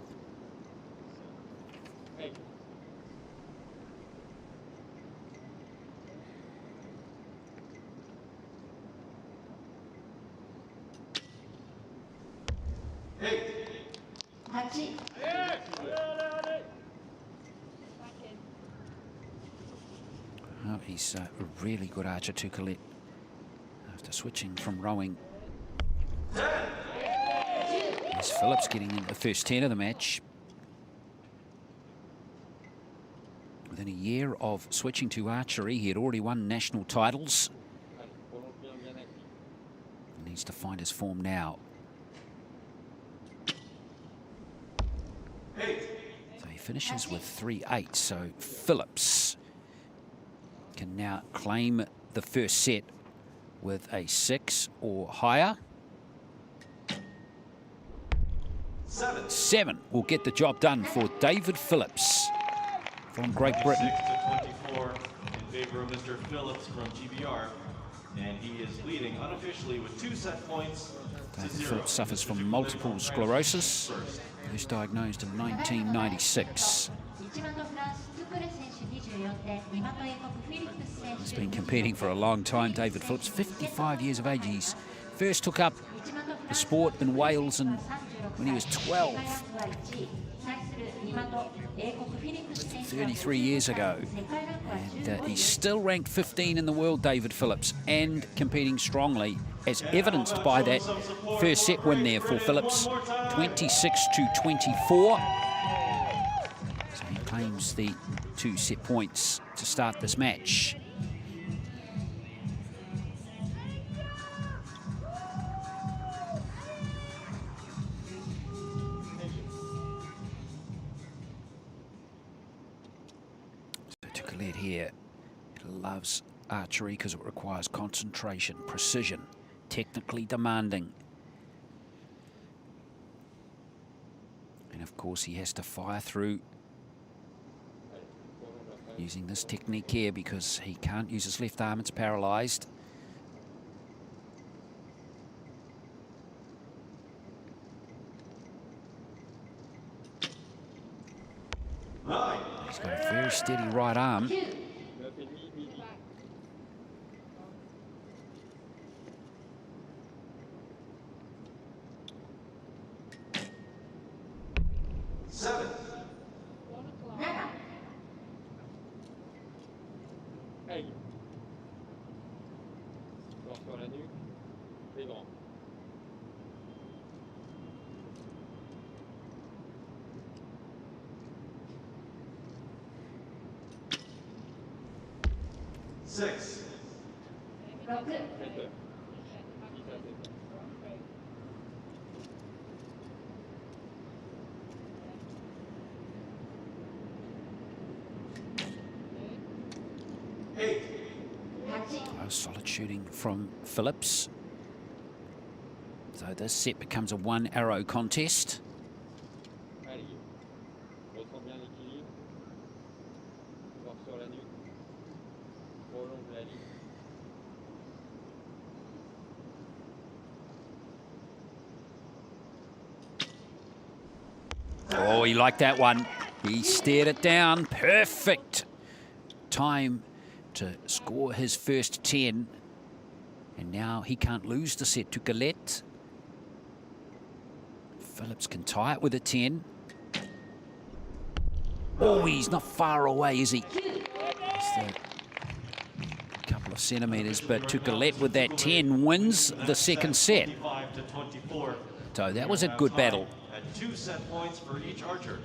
Oh, he's a really good archer to Galette after switching from rowing. There's Phillips getting into the first 10 of the match. Within a year of switching to archery, he had already won national titles. He needs to find his form now. So he finishes with 3-8, so Phillips can now claim the first set with a 6 or higher. 7 will get the job done for David Phillips from Great Britain. 26-24 in favor of Mr. Phillips from GBR, and he is leading unofficially with 2 set points to David 0. Phillips suffers from multiple sclerosis. He was diagnosed in 1996. He's been competing for a long time, David Phillips, 55 years of age. He first took up the sport in Wales when he was 12, 33 years ago. And he's still ranked 15 in the world, David Phillips, and competing strongly, as evidenced by that first set win there for Phillips, 26-24. So he claims the 2 set points to start this match. Here, it loves archery because it requires concentration, precision, technically demanding. And of course he has to fire through using this technique here because he can't use his left arm, it's paralyzed. He's got a very steady right arm. Solid shooting from Phillips. So this set becomes a 1-arrow contest. Oh, he liked that one. He stared it down. Perfect time to score his first 10. And now he can't lose the set to Galette. Phillips can tie it with a 10. Oh, he's not far away, is he? Just a couple of centimetres, but to Galette with that 10 wins the second set. So that was a good battle. At 2 set points for each archer.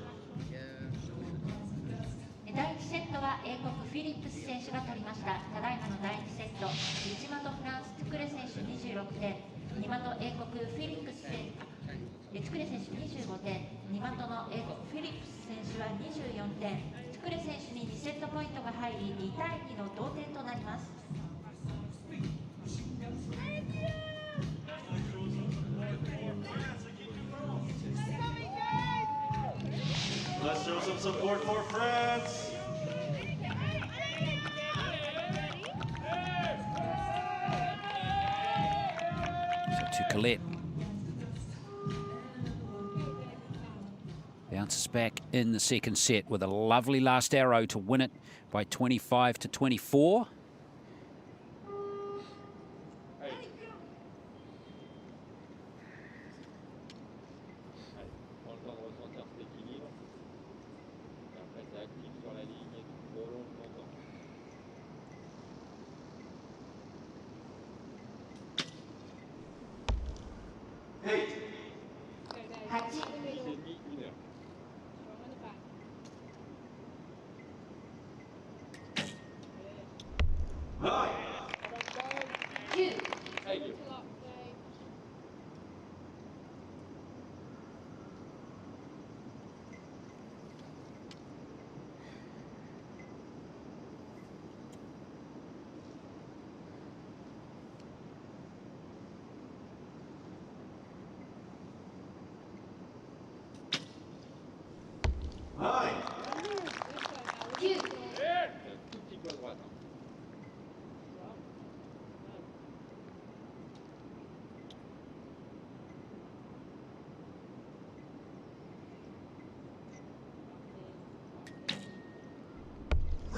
第1セットは英国フィリップス選手が取りました。ただいまの第2セット、内間とフランス・トゥクレ選手26点、2間と英国フィリップス選手、トゥクレ選手25点、2間との英国フィリップス選手は24点、トゥクレ選手に2セットポイントが入り、2対2の同点となります。Let's show some support for France. So to Galette. Bounces back in the second set with a lovely last arrow to win it by 25-24.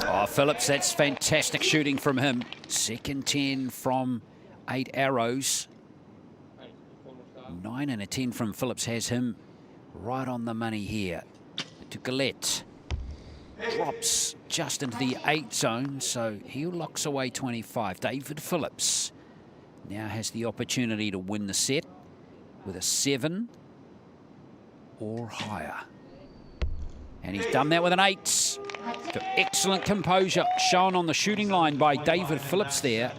Oh, Phillips, that's fantastic shooting from him. Second 10 from 8 arrows. 9 and a 10 from Phillips has him right on the money here. To Galette. Drops just into the 8 zone, so he locks away 25. David Phillips now has the opportunity to win the set with a 7 or higher. And he's done that with an 8. So excellent composure shown on the shooting line by David Phillips there.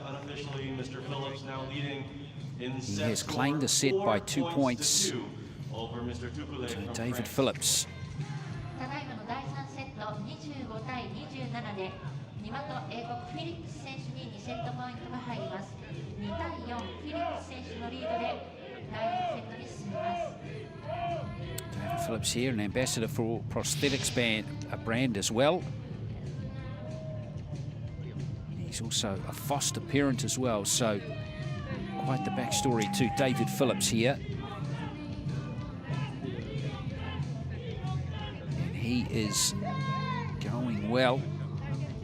He has claimed the set by 2 points to David Phillips. David Phillips here, an ambassador for prosthetics brand as well. He's also a foster parent as well, so quite the backstory to David Phillips here. And he is going well.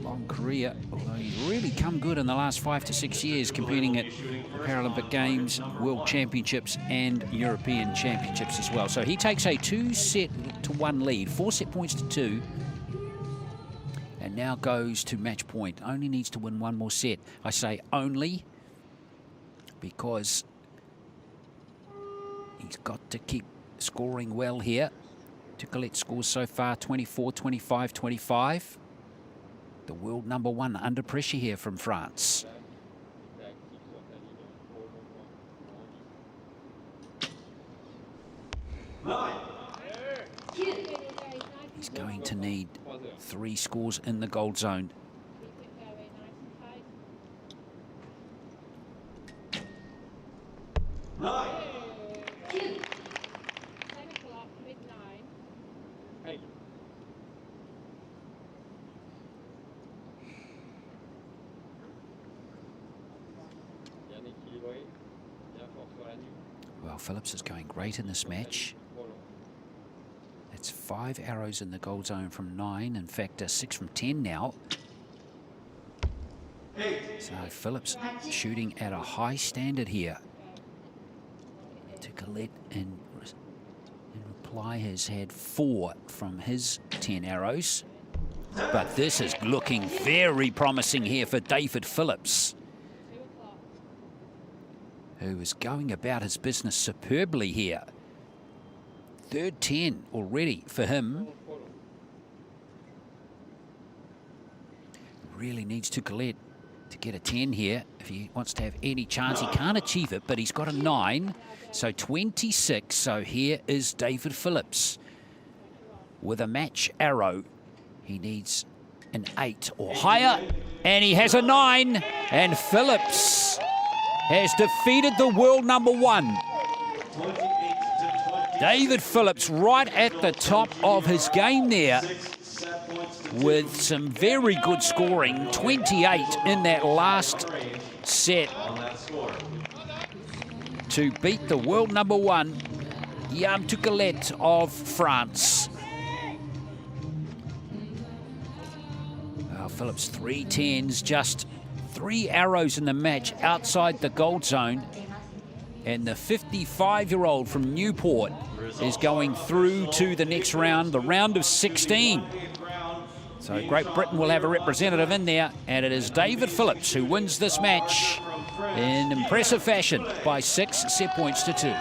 Long career, although he's really come good in the last 5 to 6 years, competing at Paralympic Games, World Championships and European Championships as well. So he takes a 2-set-to-1 lead, 4 set points to 2, and now goes to match point. Only needs to win 1 more set. I say only because he's got to keep scoring well here. Galette scores so far 24, 25, 25. The world #1 under pressure here from France. He's going to need 3 scores in the gold zone. Well, Phillips is going great in this match. It's 5 arrows in the gold zone from 9. In fact, 6 from 10 now. So Phillips shooting at a high standard here. To Galette in reply has had 4 from his 10 arrows. But this is looking very promising here for David Phillips, who is going about his business superbly here. Third 10 already for him. Really needs to Galette to get a 10 here if he wants to have any chance. He can't achieve it, but he's got a 9, so 26. So here is David Phillips with a match arrow. He needs an 8 or higher, and he has a 9, and Phillips has defeated the world #1. David Phillips right at the top of his game there with some very good scoring, 28 in that last set to beat the world #1, Galette of France. Well, Phillips 3 10s, just 3 arrows in the match outside the gold zone. And the 55-year-old from Newport is going through to the next round, the round of 16. So Great Britain will have a representative in there, and it is David Phillips who wins this match in impressive fashion by 6 set points to 2.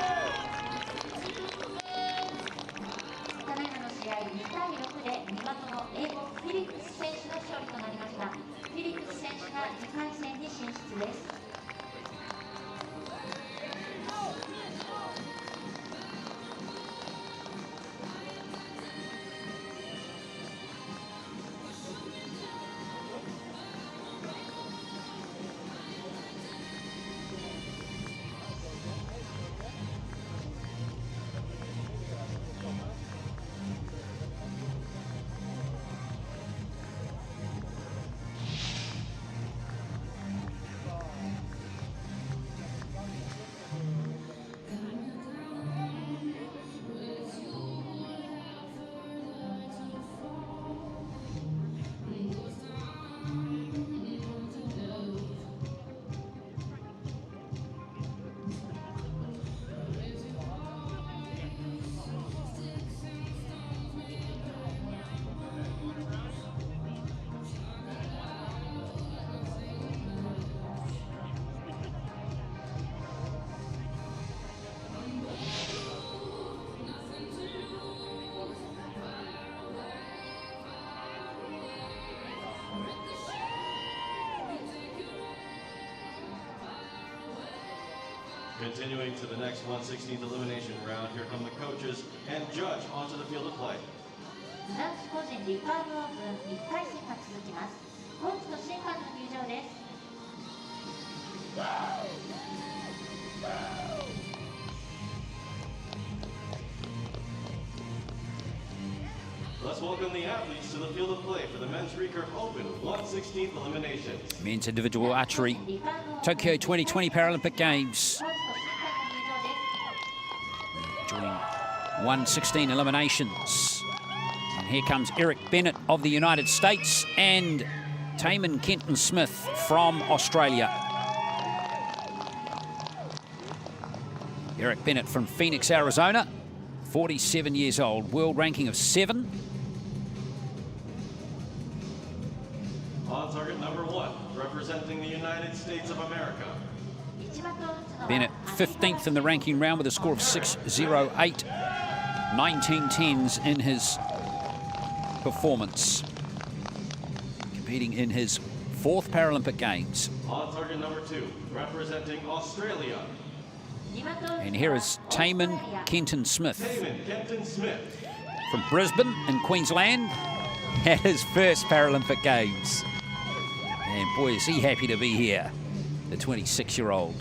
Continuing to the next 1/16th elimination round, here come the coaches and judge onto the field of play. 男子個人リカーブオープン1回戦が続きます。コーチと審判の入場です。Let's welcome the athletes to the field of play for the men's Recurve Open 1/16th eliminations. Men's individual archery, Tokyo 2020 Paralympic Games. During 1/16 eliminations. And here comes Eric Bennett of the United States and Taman Kenton Smith from Australia. Eric Bennett from Phoenix, Arizona, 47 years old, world ranking of 7. On target number 1, representing the United States of America. Bennett 15th in the ranking round with a score of 6.08, 19 tens in his performance. Competing in his 4th Paralympic Games. On target number 2, representing Australia. And here is Taman Kenton Smith. Taman Kenton Smith. From Brisbane in Queensland, at his first Paralympic Games. And boy, is he happy to be here, the 26-year-old.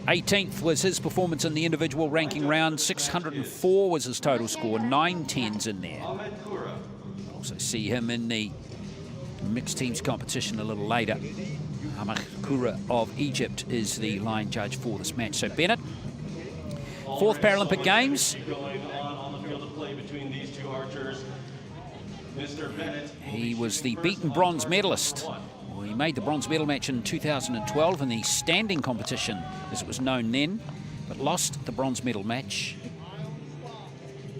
18th was his performance in the individual ranking round. 604 was his total score, 9 tens in there. Also see him in the mixed teams competition a little later. Kura of Egypt is the line judge for this match. So Bennett, 4th Paralympic Games. He was the beaten bronze medalist. Well, he made the bronze medal match in 2012 in the standing competition, as it was known then, but lost the bronze medal match.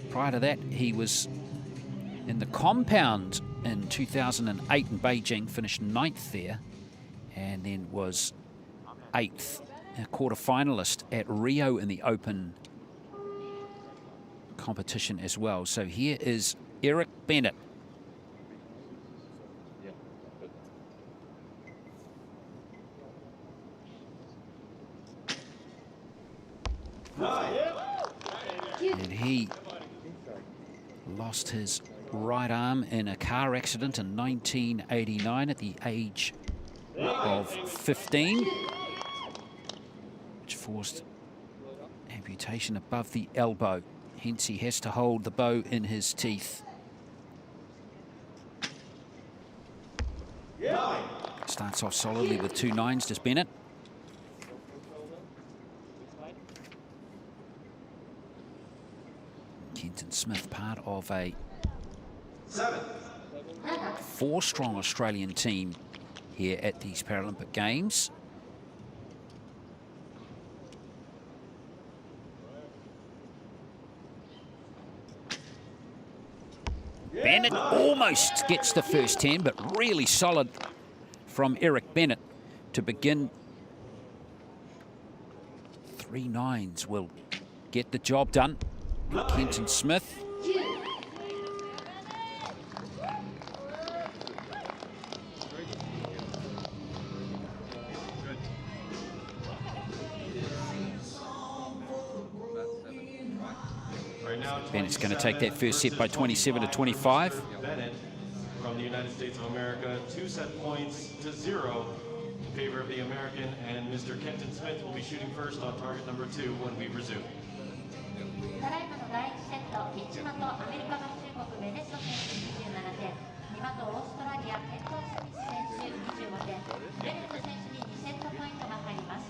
Prior to that, he was in the compound in 2008 in Beijing, finished 9th there, and then was 8th, a quarter-finalist at Rio in the open competition as well. So here is Eric Bennett. And he lost his right arm in a car accident in 1989 at the age of 15, which forced amputation above the elbow. Hence, he has to hold the bow in his teeth. Starts off solidly with 2 9s, does Bennett. Kenton Smith, part of a 4-strong Australian team here at these Paralympic Games. Bennett almost gets the first 10, but really solid from Eric Bennett to begin. 3 9s will get the job done. Kenton Smith. Bennett's going to take that first set by 27-25. Bennett from the United States of America, 2 set points to 0 in favor of the American, and Mr. Kenton Smith will be shooting first on target number 2 when we resume. ただいまの第1セット、1的アメリカ合衆国ベネット選手27点、2的オーストラリアケントン・スミス選手25点、ベネット選手に2セットポイントが入ります。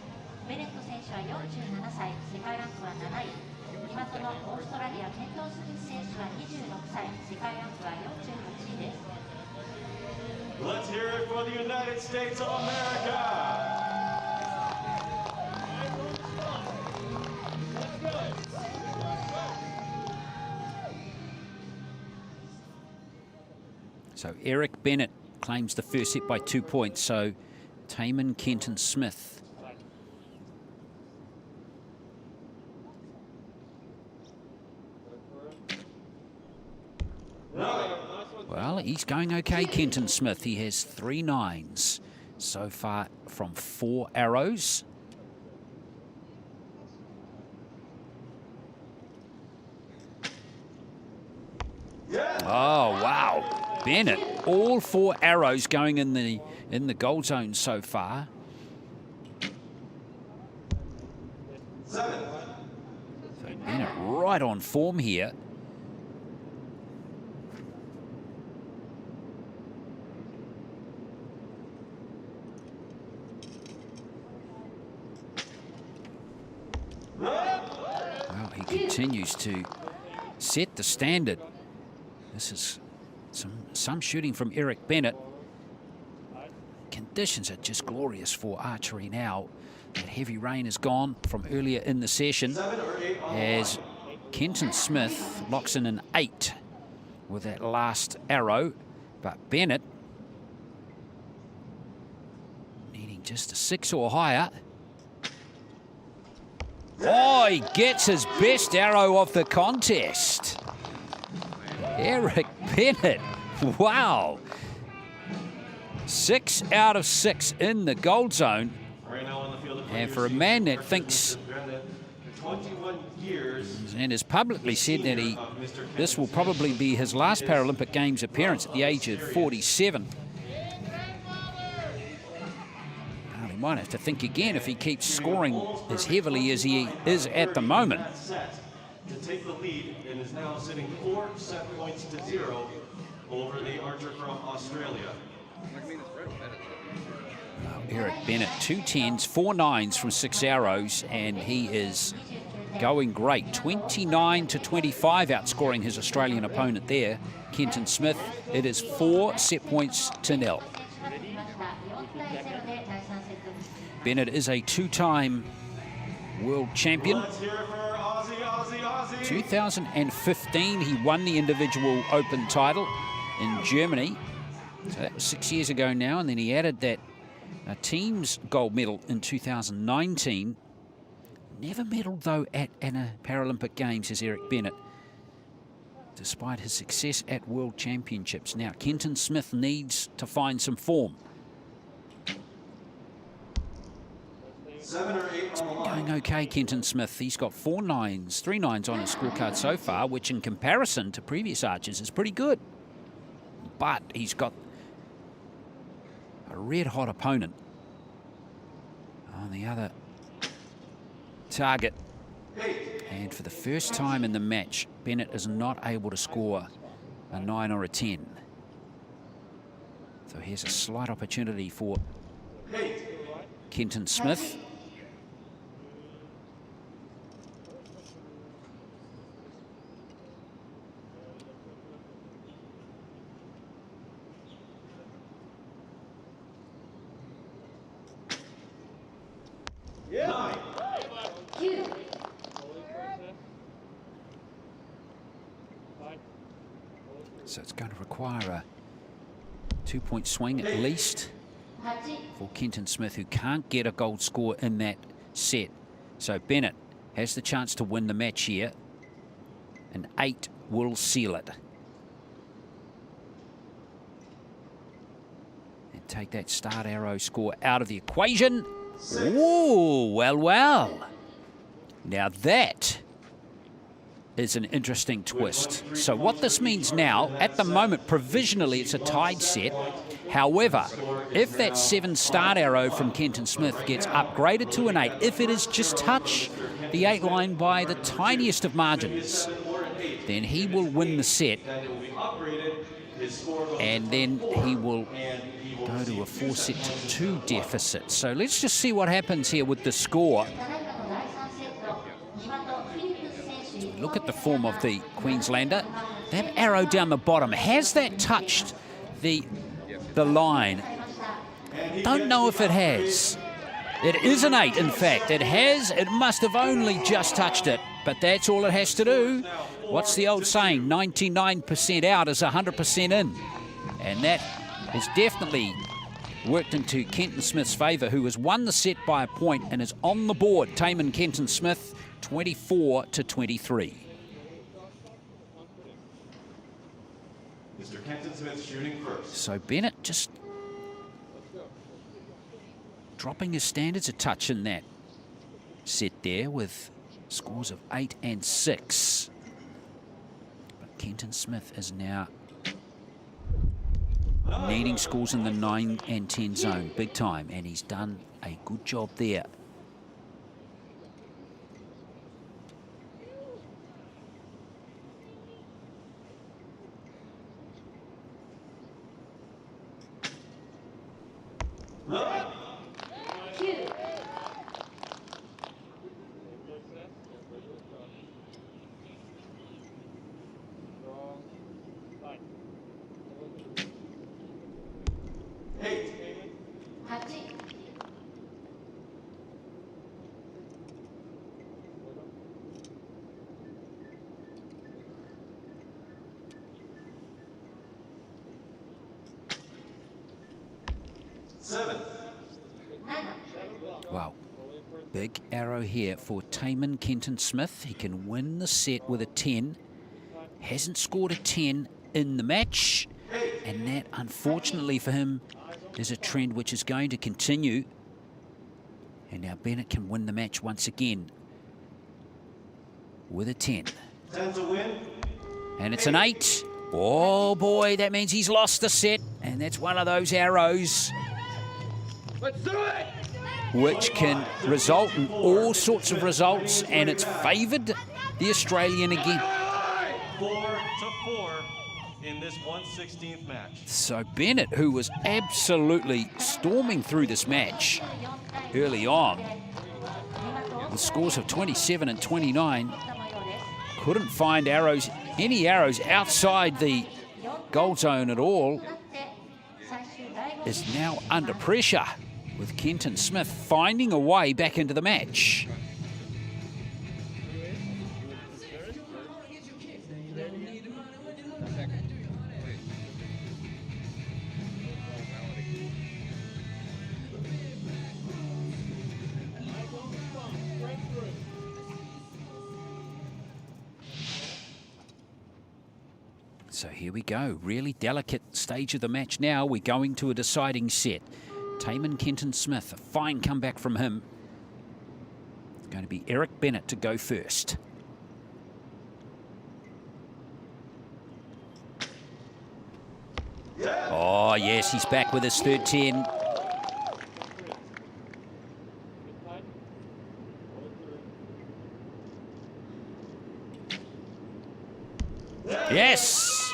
ベネット選手は47歳、世界ランクは7位。2的のオーストラリアケントン・スミス選手は26歳、世界ランクは48位です。Let's hear it for the United States of America! So Eric Bennett claims the first set by 2 points. So Taman Kenton Smith. Well, he's going okay, Kenton Smith. He has 3 9s so far from 4 arrows. Oh, wow. Bennett, all 4 arrows going in the goal zone so far. 7. So Bennett right on form here. Well, he continues to set the standard. This is some shooting from Eric Bennett. Conditions are just glorious for archery now. That heavy rain is gone from earlier in the session as Kenton Smith locks in an 8 with that last arrow. But Bennett needing just a 6 or higher. Oh, he gets his best arrow of the contest. Eric Bennett, wow. 6 out of 6 in the gold zone. And for a man that thinks and has publicly said that this will probably be his last Paralympic Games appearance at the age of 47. Well, he might have to think again if he keeps scoring as heavily as he is at the moment. To take the lead and is now sitting 4 set points to 0 over the archer from Australia. Eric Bennett, 2 10s, 4 9s from 6 arrows, and he is going great. 29 to 25, outscoring his Australian opponent there, Kenton Smith. It is 4 set points to 0. Bennett is a 2-time world champion. 2015, he won the individual open title in Germany. So that was 6 years ago now, and then he added that team's gold medal in 2019. Never medalled, though, at a Paralympic Games as Eric Bennett, despite his success at World Championships. Now, Kenton Smith needs to find some form. 7 or 8 It's been going okay, Kenton Smith. He's got 4 9s, 3 9s on his scorecard so far, which in comparison to previous archers is pretty good. But he's got a red-hot opponent on the other target. And for the first time in the match, Bennett is not able to score a 9 or a 10. So here's a slight opportunity for Kenton Smith. So it's going to require a 2-point swing at least for Kenton Smith, who can't get a gold score in that set. So Bennett has the chance to win the match here. An 8 will seal it. And take that start arrow score out of the equation. Ooh, well, well. Now that is an interesting twist. So what this means now, at the moment, provisionally, it's a tied set. However, if that 7 start arrow from Kenton Smith gets upgraded to an 8, if it is just touch the 8 line by the tiniest of margins, then he will win the set. And then he will go to a 4-set-to-2 deficit. So let's just see what happens here with the score. Look at the form of the Queenslander. That arrow down the bottom, has that touched the line? Don't know if it has. It is an 8, in fact. It has. It must have only just touched it, but that's all it has to do. What's the old saying? 99% out is 100% in. And that has definitely worked into Kenton Smith's favour, who has won the set by a point and is on the board. Taman Kenton Smith, 24 to 23. Mr. Kenton Smith shooting first. So Bennett just dropping his standards a touch in that set there with scores of 8 and 6. But Kenton Smith is now needing scores in the 9 and 10 zone, big time, and he's done a good job there. Wow, big arrow here for Taman Kenton Smith. He can win the set with a 10. Hasn't scored a 10 in the match, and that, unfortunately for him, is a trend which is going to continue. And now Bennett can win the match once again with a 10. 10 to win. And it's an 8. Oh boy, that means he's lost the set, and that's one of those arrows which can result in all sorts of results, and it's favoured the Australian again. 4-4 in this 1/16th match. So Bennett, who was absolutely storming through this match early on, with scores of 27 and 29, couldn't find any arrows outside the goal zone at all, is now under pressure, with Kenton Smith finding a way back into the match. So here we go, really delicate stage of the match now. We're going to a deciding set. Taman Kenton Smith, a fine comeback from him. It's going to be Eric Bennett to go first. Oh yes, he's back with his third 10. Yes,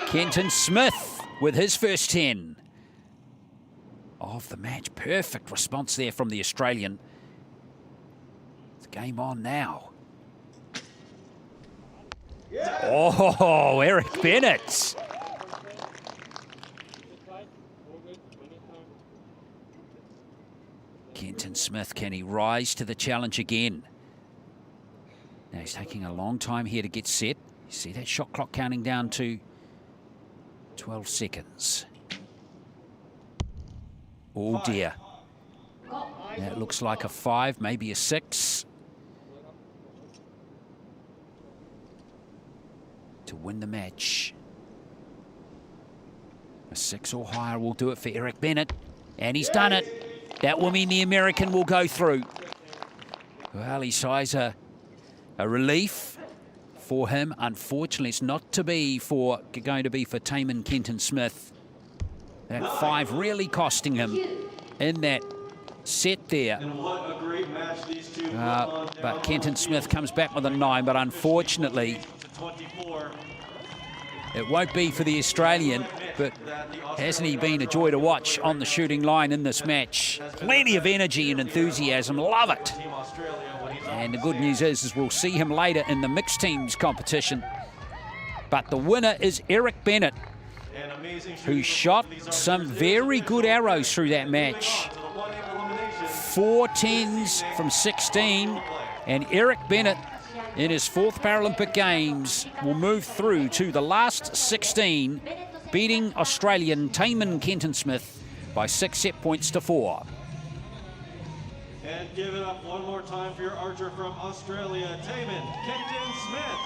Kenton Smith with his first 10 of the match. Perfect response there from the Australian. It's game on now. Oh, Eric Bennett. Kenton Smith, can he rise to the challenge again? Now he's taking a long time here to get set. You see that shot clock counting down to 12 seconds. Oh dear. That looks like a 5, maybe a 6. To win the match. A 6 or higher will do it for Eric Bennett. And he's done it. That will mean the American will go through. Well, he sighs a relief for him. Unfortunately, it's not going to be for Taman Kenton Smith. That 5 really costing him in that set there. And what a great match these two put on. But Kenton Smith comes back with a 9, but unfortunately, it won't be for the Australian. But hasn't he been a joy to watch on the shooting line in this match? Plenty of energy and enthusiasm. Love it. And the good news is we'll see him later in the mixed teams competition. But the winner is Eric Bennett, who shot some very good arrows through that match. 4 10s from 16, and Eric Bennett in his 4th Paralympic Games will move through to the last 16, beating Australian Taman Kenton Smith by 6 set points to 4. And give it up one more time for your archer from Australia, Taman Kenton Smith.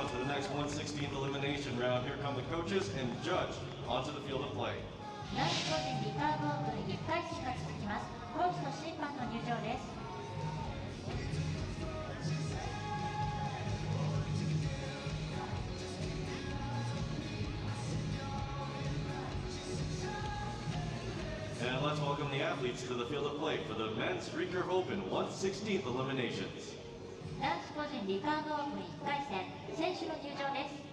on to the next 1/16th elimination round. Here come the coaches and judge onto the field of play. 男子個人リカーブオープン1回戦が続きます。コーチと審判の入場です。And let's welcome the athletes to the field of play for the men's Recurve Open 1/16th eliminations. 男子個人リカーブオープン1回戦、選手の入場です。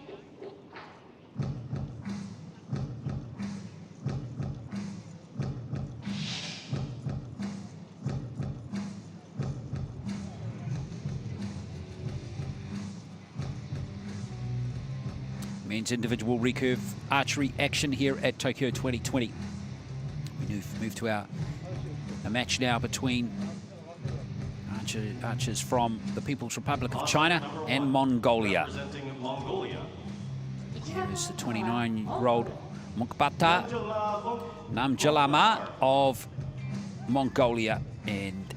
Men's individual recurve archery action here at Tokyo 2020. We move to a match now between archers from the People's Republic of China and Mongolia. Here's the 29-year-old Mukbata Namjilmaa of Mongolia, and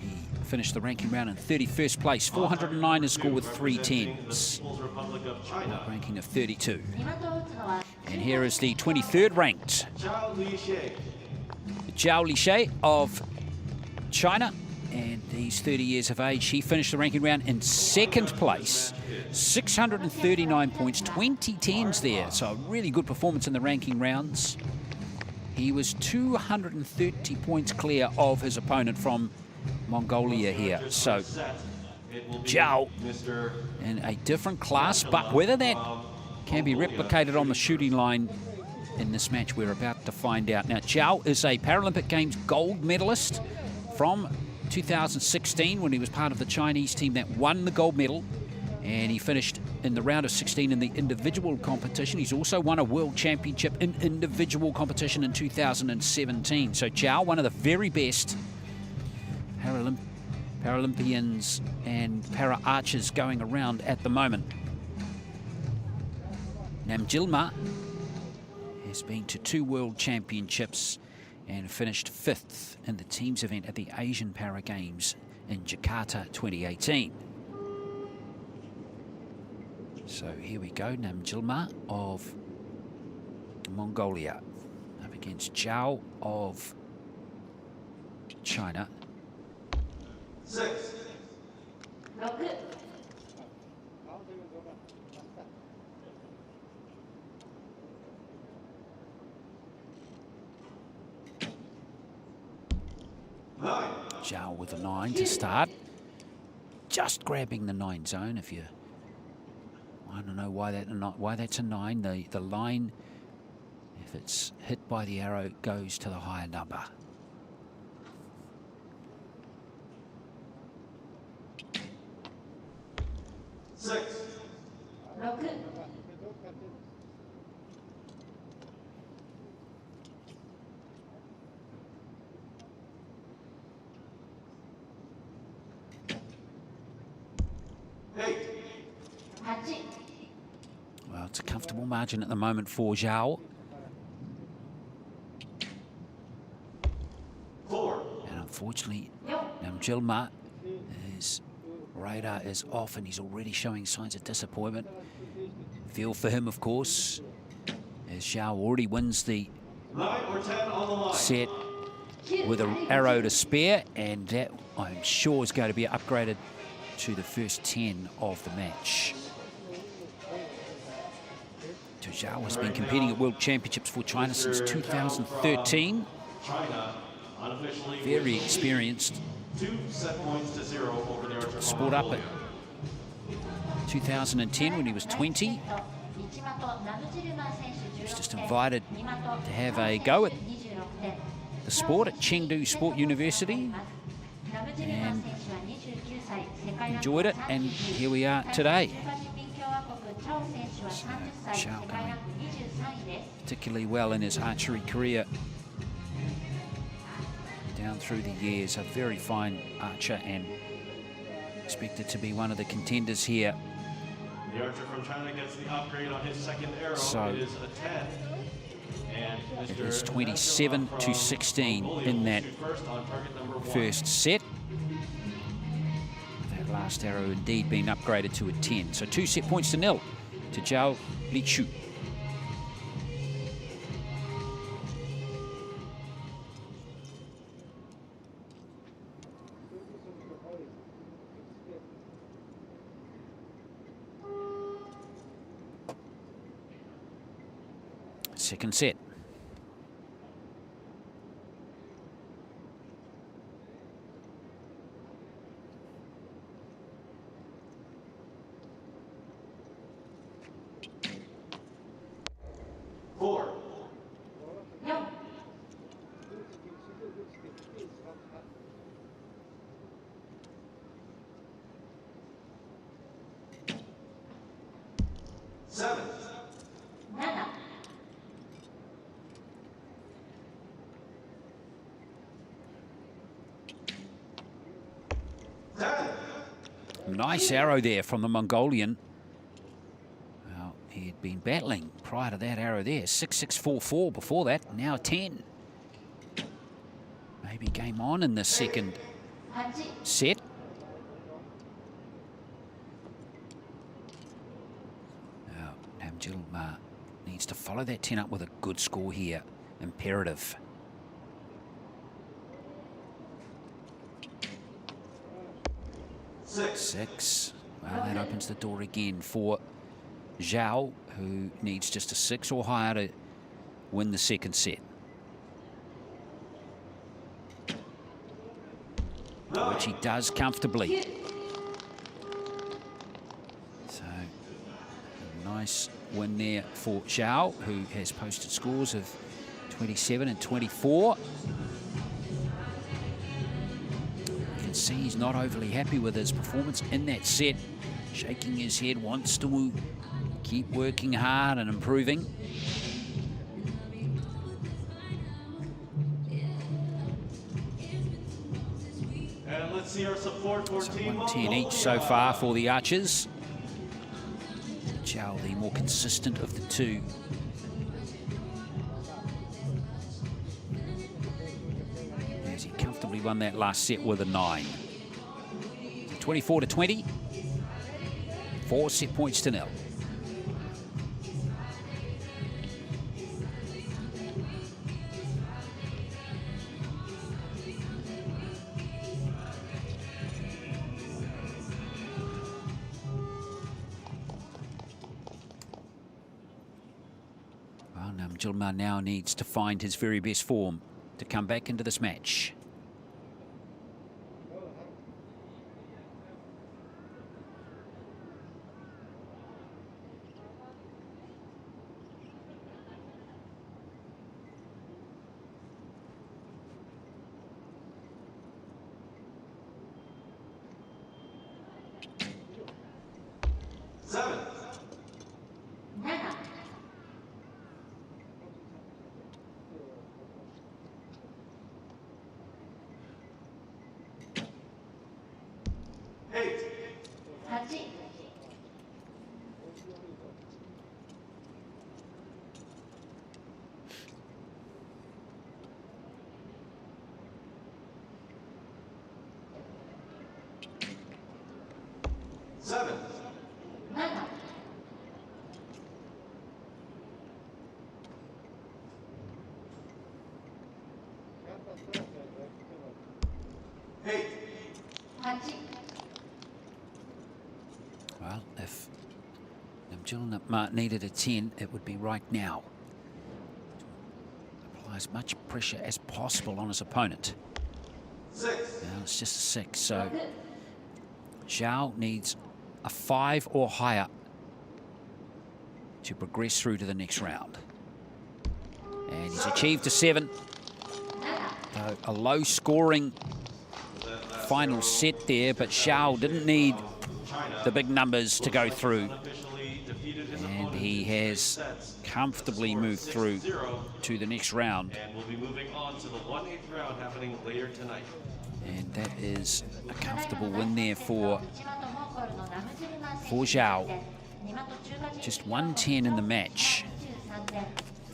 he finished the ranking round in 31st place, 409 his score with 310s, ranking of 32. And here is the 23rd ranked Zhao Lishe of China, and he's 30 years of age. He finished the ranking round in 2nd place, 639 points, 20 10s there, so a really good performance in the ranking rounds. He was 230 points clear of his opponent from Mongolia here. So Zhao in a different class, but whether that can be replicated on the shooting line in this match, we're about to find out. Now, Zhao is a Paralympic Games gold medalist from 2016 when he was part of the Chinese team that won the gold medal, and he finished in the round of 16 in the individual competition. He's also won a world championship in individual competition in 2017. So Zhao, one of the very best Paralympians and para-archers going around at the moment. Namjilmaa has been to 2 world championships and finished 5th in the teams event at the Asian Para Games in Jakarta 2018. So here we go, Namjilmaa of Mongolia up against Zhao of China. 6. 6. Zhao with a 9 to start. Just grabbing the 9 zone. If you want to know why that's a 9, the line, if it's hit by the arrow, goes to the higher number. Six. 6. Well, it's a comfortable margin at the moment for Zhao. 4. And unfortunately, Namjilmaa, his radar is off and he's already showing signs of disappointment. Feel for him, of course, as Zhao already wins the 9 or 10 on the line. set with an arrow to spare, and that, I'm sure, is going to be upgraded to the first 10 of the match. So Zhao has been competing at World Championships for China since 2013. China unofficially Very experienced. 2 set points to 0 over the archer. Sport up at 2010 when he was 20. He was just invited to have a go at the sport at Chengdu Sport University and enjoyed it, and here we are today. So, Zhao going particularly well in his archery career down through the years. A very fine archer and expected to be one of the contenders here. The archer from China gets the upgrade on his second arrow. So it is a 10. And it is 27 to 16 in that first set. That Last arrow indeed being upgraded to a 10. So 2 set points to 0 to Zhao Lichu. Second set. Nice arrow there from the Mongolian. Well, he had been battling prior to that arrow there. 6-6-4-4 before that, now 10. Maybe game on in the second set. Now, Namjilmaa needs to follow that 10 up with a good score here. Imperative. 6. Well, that opens the door again for Zhao, who needs just a 6 or higher to win the second set. Which he does comfortably. So, a nice win there for Zhao, who has posted scores of 27 and 24. See, he's not overly happy with his performance in that set. Shaking his head, wants to keep working hard and improving. And let's see our support for So Team 110 each so far for the Archers. Zhao, the more consistent of the two. As he comfortably won that last set with a 9. 24-20. 4 set points to 0. Well, Namjilmaa now needs to find his very best form to come back into this match. Well, if Namjilmaa needed a 10, it would be right now. Apply as much pressure as possible on his opponent. 6. Now it's just a 6, so Zhao needs a 5 or higher to progress through to the next round. And he's achieved a 7. So a low-scoring final set there, but Zhao didn't need the big numbers to go through. And he has comfortably moved through to the next round. And we'll be moving on to the 1/8 round happening later tonight. And that is a comfortable win there for Zhao. Just 110 in the match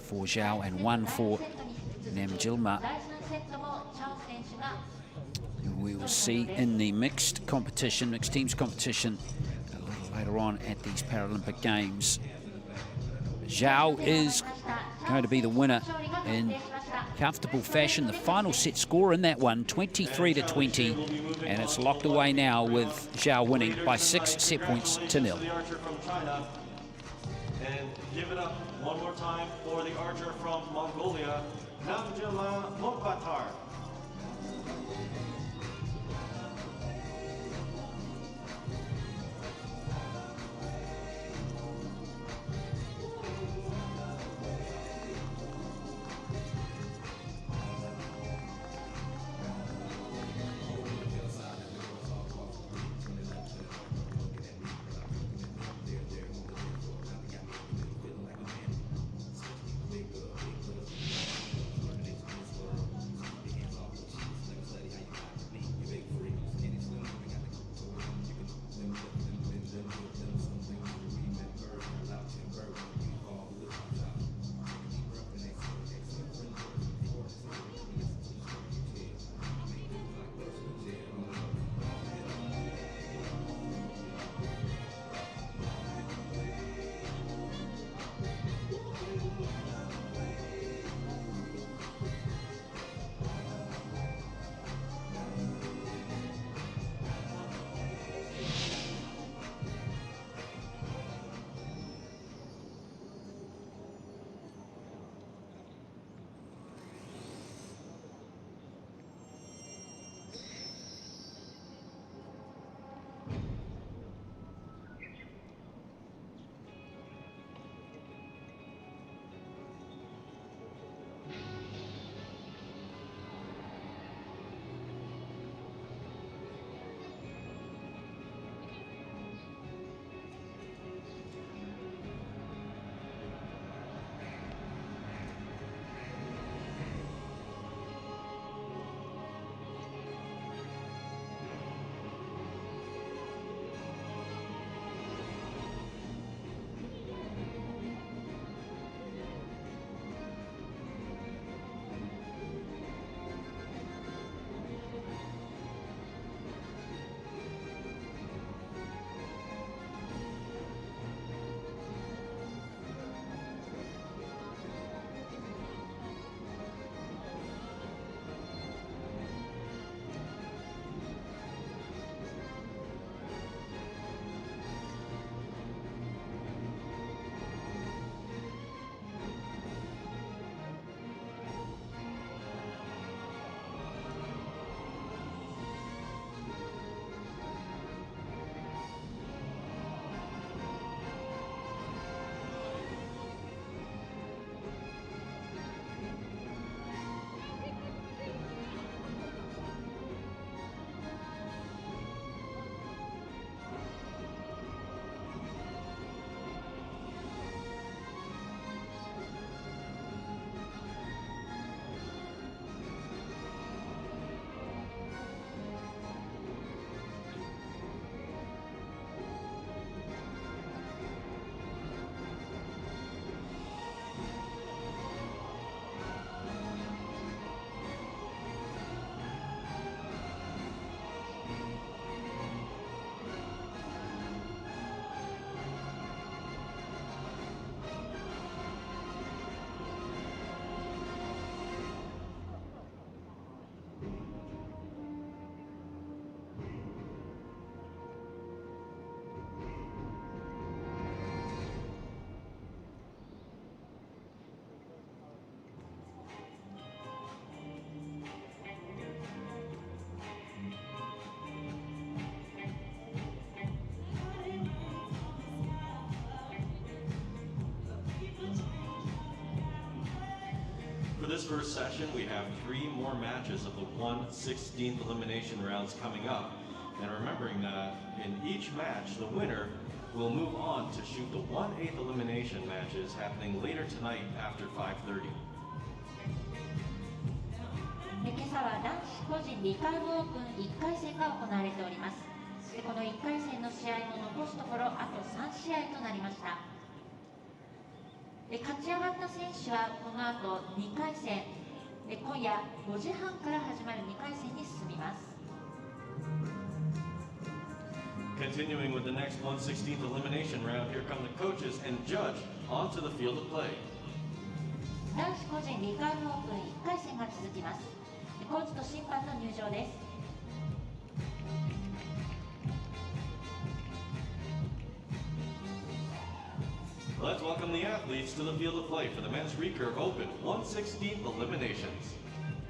for Zhao and 1 for Namjilmaa, who we will see in the mixed competition, mixed teams competition, a little later on at these Paralympic Games. Zhao is going to be the winner in comfortable fashion. The final set score in that one, 23-20, and it's locked away now with Zhao winning by 6 set points to 0. The archer from China, and give it up one more time for the archer from Mongolia, Namjilmaa. this first session, we have 3 more matches of the 1/16 elimination rounds coming up. And remembering that in each match, the winner will move on to shoot the 1/8 elimination matches happening later tonight after 5:30. 今朝は男子個人リカーブオープン1回戦が行われております。でこの1回戦の試合も残すところあと3試合となりました。で勝ち上がった選手はこの後2回戦で今夜5時半から始まる2回戦に進みます。Continuing with the next 1/16 elimination round, here come the coaches and judge onto the field of play. 男子個人リカーブオープン1回戦が続きます。コーチと審判の入場です。Let's welcome the athletes to the field of play for the men's Recurve Open 1/16 eliminations.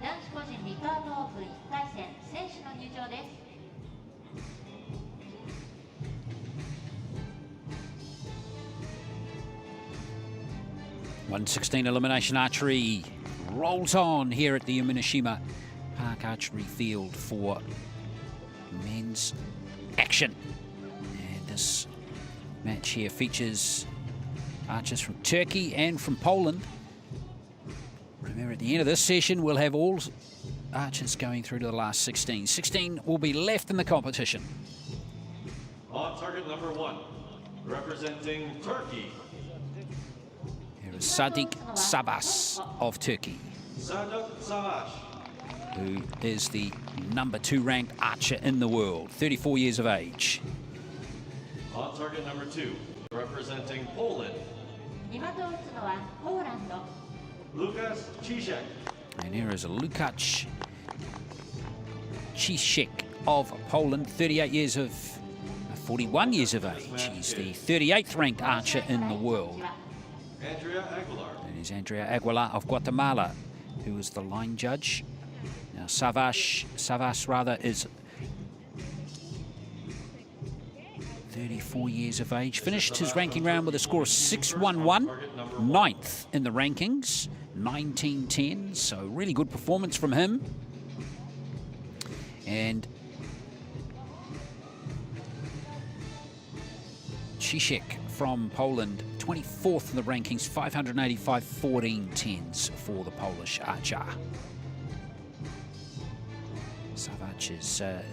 男子個人リカーブオープン1回戦選手の入場です。1/16 elimination archery rolls on here at the Uyama Park Archery Field for men's action. And this match here features archers from Turkey and from Poland. Remember, at the end of this session, we'll have all archers going through to the last 16. 16 will be left in the competition. On target number 1, representing Turkey. Here is Savas of Turkey, Savas, who is the number 2 ranked archer in the world, 34 years of age. On target number 2, representing Poland. 2的を打つのはポーランド。 Luczak. And here is Luczak of Poland, 41 years of age. He's the 38th ranked archer in the world. Andrea Aguilar. And here's Andrea Aguilar of Guatemala, who is the line judge. Now Savas is 34 years of age. Finished his ranking round with a score of 6-1-1, 9th in the rankings, 19-10. So really good performance from him. And Cziszek from Poland, 24th in the rankings, 585, 14-10s for the Polish archer.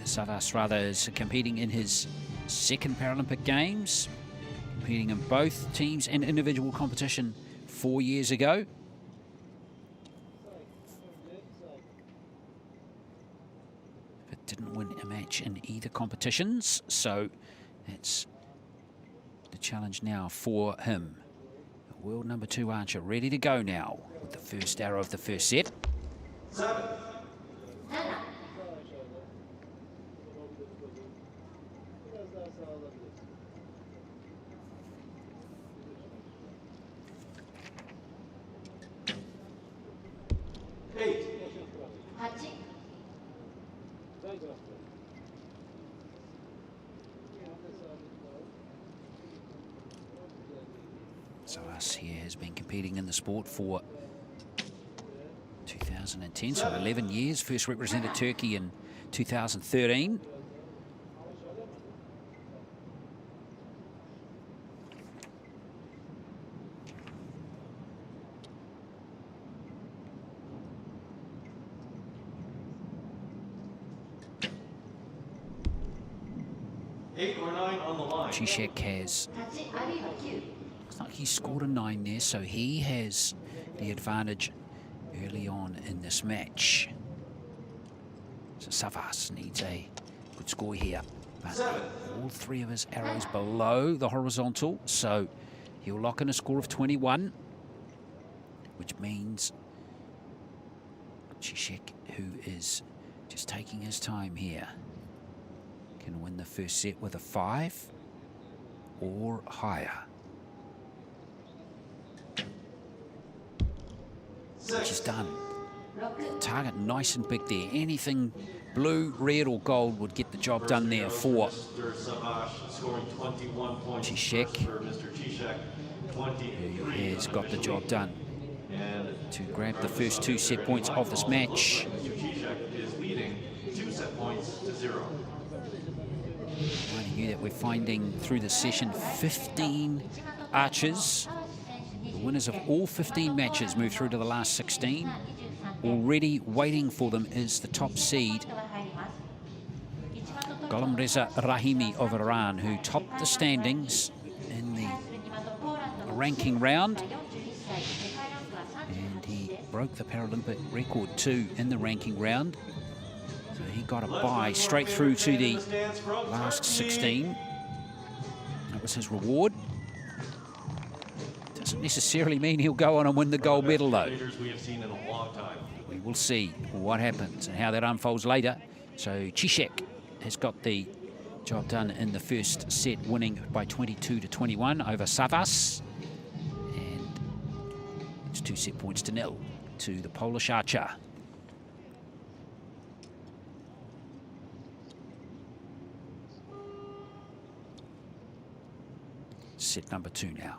Savas is competing in his second Paralympic Games, competing in both teams and individual competition 4 years ago. But didn't win a match in either competitions, so that's the challenge now for him. The world number 2 archer ready to go now with the first arrow of the first set. 7. Savas here has been competing in the sport for 2010, so 11 years. First represented Turkey in 2013. Cziszek has, looks like he scored a 9 there, so he has the advantage early on in this match. So Savas needs a good score here, but all 3 of his arrows below the horizontal, so he'll lock in a score of 21, which means Cziszek, who is just taking his time here, can win the first set with a 5 or higher. Which is done. Target nice and big there. Anything blue, red or gold would get the job done there for Cziszek, who has got the job done to grab the first 2 set points of this match. Reminding you that we're finding through the session 15 archers. The winners of all 15 matches move through to the last 16. Already waiting for them is the top seed, Gholamreza Rahimi of Iran, who topped the standings in the ranking round. And he broke the Paralympic record too in the ranking round. So he got a bye straight through to the last 16. was his reward. Doesn't necessarily mean he'll go on and win the gold medal, though. We have seen in a long time. We will see what happens and how that unfolds later. So Czichek has got the job done in the first set, winning by 22-21 over Savas. And it's 2 set points to 0 to the Polish archer. Set number 2 now.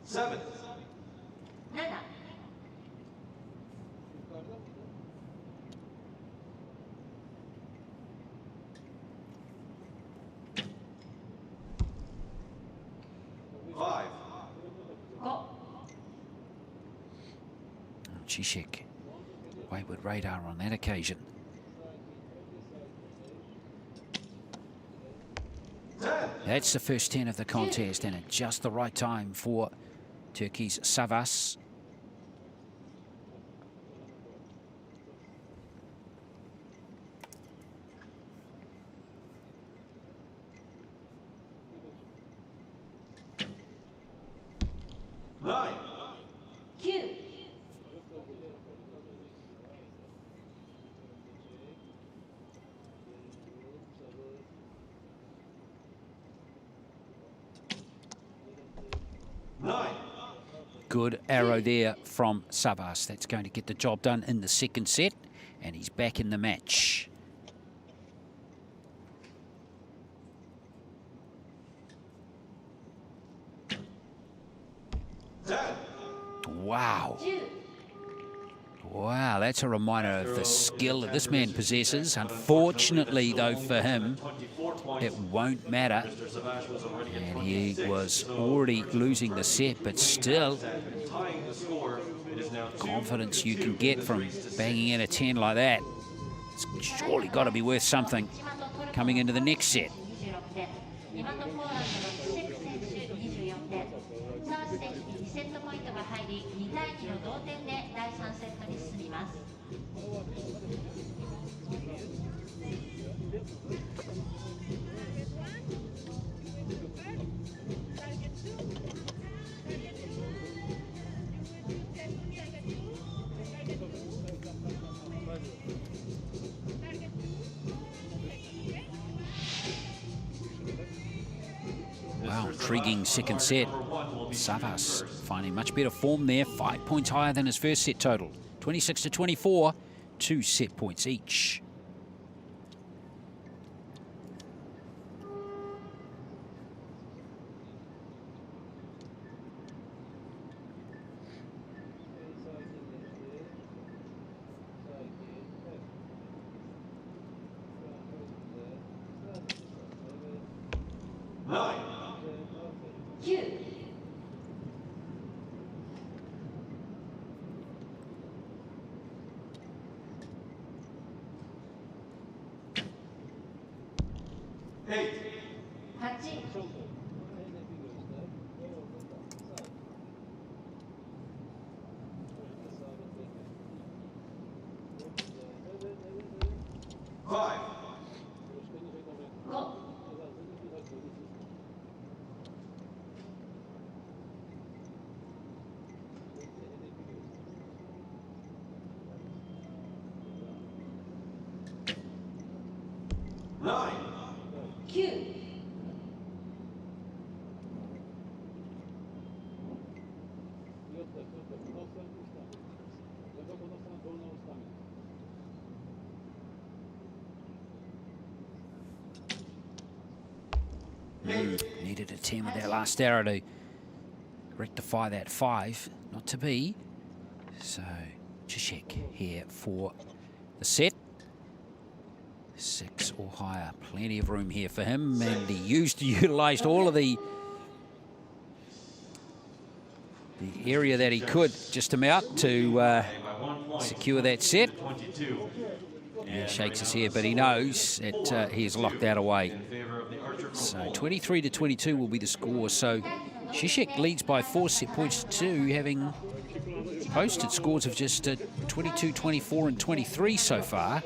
Seven. 7 5. 5 Czichek, wayward radar on that occasion. 10. That's the first 10 of the contest, and at just the right time for Turkey's Savas. Nine. 9 Good arrow there from Savas. That's going to get the job done in the second set, and he's back in the match. Wow. Wow, that's a reminder of the skill that this man possesses. Unfortunately, though, for him, it won't matter. And he was already losing the set, but still, confidence you can get from banging in a 10 like that. It's surely got to be worth something coming into the next set. セットポイントが入り2対2の同点で第3セットに進みます。 Wow, intriguing second set. Savas finding much better form there, 5 points higher than his first set total. 26-24, 2 set points each. Needed a 10 with that last arrow to rectify that 5. Not to be. So, Czichek here for the set. 6 or higher. Plenty of room here for him. And he utilised all of the area that he could just about to secure that set. He shakes his head, but he knows that he is locked that away. So 23-22 will be the score. So Czichek leads by 4 set points to 2, having posted scores of just 22, 24, and 23 so far.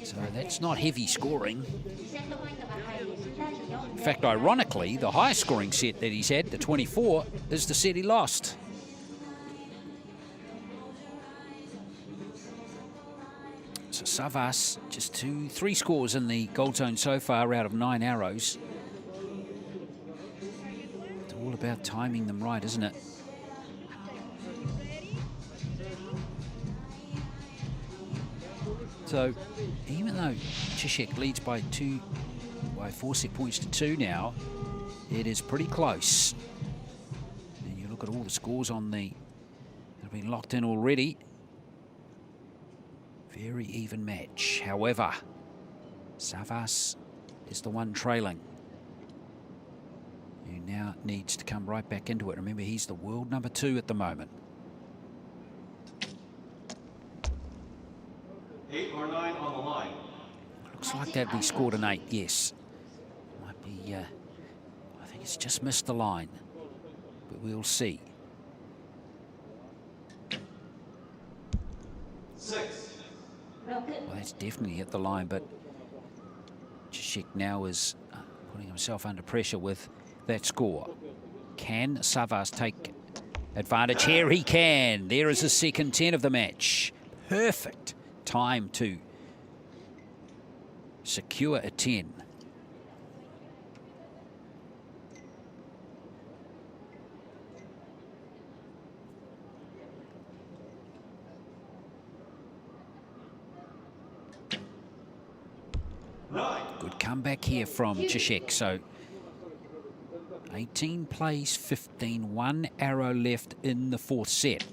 So that's not heavy scoring. In fact, ironically, the highest scoring set that he's had, the 24, is the set he lost. So Savas, just 3 scores in the gold zone so far out of 9 arrows. It's all about timing them right, isn't it? So even though Zizek leads by 4 set points to 2 now, it is pretty close. And you look at all the scores on that have been locked in already. Very even match. However, Savas is the one trailing, who now needs to come right back into it. Remember, he's the world number 2 at the moment. 8 or 9 on the line. Looks like that we scored an 8, yes. Might be, I think it's just missed the line, but we'll see. 6. Well, that's definitely hit the line, but Zizek now is putting himself under pressure with that score. Can Savas take advantage here? He can. There is his second 10 of the match. Perfect time to secure a 10. Good comeback here from Zizek. So 18 plays, 15, 1 arrow left in the 4th set.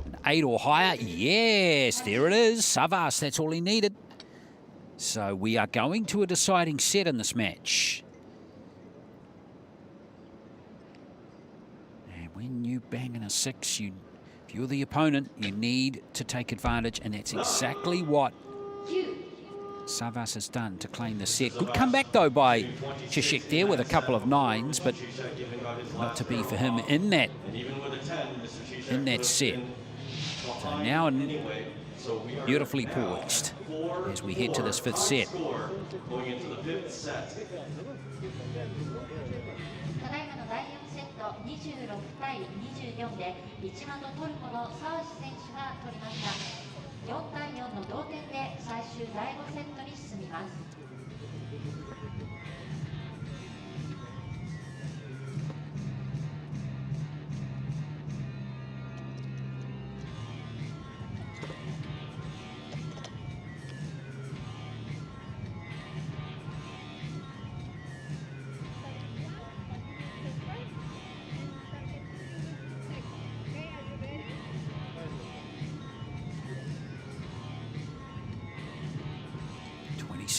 An 8 or higher. Yes, there it is. Savas, that's all he needed. So we are going to a deciding set in this match. And when you bang in a 6, if you're the opponent, you need to take advantage, and that's exactly what Savas has done to claim the set. Good comeback, though, by Zizek there with a couple of 9s, but not to be for him in that set. So now beautifully poised as we head to this 5th set. Going into the 5th set. ただいまの第4セット26対24で一間とトルコのサウシ選手が取りました。4対4の同点で最終第5セットに進みます。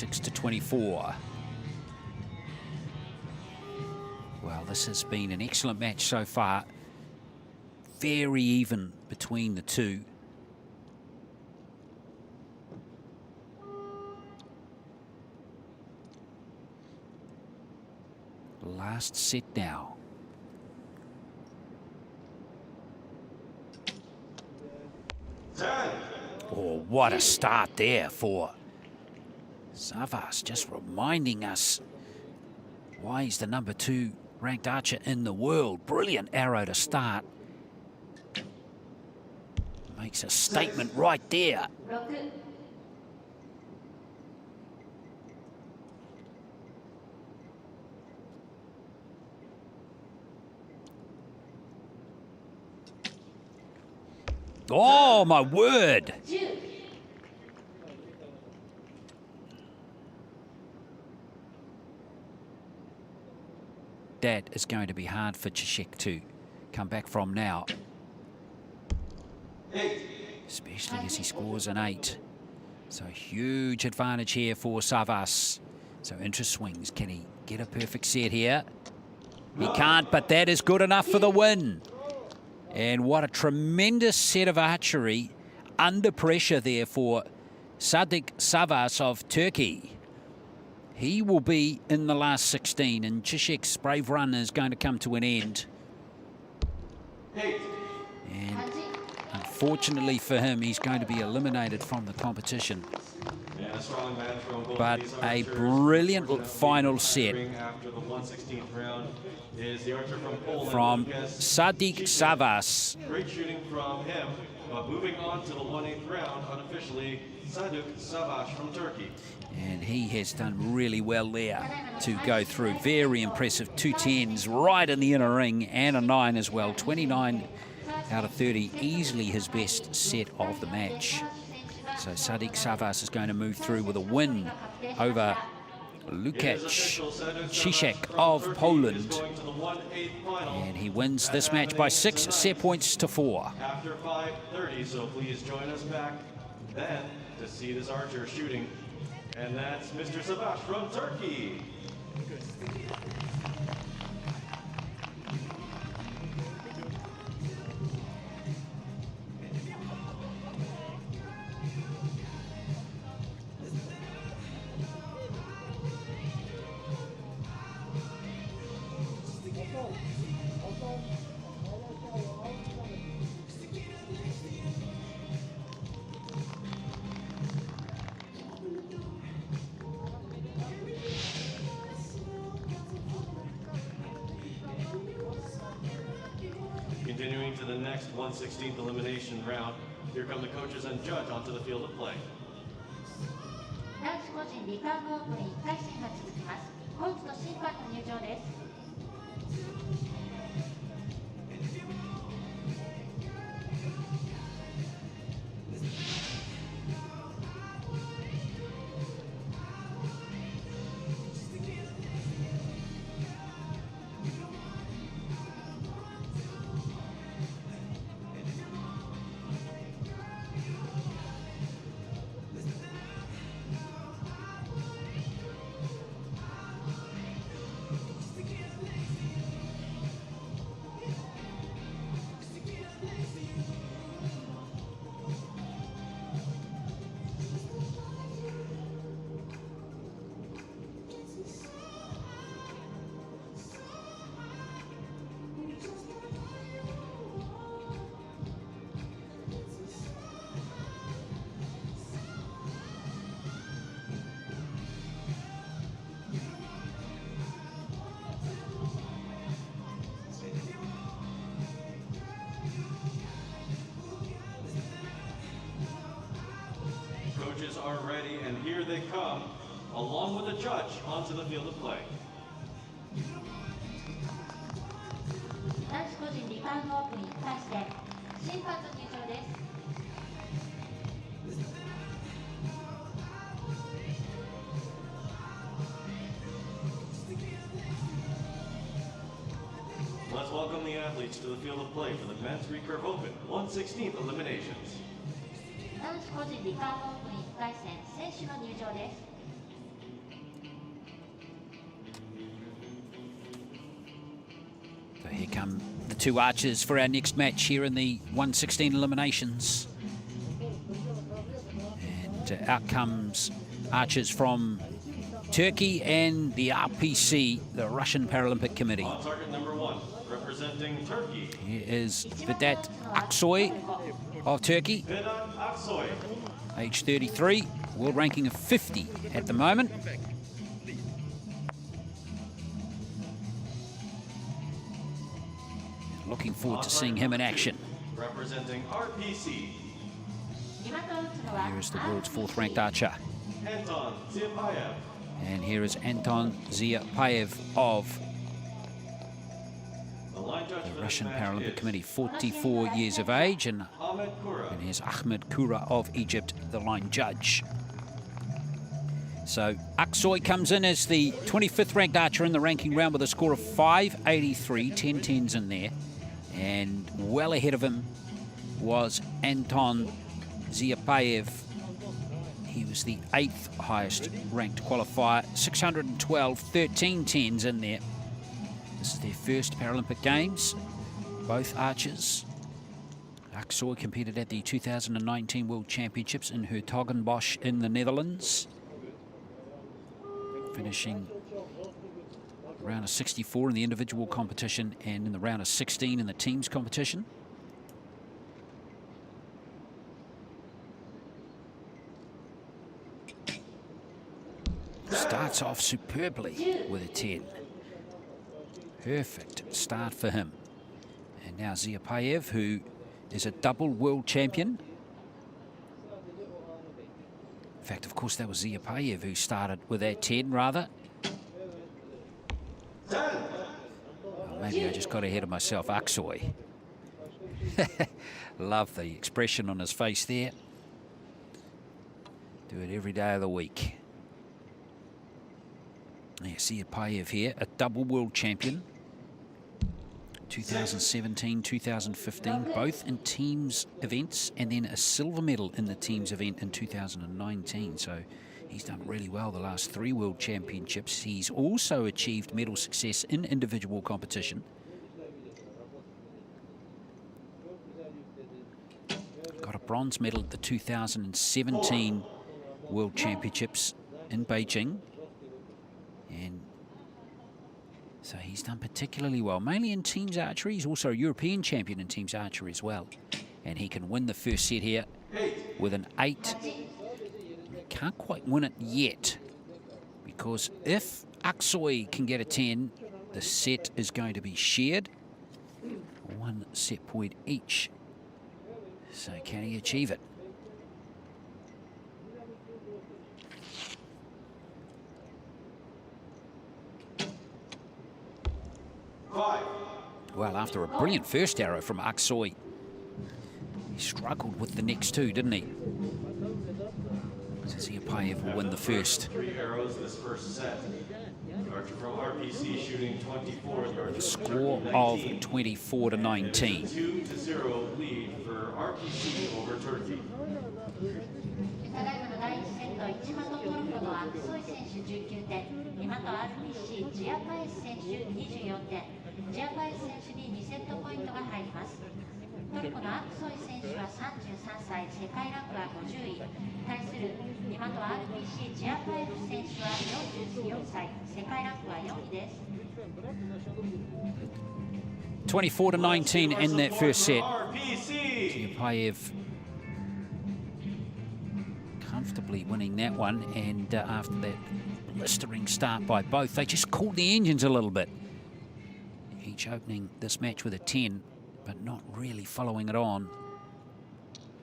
To 24. Well, this has been an excellent match so far. Very even between the two. Last set now. Oh, what a start there for Savas, just reminding us why he's the number 2 ranked archer in the world. Brilliant arrow to start. Makes a statement right there. Oh, my word. That is going to be hard for Zizek to come back from now. Especially as he scores an 8. So huge advantage here for Savas. So intra swings. Can he get a perfect set here? He can't, but that is good enough for the win. And what a tremendous set of archery under pressure there for Savas of Turkey. He will be in the last 16, and Zizek's brave run is going to come to an end. And unfortunately for him, he's going to be eliminated from the competition. Yeah, a strong match from both But these a archers. brilliant final set After the 1/16th round is the archer from Poland, from Lucas. Savas. Great shooting from him, but moving on to the 1/8 round, unofficially, Savas from Turkey. And he has done really well there to go through. Very impressive. 2 10s right in the inner ring and a 9 as well. 29 out of 30. Easily his best set of the match. So Savas is going to move through with a win over Luczak of Poland. And he wins this match by 6 set points to 4. After 5:30, so please join us back then to see this archer shooting. And that's Mr. Savas from Turkey. Continuing to the next 1/16th elimination round, here come the coaches and judge onto the field of play. 男子個人リカーブオープン1回戦が続きます。コーチと審判の入場です。Coaches are ready, and here they come, along with the judge, onto the field of play. 男子個人リカーブオープン1回戦、審判の入場です。Let's welcome the athletes to the field of play for the men's Recurve Open 1/16th eliminations. 男子個人リカーブオープン1回戦、選手の入場です。So here come the 2 archers for our next match here in the 1/16 eliminations. And out comes archers from Turkey and the RPC, the Russian Paralympic Committee. On target number 1, representing Turkey, Here is Vedat Aksoy of Turkey, Vedat Aksoy. age 33, world ranking of 50 at the moment. Looking forward to seeing him in action. Representing RPC, 今と打つのは Here is the world's 4th ranked archer. Anton Ziapaev. And here is Anton Ziapaev of The line judge the for this Russian match Paralympic is Committee, 44 years of age, and Ahmed Kura. here's Ahmed Kura of Egypt, the line judge. So Aksoy comes in as the 25th ranked archer in the ranking round with a score of 583, 10 10s in there. And well ahead of him was Anton Ziapaev. He was the 8th highest ranked qualifier, 612, 13 10s in there. This is their first Paralympic Games, both archers. Aksoy competed at the 2019 World Championships in Hertogenbosch in the Netherlands, finishing round of 64 in the individual competition and in the round of 16 in the teams competition. Starts off superbly with a 10. Perfect start for him. And now Ziapaev, who is a double world champion. In fact, of course, that was Ziapaev who started with that 10, rather. Well, maybe I just got ahead of myself. Aksoy. Love the expression on his face there. Do it every day of the week. Yeah, Ziapaev here, a double world champion. 2017, 2015, both in teams events, and then a silver medal in the teams event in 2019. So he's done really well the last 3 world championships. He's also achieved medal success in individual competition. Got a bronze medal at the 2017 World Championships in Beijing. And so he's done particularly well, mainly in teams archery. He's also a European champion in teams archery as well. And he can win the first set here with an 8. He can't quite win it yet, because if Aksoy can get a 10, the set is going to be shared. 1 set point each. So can he achieve it? Well, after a brilliant first arrow from Aksoy, he struggled with the next 2, didn't he? So Ziapaev will win the first. 3 arrows this first set. Archer from RPC shooting 24. Score of 24 to 19. 2-0 lead for RPC over Turkey. ただいまの第1セット、1マトトルコのアクソイ選手19点、2マト RPC ジアパエス選手24点、ジアパエス選手に2セットポイントが入ります。トルコのアクソイ選手は33歳、世界ランクは50位。対する2マト RPC ジアパエフ選手は44歳、世界ランクは4位です。24 to 19 in that first set. Ziapaev comfortably winning that one, and after that blistering start by both, they just cooled the engines a little bit. Each opening this match with a 10, but not really following it on.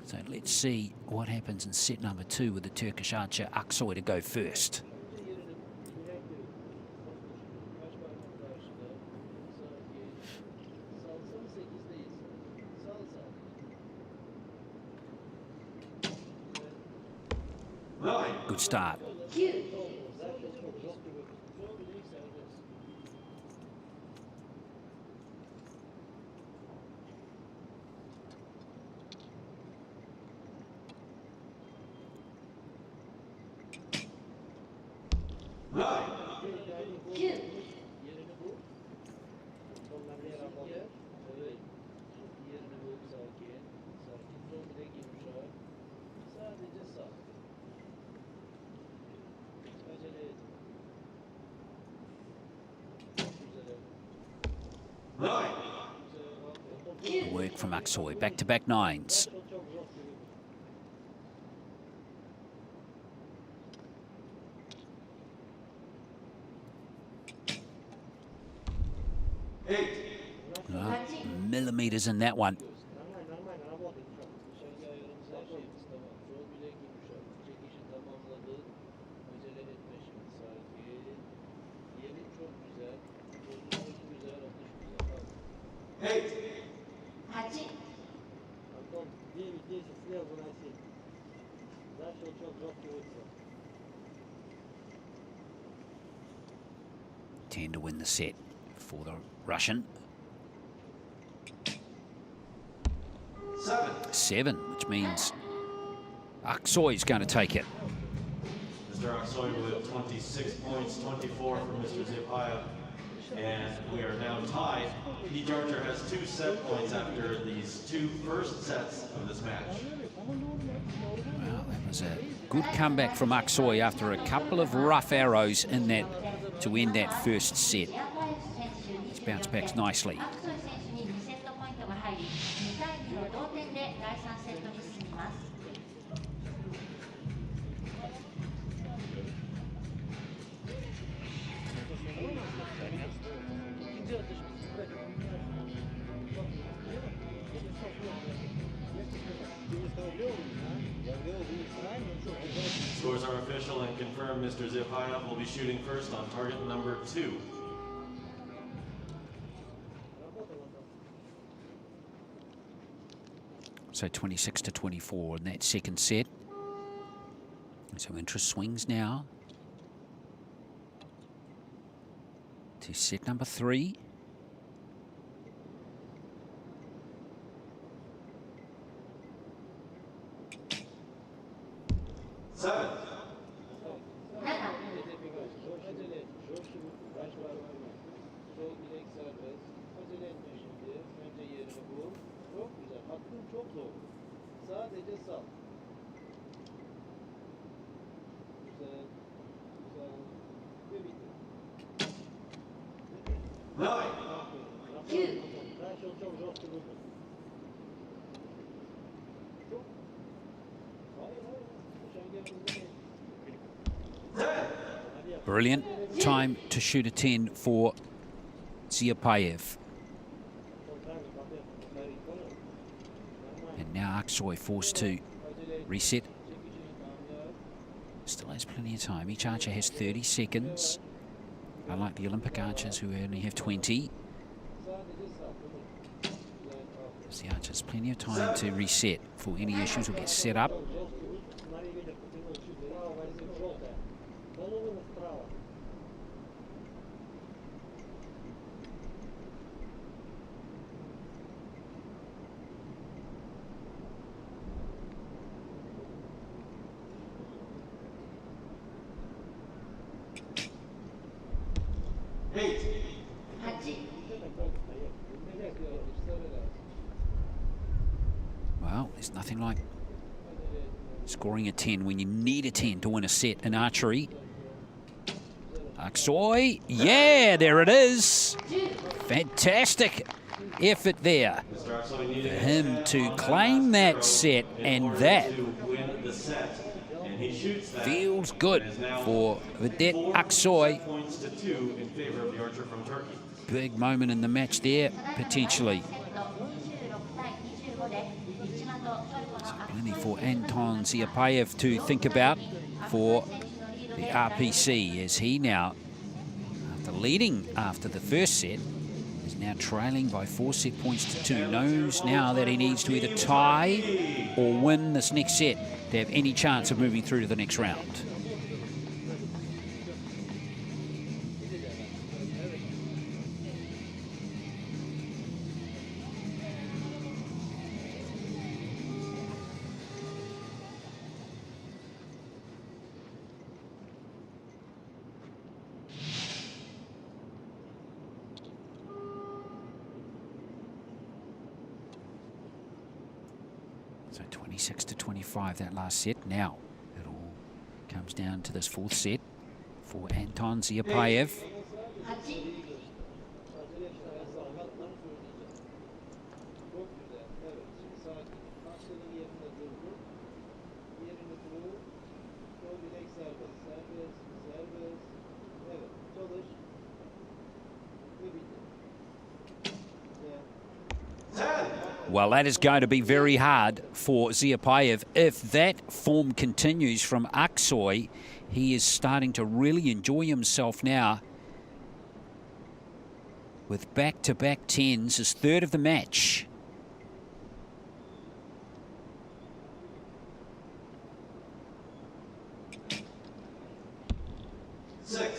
So let's see what happens in set number 2 with the Turkish archer Aksoy to go first. Good start. Work from Aksoy, back-to-back 9s. Millimeters in that one. To win the set for the Russian. 7, which means Aksoy is going to take it. Mr. Aksoy with 26 points, 24 for Mr. Ziapaev. And we are now tied. Each archer has 2 set points after these 2 first sets of this match. Well, that was a good comeback from Aksoy after a couple of rough arrows in that to end that first set. He's bounced back nicely. confirm Mr. Ziapaev will be shooting first on target number 2. So 26-24 in that second set. So interest swings now to set number 3. Seven. Nine. Brilliant time to shoot a 10 for Ziapaev. And now Aksoy forced to reset. Still has plenty of time. Each archer has 30 seconds. Unlike the Olympic archers who only have 20. Gives the archers plenty of time to reset for any issues or get set up. Well, there's nothing like scoring a 10 when you need a 10 to win a set in archery. Aksoy, yeah, there it is. Fantastic effort there for him to claim that set, and that feels good for Vivek Aksoy. Big moment in the match there, potentially. So plenty for Anton Ziapaev to think about for the RPC, as he now, after leading after the first set, is now trailing by 4 set points to 2. Knows now that he needs to either tie or win this next set to have any chance of moving through to the next round. So 26-25 that last set. Now it all comes down to this fourth set for Anton Ziapaev. Well, that is going to be very hard for Ziapaev. If that form continues from Aksoy, he is starting to really enjoy himself now with back-to-back 10s, his third of the match.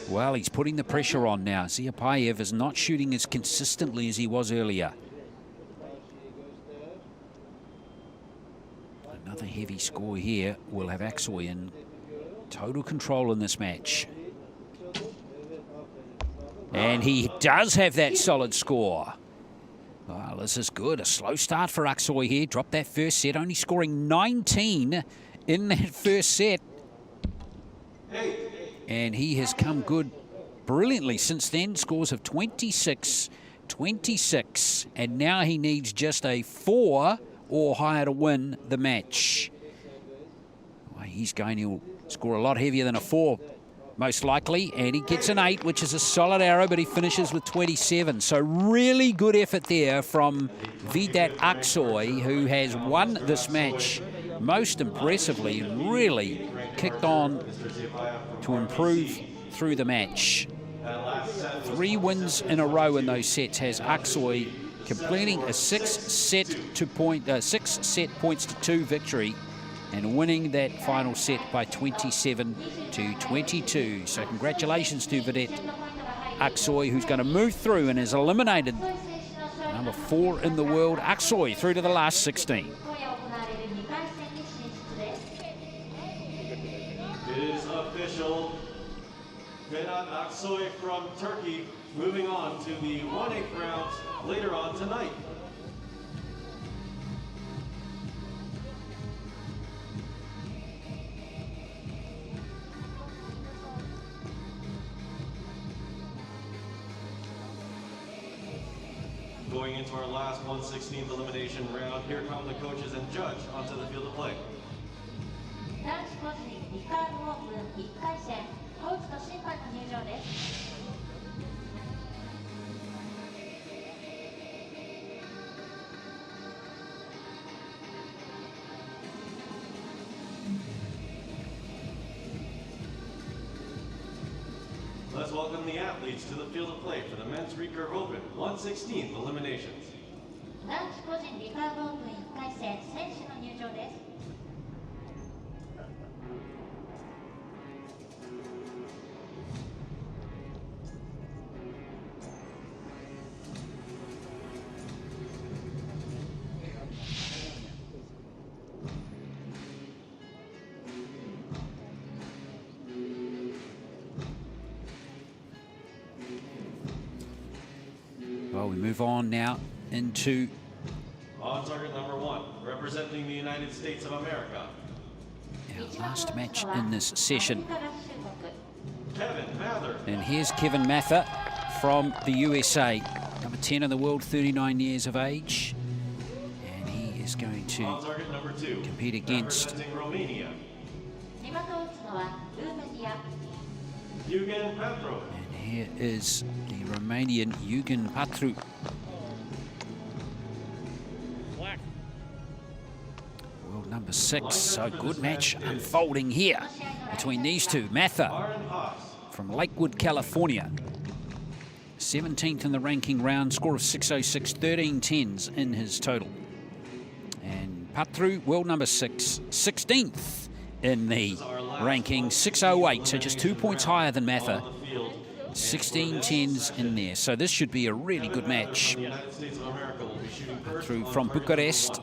Well, he's putting the pressure on now. Ziapaev is not shooting as consistently as he was earlier. Another heavy score here will have Aksoy in total control in this match. And he does have that solid score. Well, this is good. A slow start for Aksoy here. Dropped that first set, only scoring 19 in that first set. And he has come good brilliantly since then. Scores of 26, 26. And now he needs just a 4 or higher to win the match. Well, he's going to score a lot heavier than a 4, most likely, and he gets an 8, which is a solid arrow, but he finishes with 27. So really good effort there from Vivek Aksoy, who has won this match most impressively and really kicked on to improve through the match. 3 wins in a row in those sets has Aksoy, completing a 6 set points to 2 victory and winning that final set by 27-22. So congratulations to Vedette Aksoy, who's going to move through and has eliminated number 4 in the world, Aksoy, through to the last 16. It is official. Bennett Aksoy from Turkey moving on to the 1/8 rounds later on tonight. Going into our last 1/16 elimination round, here come the coaches and judge onto the field of play. 男子個人リカーブオープン1回戦、コーチと審判の入場です。Let's welcome the athletes to the field of play for the men's Recurve Open 1/16 eliminations. 男子個人リカーブオープン1回戦、選手の入場です。Well, we move on now into on target number 1, representing the United States of America, our last match in this session. Kevin Mather. And here's Kevin Mather from the USA, number 10 in the world, 39 years of age. And he is going to on target number 2, compete against Romania, Patru. And here is the Romanian Patru. World number 6. So good match unfolding here between these two. Mather from Lakewood, California. 17th in the ranking round, score of 606, 13 10s in his total. And Patru, world number 6, 16th in the ranking, 608, so just 2 points higher than Mather. 16 10s in there, so this should be a really good match. Patru from Bucharest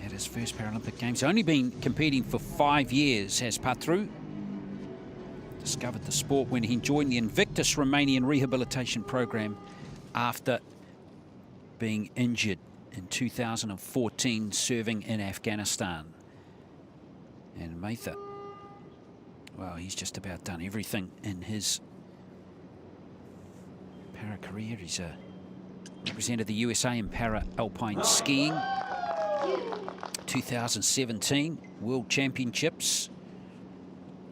at his first Paralympic Games. Only been competing for 5 years, has Patru. Discovered the sport when he joined the Invictus Romanian rehabilitation program after being injured in 2014 serving in Afghanistan. And Mather, well, he's just about done everything in his para career. He's represented the USA in para alpine skiing, 2017 World Championships.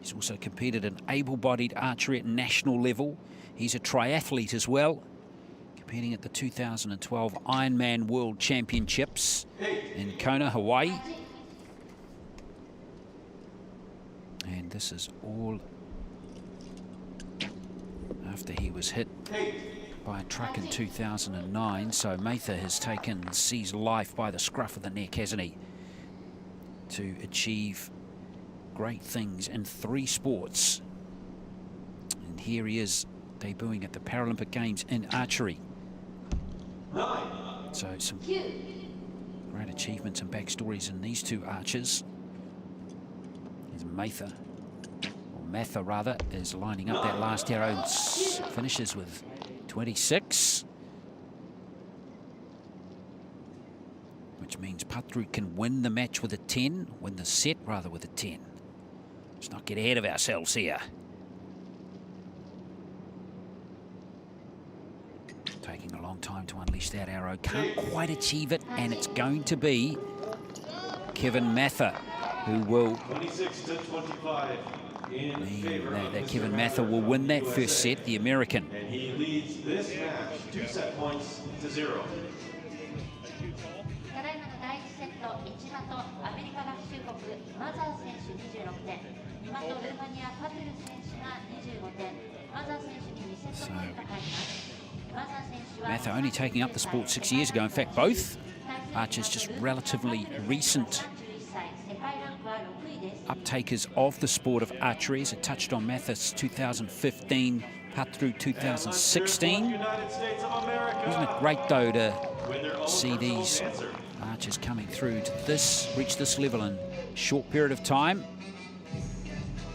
He's also competed in able-bodied archery at national level. He's a triathlete as well, competing at the 2012 Ironman World Championships in Kona, Hawaii. And this is all after he was hit by a truck in 2009. So Mather has taken seized life by the scruff of the neck, hasn't he? To achieve great things in 3 sports. And here he is debuting at the Paralympic Games in archery. So some great achievements and backstories in these two archers. Mather, or Mather rather, is lining up that last arrow and finishes with 26. Which means Patru can win the match with a 10, win the set rather with a 10. Let's not get ahead of ourselves here. Taking a long time to unleash that arrow. Can't quite achieve it, and it's going to be Kevin Mather who will 26-25 that Kevin Mather will win that first set, the American. And he leads this match 2 set points to 0. ただいまの第1セット1的アメリカ合衆国マザー選手26点、2的ルーマニアパトゥル選手が25点、マザー選手に2セットポイント入ります。Matha only taking up the sport 6 years ago. In fact, both archers just relatively recent uptakers of the sport of archery. As I touched on, Matha's 2015, Patru 2016. Isn't it great, though, to see these archers coming through to reach this level in a short period of time?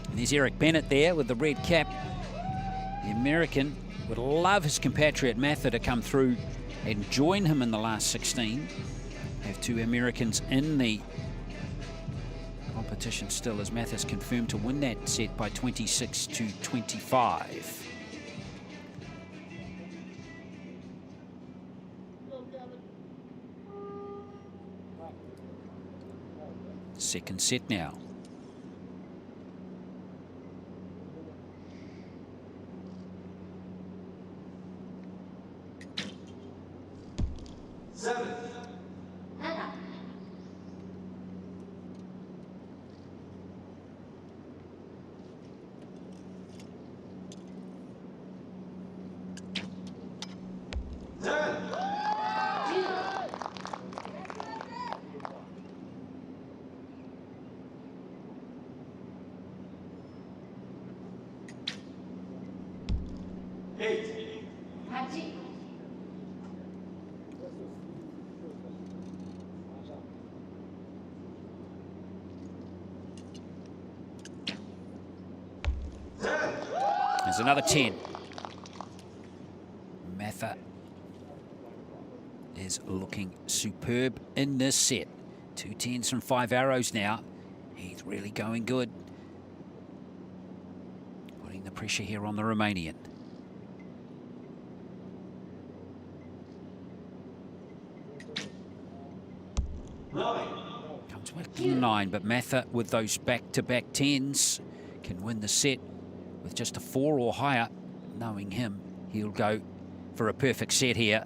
And there's Eric Bennett there with the red cap, the American. Would love his compatriot Matha to come through and join him in the last 16. Have two Americans in the competition still, as Matha's confirmed to win that set by 26-25. Second set now. There's another 10. Matha is looking superb in this set. 2 10s from 5 arrows now. He's really going good. Putting the pressure here on the Romanian. Comes with 9, but Matha with those back-to-back 10s can win the set with just a 4 or higher. Knowing him, he'll go for a perfect set here.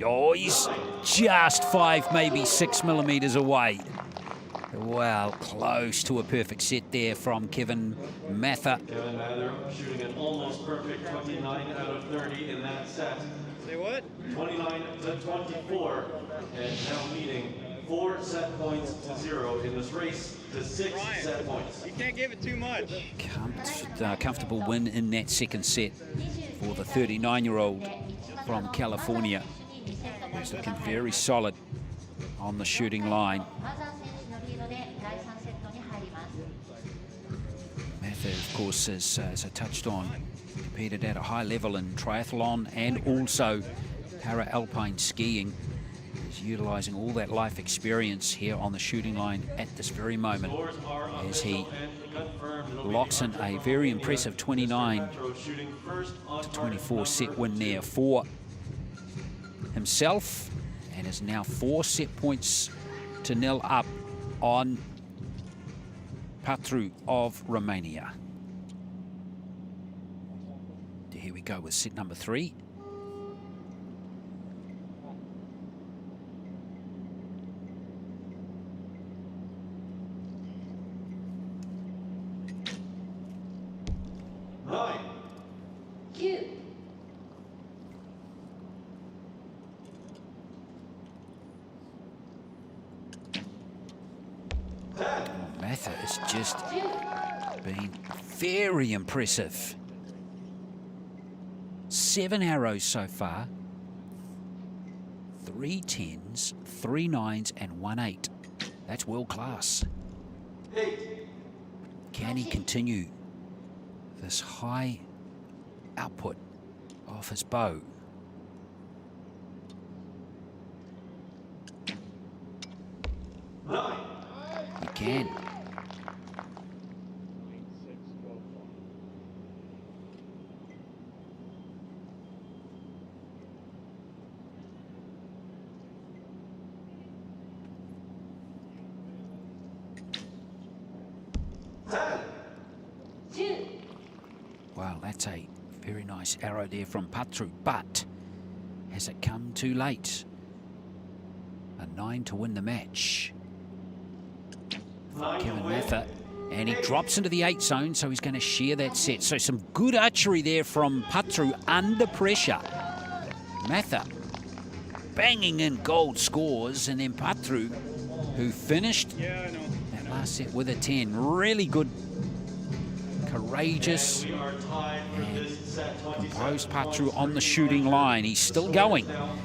Oh, he's just 5, maybe 6 millimeters away. Well, close to a perfect set there from Kevin Matha. Kevin Matha shooting an almost perfect 29 out of 30 in that set. Say what? 29 to 24, and now leading 4 set points to 0 in this race to 6 set points. You can't give it too much. Comfortable win in that second set for the 39-year-old from California. He's looking very solid on the shooting line. Matha, of course, as I touched on, competed at a high level in triathlon and also para-alpine skiing. He's utilising all that life experience here on the shooting line at this very moment as he locks in a very impressive 29 to 24 set win there for himself, and is now 4 set points to 0 up on Patru of Romania. Here we go with set number 3. Matha has just been very impressive. 7 arrows so far. 3 10s, 3 9s, and 1 8. That's world class. Can he continue this high output off his bow? He can. Well, that's a very nice arrow there from Patru, but has it come too late? A 9 to win the match. 9 to Kevin win. Mather. And he drops into the 8 zone, so he's going to share that set. So some good archery there from Patru under pressure. Mather banging in gold scores, and then Patru, who finished that last set with a 10. Really good, courageous, And we are tied for this set, 27, composed Patru on the shooting line. He's still going, down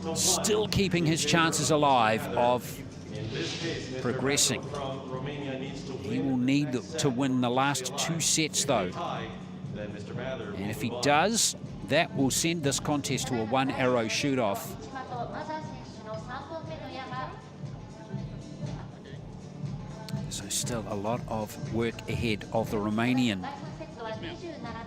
5-1. still keeping his chances alive of In this case, Mr. progressing. From Romania needs to He win will need this set to win the last to 2 survive. sets, If though. they tie, then Mr. Mather will And if he move on. does, that will send this contest to a 1-arrow shoot-off. 内間とマザー選手の3本目の山。 So still a lot of work ahead of the Romanian 第3セットは27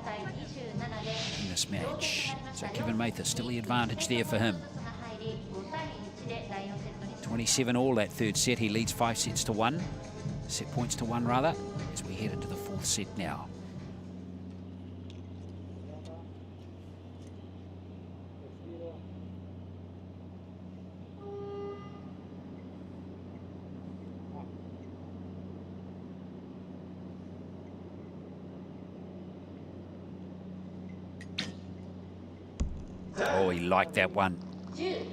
対27で in this match. So Kevin Mather still the advantage there for him. その入り5対1で第4セットに進み 27 all that third set. He leads 5 sets to 1. Set points to 1 rather, as we head into the 4th set now. Oh, he liked that one. 10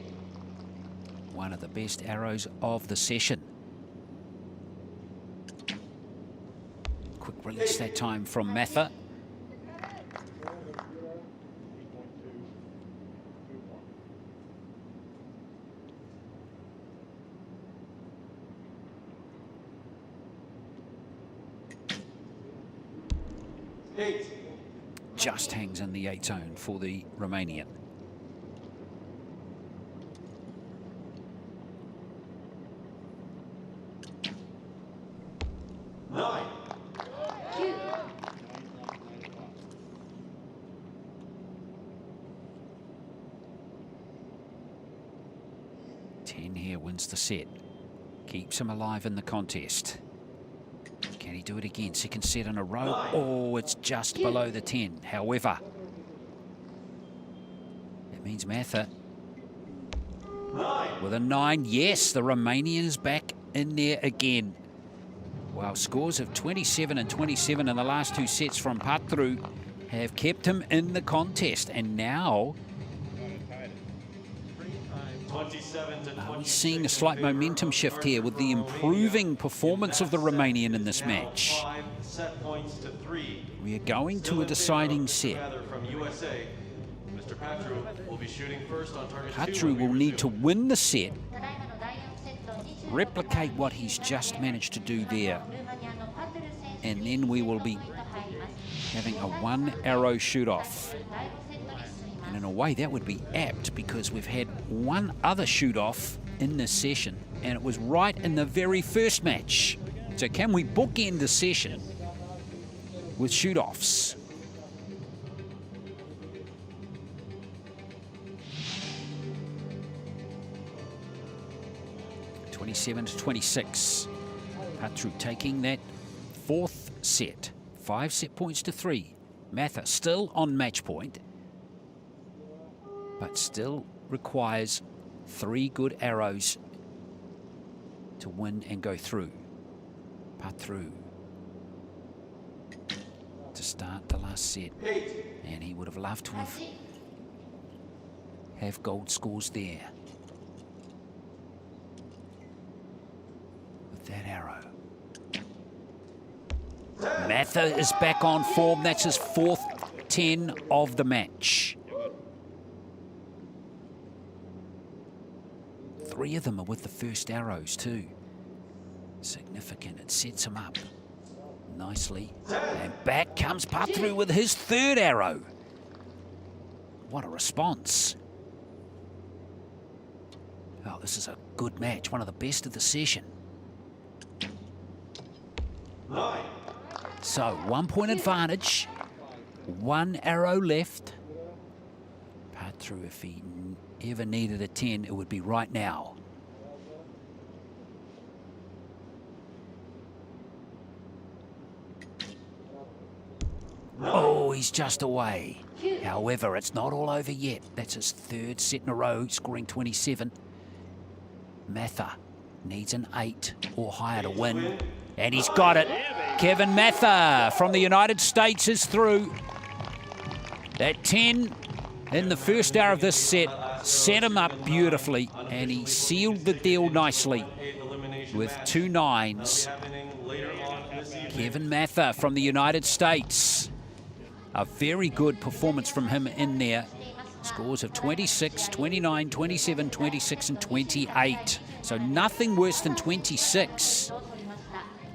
One of the best arrows of the session. Quick release that time from Mather. Just hangs in the 8 zone for the Romanian. Wins the set, keeps him alive in the contest. Can he do it again? Second set in a row. Oh, it's just below the 10. However, that means Mather with a 9. Yes, the Romanian is back in there again. Wow, scores of 27 and 27 in the last 2 sets from Patru have kept him in the contest, and now are we seeing a slight momentum shift here with the improving performance of the Romanian in this match? We are going to a deciding set. Patru will need to win the set, ただいまの第4セット26 replicate what he's just managed to do there, ルーマニアのパトル選手 and then we will be と入ります having a 1-arrow shoot-off. 第5セットに進みます And in a way, that would be apt because we've had one other shoot-off in this session, and it was right in the very first match. So can we bookend the session with shoot-offs? (27 to 26). Patru taking that 4th set. 5 set points to 3. Mather still on match point, but still requires 3 good arrows to win and go through. Patru to start the last set, and he would have loved to have gold scores there with that arrow. Mather is back on form. That's his 4th 10 of the match. 3 of them are with the first arrows too. Significant. It sets him up nicely. And back comes Patru with his 3rd arrow. What a response. Oh, this is a good match. One of the best of the session. So, 1 point advantage. 1 arrow left. Patru, if he ever needed a 10, it would be right now. Oh, he's just away. However, it's not all over yet. That's his 3rd set in a row, scoring 27. Mather needs an 8 or higher to win. And he's got it. Kevin Mather from the United States is through. That 10 in the first hour of this set him up beautifully, and he sealed the deal nicely with 2 9s. Kevin Mather from the United States. A very good performance from him in there. Scores of 26, 29, 27, 26 and 28. So nothing worse than 26.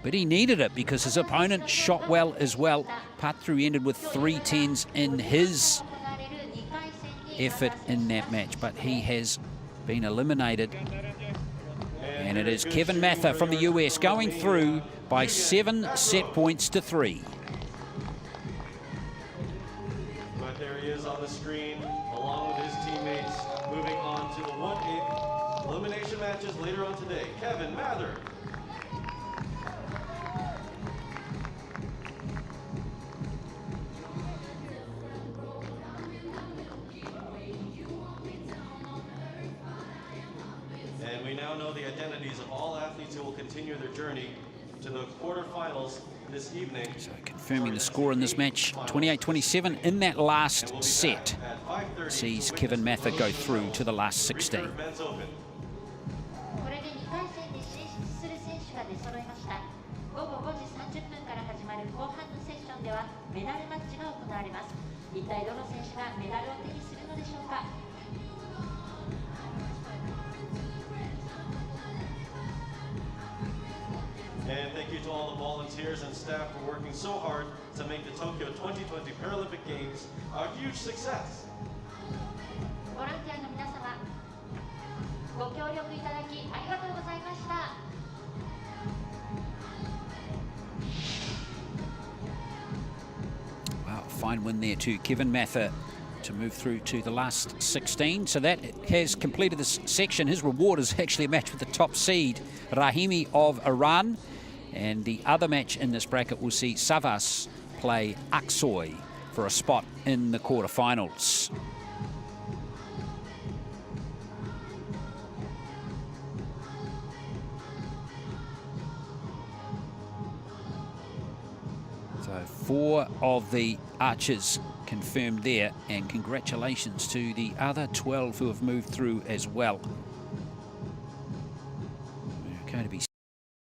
But he needed it because his opponent shot well as well. Patru ended with 3 10s in his effort in that match, but he has been eliminated. And it is Kevin Mather from the US going through by 7 set points to 3. But there he is on the screen, along with his teammates, moving on to the 1/8 elimination matches later on today. Kevin Mather. And we now know the identities of all athletes who will continue their journey to the quarterfinals this evening. So confirming the score in this match, 28-27 in that last set. Sees Kevin Mather go through to the last 16. And thank you to all the volunteers and staff for working so hard to make the Tokyo 2020 Paralympic Games a huge success. Wow, fine win there to Kevin Mather to move through to the last 16. So that has completed this section. His reward is actually a match with the top seed, Rahimi of Iran. And the other match in this bracket will see Savas play Aksoy for a spot in the quarterfinals. So 4 of the archers confirmed there, and congratulations to the other 12 who have moved through as well. We're going to be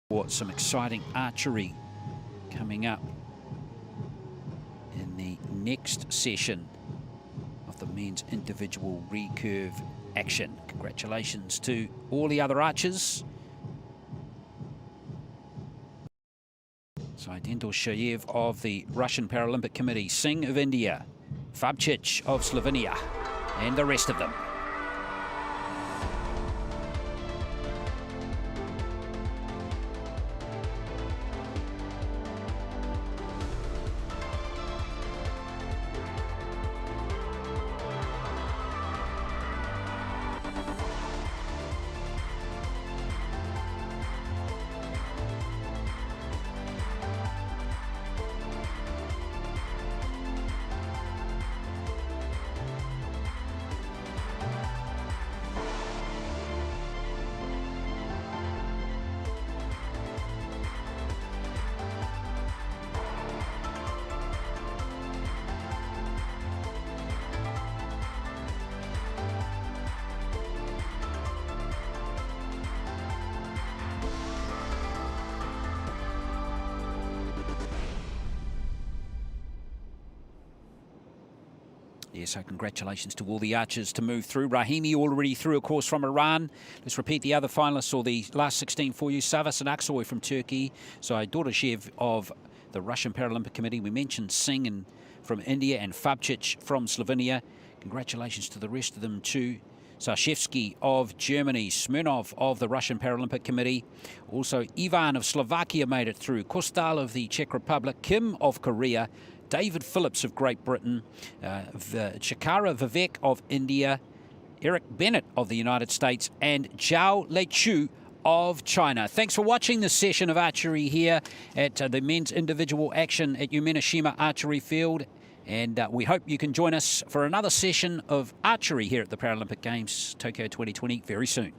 for some exciting archery coming up in the next session of the men's individual recurve action. Congratulations to all the other archers. Tsydendorzhiev of the Russian Paralympic Committee, Singh of India, Fabcic of Slovenia, and the rest of them. Yeah, so congratulations to all the archers to move through. Rahimi already through, of course, from Iran. Let's repeat the other finalists, or the last 16 for you. Savas and Aksoy from Turkey. Tsydendorzhiev of the Russian Paralympic Committee. We mentioned Singh from India and Fabcic from Slovenia. Congratulations to the rest of them too. Szarszewski of Germany, Smirnov of the Russian Paralympic Committee. Also Ivan of Slovakia made it through. Kostal of the Czech Republic. Kim of Korea. David Phillips of Great Britain, Vivek of India, Eric Bennett of the United States, and Zhao Leichu of China. Thanks for watching this session of archery here at the men's individual action at Uyama Archery Field. And we hope you can join us for another session of archery here at the Paralympic Games Tokyo 2020 very soon.